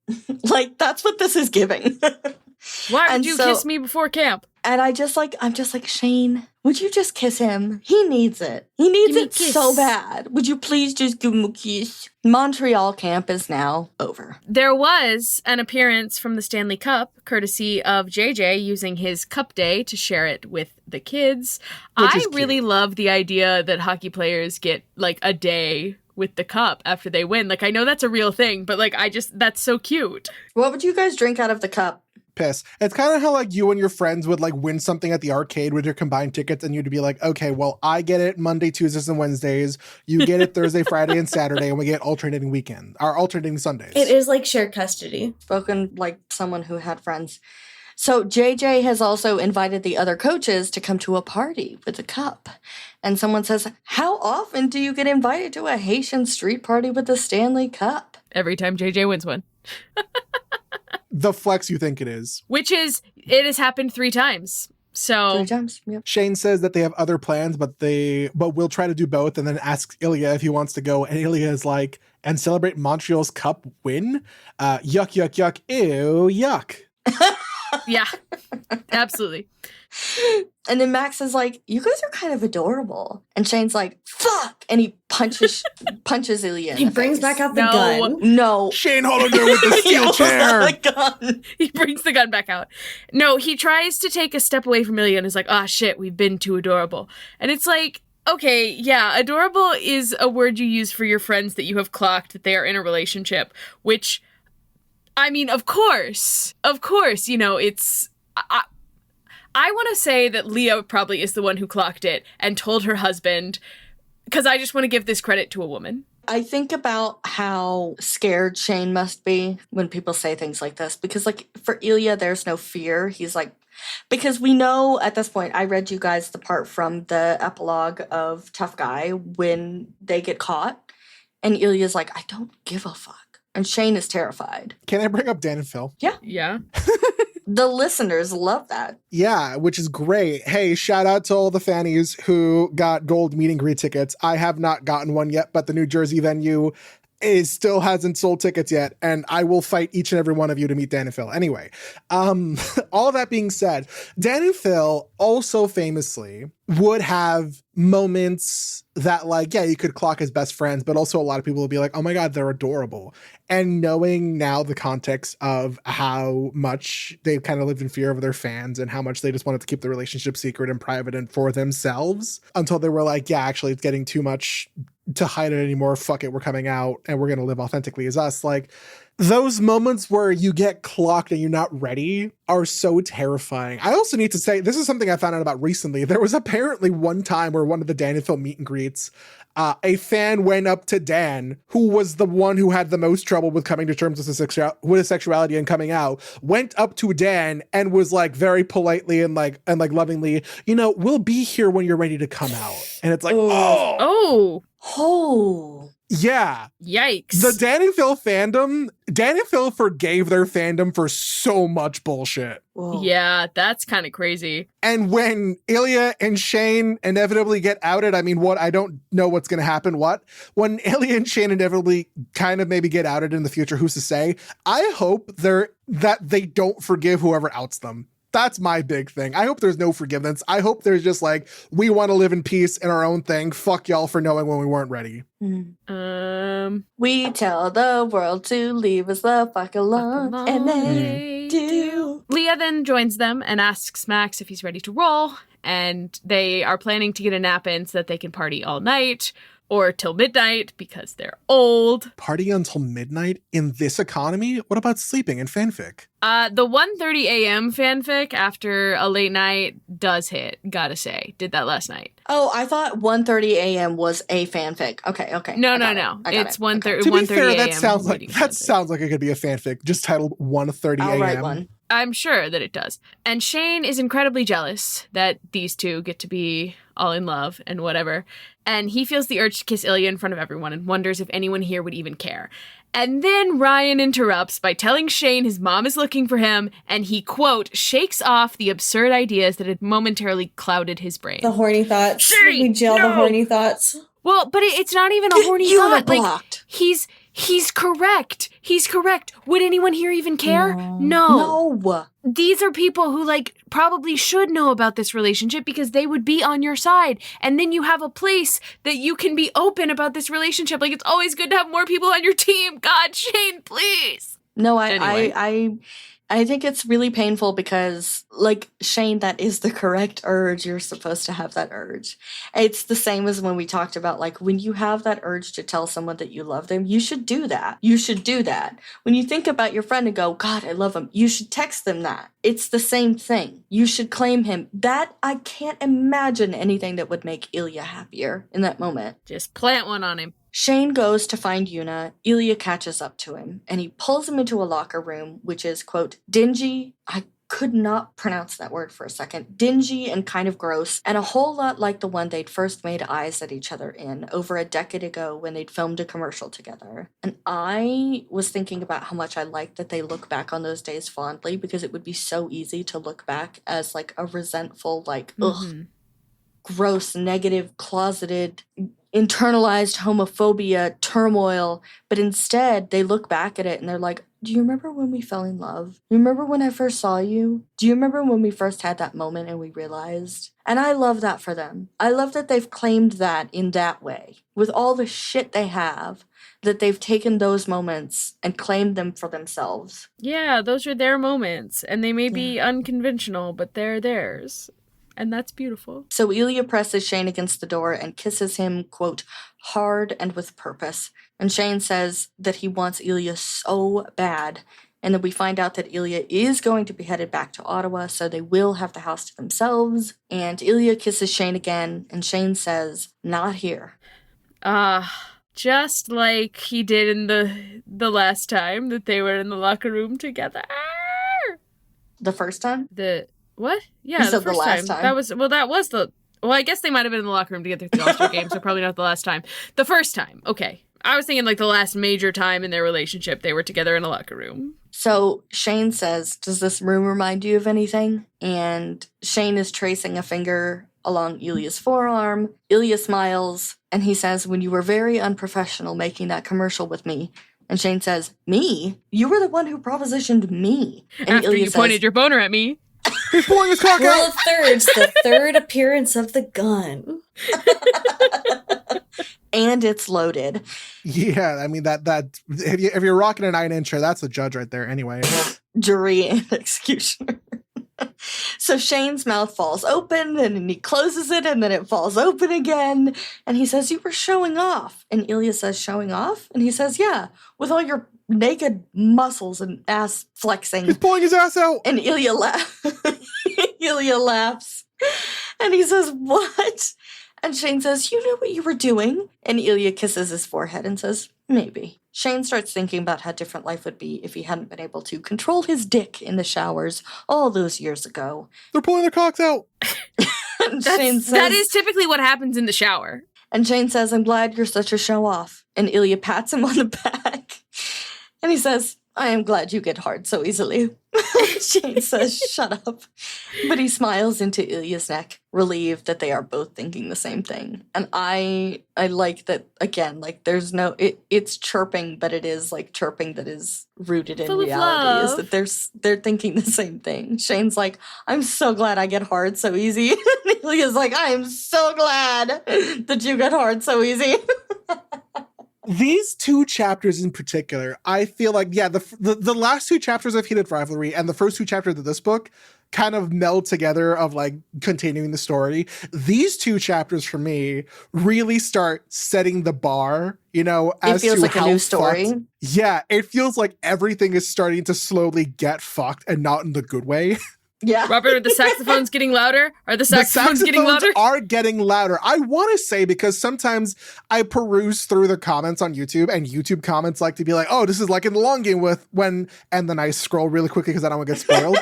Like, that's what this is giving. Why And would you so- kiss me before camp? And I'm just like, Shane, would you just kiss him? He needs it. He needs Give me a it kiss. so bad. Would you please just give him a kiss? Montreal camp is now over. There was an appearance from the Stanley Cup, courtesy of JJ using his cup day to share it with the kids. Which I is really cute. love the idea that hockey players get like a day with the cup after they win. Like, I know that's a real thing, but like, that's so cute. What would you guys drink out of the cup? Piss. It's kind of how like you and your friends would like win something at the arcade with your combined tickets, and you'd be like, okay, well, I get it Monday, Tuesdays, and Wednesdays. You get it Thursday, Friday, and Saturday, and we get alternating Sundays. It is like shared custody. Spoken like someone who had friends. So JJ has also invited the other coaches to come to a party with the cup. And someone says, how often do you get invited to a Haitian street party with the Stanley Cup? Every time JJ wins one. The flex you think it is. Which is, it has happened 3 times. So 3 times. Yep. Shane says that they have other plans, but we'll try to do both, and then asks Ilya if he wants to go. And Ilya is like, and celebrate Montreal's cup win? Yuck, yuck, yuck, ew, yuck. yeah, absolutely. And then Max is like, you guys are kind of adorable. And Shane's like, fuck! And he punches Ilya in He the brings face. back out the No. gun. No. Shane Hollanov with the He steel almost had chair. a gun. He brings the gun back out. No, he tries to take a step away from Ilya and is like, ah, shit, we've been too adorable. And it's like, okay, yeah, adorable is a word you use for your friends that you have clocked that they are in a relationship, which, I mean, of course, you know, it's... I want to say that Leah probably is the one who clocked it and told her husband, because I just want to give this credit to a woman. I think about how scared Shane must be when people say things like this. Because, like, for Ilya, there's no fear. He's like, because we know at this point, I read you guys the part from the epilogue of Tough Guy when they get caught. And Ilya's like, I don't give a fuck. And Shane is terrified. Can I bring up Dan and Phil? Yeah. The listeners love that. Yeah, which is great. Hey, shout out to all the fannies who got gold meet and greet tickets. I have not gotten one yet, but the New Jersey venue still hasn't sold tickets yet, and I will fight each and every one of you to meet Dan and Phil. Anyway, all that being said, Dan and Phil also famously would have moments that, like, yeah, you could clock as best friends, but also a lot of people will be like, oh my God, they're adorable. And knowing now the context of how much they kind of lived in fear of their fans and how much they just wanted to keep the relationship secret and private and for themselves until they were like, yeah, actually it's getting too much to hide it anymore. Fuck it, we're coming out and we're going to live authentically as us. Like, those moments where you get clocked and you're not ready are so terrifying. I also need to say, this is something I found out about recently. There was apparently one time where one of the Dan and Phil meet and greets, a fan went up to Dan, who was the one who had the most trouble with coming to terms with his sexuality and coming out, went up to Dan and was like very politely and like lovingly, you know, we'll be here when you're ready to come out. And it's like, Oh, Oh. yeah. yikes. The Dan and Phil fandom, Dan and Phil forgave their fandom for so much bullshit. Whoa. Yeah, that's kind of crazy. And when Ilya and Shane inevitably get outed, I mean, I don't know what's going to happen. When Ilya and Shane inevitably kind of maybe get outed in the future, who's to say? I hope that they don't forgive whoever outs them. That's my big thing. I hope there's no forgiveness. I hope there's just like, we want to live in peace in our own thing. Fuck y'all for knowing when we weren't ready. We tell the world to leave us the fuck alone, and they do. Leah then joins them and asks Max if he's ready to roll, and they are planning to get a nap in so that they can party all night or till midnight because they're old. Party until midnight in this economy? What about sleeping in fanfic? The 1:30 a.m. fanfic after a late night does hit, gotta say. Did that last night. Oh, I thought 1:30 a.m. was a fanfic. Okay. No. I got It's it. 1:30 To be 1:30 fair, a.m. that sounds like reading that fanfic. sounds like it could be a fanfic just titled 1:30 I'll write a.m. one. I'm sure that it does. And Shane is incredibly jealous that these two get to be all in love and whatever. And he feels the urge to kiss Ilya in front of everyone and wonders if anyone here would even care. And then Ryan interrupts by telling Shane his mom is looking for him, and he, quote, shakes off the absurd ideas that had momentarily clouded his brain. The horny thoughts. Shane, We jail no. the horny thoughts. Well, but it's not even a horny You have thought. it blocked. Like, he's correct. He's correct. Would anyone here even care? No. No. These are people who, like, probably should know about this relationship because they would be on your side. And then you have a place that you can be open about this relationship. Like, it's always good to have more people on your team. God, Shane, please. No, Anyway. I think it's really painful because, like, Shane, that is the correct urge. You're supposed to have that urge. It's the same as when we talked about, like, when you have that urge to tell someone that you love them, you should do that. You should do that. When you think about your friend and go, God, I love him, you should text them that. It's the same thing. You should claim him. That, I can't imagine anything that would make Ilya happier in that moment. Just plant one on him. Shane goes to find Yuna. Ilya catches up to him, and he pulls him into a locker room, which is, quote, dingy. I could not pronounce that word for a second. Dingy and kind of gross, and a whole lot like the one they'd first made eyes at each other in over a decade ago when they'd filmed a commercial together. And I was thinking about how much I liked that they look back on those days fondly, because it would be so easy to look back as, like, a resentful, like, ugh, gross, negative, closeted, internalized homophobia, turmoil, but instead they look back at it and they're like, do you remember when we fell in love? Do you remember when I first saw you? Do you remember when we first had that moment and we realized? And I love that for them. I love that they've claimed that in that way. With all the shit they have, that they've taken those moments and claimed them for themselves. Yeah, those are their moments, and they may be unconventional, but they're theirs. And that's beautiful. So Ilya presses Shane against the door and kisses him, quote, hard and with purpose. And Shane says that he wants Ilya so bad. And then we find out that Ilya is going to be headed back to Ottawa, so they will have the house to themselves. And Ilya kisses Shane again, and Shane says, not here. Just like he did in the last time that they were in the locker room together. The first time? What? Yeah, You the said first the last time. I guess they might have been in the locker room together through the All-Star game, so probably not the last time. The first time, okay. I was thinking like the last major time in their relationship they were together in a locker room. So Shane says, does this room remind you of anything? And Shane is tracing a finger along Ilya's forearm. Ilya smiles, and he says, when you were very unprofessional making that commercial with me. And Shane says, me? You were the one who propositioned me. And After Ilya you says, pointed your boner at me. He's pulling his cock Rule out. of thirds, the third appearance of the gun. and it's loaded. Yeah, I mean that if you're rocking a 9-incher, that's a judge right there. Anyway, Jury and executioner. So Shane's mouth falls open, and then he closes it, and then it falls open again. And he says, you were showing off. And Ilya says, showing off? And he says, yeah, with all your naked muscles and ass flexing. he's pulling his ass out. And Ilya laughs. And he says, what? And Shane says, you knew what you were doing. And Ilya kisses his forehead and says, maybe. Shane starts thinking about how different life would be if he hadn't been able to control his dick in the showers all those years ago. They're pulling their cocks out. That is typically what happens in the shower. And Shane says, I'm glad you're such a show-off. And Ilya pats him on the back. And he says, I am glad you get hard so easily. Shane says, shut up. But he smiles into Ilya's neck, relieved that they are both thinking the same thing. And I like that, again, like there's no, it's chirping, but it is like chirping that is rooted in Full of reality, is love. that they're thinking the same thing. Shane's like, I'm so glad I get hard so easy. And Ilya's like, I am so glad that you get hard so easy. These two chapters in particular, I feel like, yeah, the last two chapters of Heated Rivalry and the first two chapters of this book kind of meld together of like continuing the story. These two chapters for me really start setting the bar, you know, as it feels to like how a new story. Yeah, it feels like everything is starting to slowly get fucked and not in the good way. Yeah. Robert, are the saxophones getting louder? Are the saxophones getting louder? Are getting louder. I want to say, because sometimes I peruse through the comments on YouTube, and YouTube comments like to be like, oh, this is like in the long game with when, and then I scroll really quickly because I don't want to get spoiled.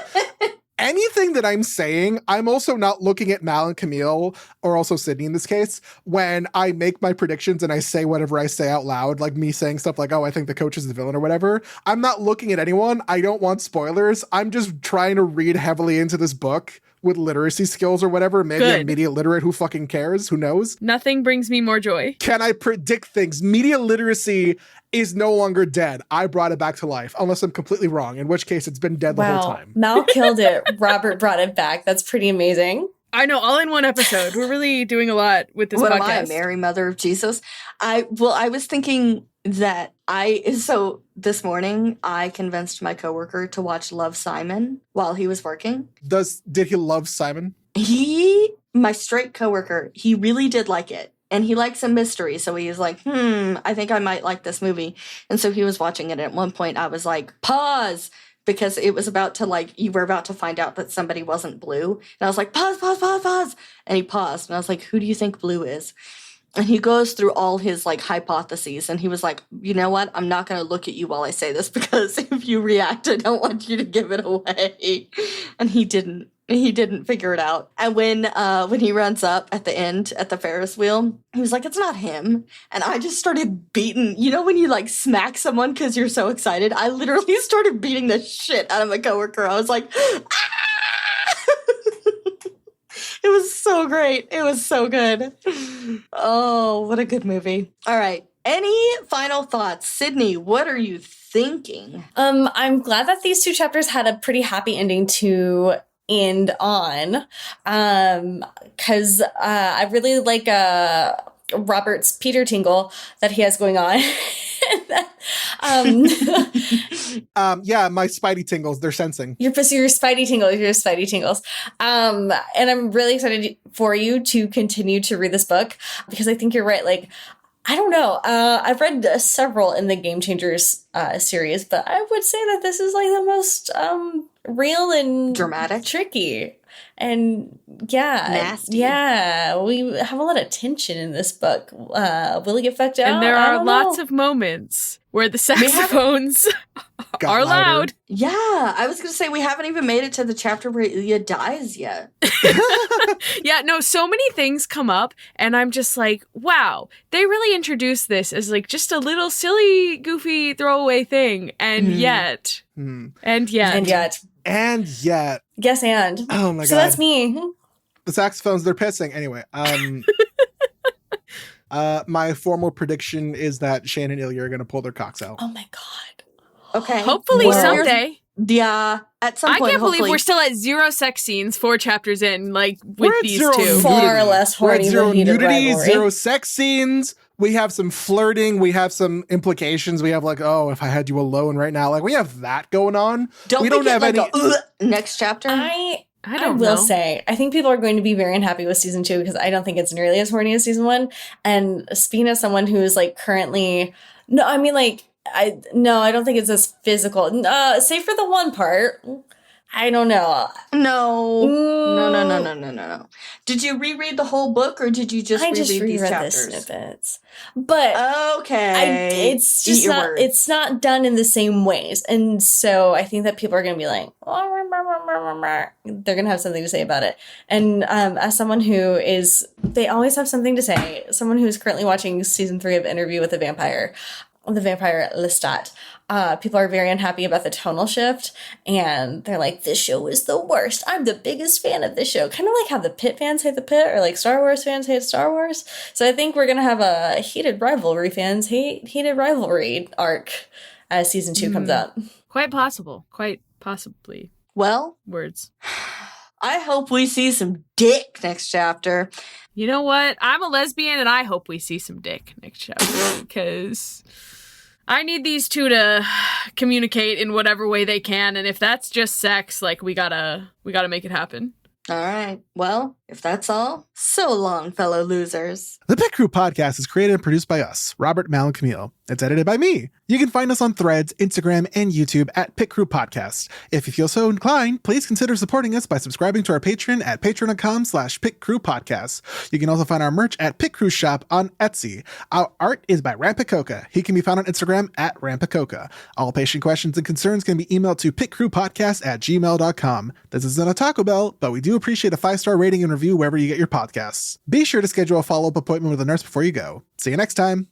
Anything that I'm saying, I'm also not looking at Mal and Camille, or also Sydney in this case, when I make my predictions and I say whatever I say out loud, like me saying stuff like, oh, I think the coach is the villain or whatever. I'm not looking at anyone. I don't want spoilers. I'm just trying to read heavily into this book with literacy skills or whatever. Maybe I'm media literate. Who fucking cares? Who knows? Nothing brings me more joy. Can I predict things? Media literacy is no longer dead. I brought it back to life, unless I'm completely wrong, in which case it's been dead the whole time. Mal killed it. Robert brought it back. That's pretty amazing. I know, all in one episode. We're really doing a lot with this What podcast. am I, a Mary Mother of Jesus? I was thinking that so this morning I convinced my coworker to watch Love, Simon while he was working. Did he love Simon? My straight coworker, he really did like it. And he likes a mystery, so he was like, I think I might like this movie. And so he was watching it. At one point, I was like, pause, because it was about to, you were about to find out that somebody wasn't blue. And I was like, pause, pause, pause, pause. And he paused. And I was like, who do you think blue is? And he goes through all his, hypotheses. And he was like, you know what? I'm not going to look at you while I say this, because if you react, I don't want you to give it away. And he didn't. He didn't figure it out. And when he runs up at the end at the Ferris wheel, he was like, it's not him. And I just started beating, when you smack someone because you're so excited? I literally started beating the shit out of my coworker. I was like, ah! It was so great. It was so good. Oh, what a good movie. All right. Any final thoughts? Sydney, what are you thinking? I'm glad that these two chapters had a pretty happy ending to end on, because I really like Robert's Peter tingle that he has going on. Yeah, my spidey tingles, they're sensing. Your spidey tingles. And I'm really excited for you to continue to read this book, because I think you're right. I don't know. I've read several in the Game Changers series, but I would say that this is the most real and dramatic, tricky, and nasty. Yeah, we have a lot of tension in this book. Will it get fucked out? And there are lots of moments where the saxophones are loud. Yeah, I was going to say we haven't even made it to the chapter where Ilya dies yet. Yeah, no, so many things come up, and I'm just like, wow, they really introduced this as just a little silly, goofy throwaway thing, and yet. Yes, and. Oh my God. So that's me. The saxophones, they're pissing. Anyway, my formal prediction is that Shane and Ilya are going to pull their cocks out. Oh my God. Okay. Hopefully someday. Yeah, at some point. I can't believe hopefully. we're still at 0 sex scenes 4 chapters in, with these two. Far less horny than heated nudity, rivalry. 0 sex scenes. We have some flirting. We have some implications. We have if I had you alone right now, we have that going on. We don't have any next chapter. I will say, I think people are going to be very unhappy with season 2, because I don't think it's nearly as horny as season 1. And speaking as someone who is currently, I don't think it's as physical. Save for the one part. I don't know. No. Did you reread the whole book, or did you just reread these chapters? The snippets. But okay, it's just not. It's not done in the same ways, and so I think that people are going to be like, they're going to have something to say about it. And as someone who is, they always have something to say. Someone who is currently watching season 3 of Interview with the Vampire Lestat. People are very unhappy about the tonal shift, and they're like, this show is the worst. I'm the biggest fan of this show. Kind of like how the PITT fans hate the PITT, or Star Wars fans hate Star Wars. So I think we're going to have a heated rivalry arc as season 2 comes out. Quite possibly. Well, words. I hope we see some dick next chapter. You know what? I'm a lesbian, and I hope we see some dick next chapter, because I need these two to communicate in whatever way they can, and if that's just sex, we gotta make it happen. All right. Well, If that's all, so long, fellow losers. The Pit Crew podcast is created and produced by us, Robert, Mal, and Camille. It's edited by me. You can find us on Threads, Instagram, and YouTube at Pit Crew Podcast. If you feel so inclined, please consider supporting us by subscribing to our Patreon at patreon.com/Pit Crew Podcast. You can also find our merch at Pit Crew Shop on Etsy. Our art is by Rampacoca. He can be found on Instagram at Rampacoca. All patient questions and concerns can be emailed to pitcrewpodcast@gmail.com. This isn't a Taco Bell, but we do appreciate a 5-star rating and review wherever you get your podcasts. Be sure to schedule a follow-up appointment with a nurse before you go. See you next time.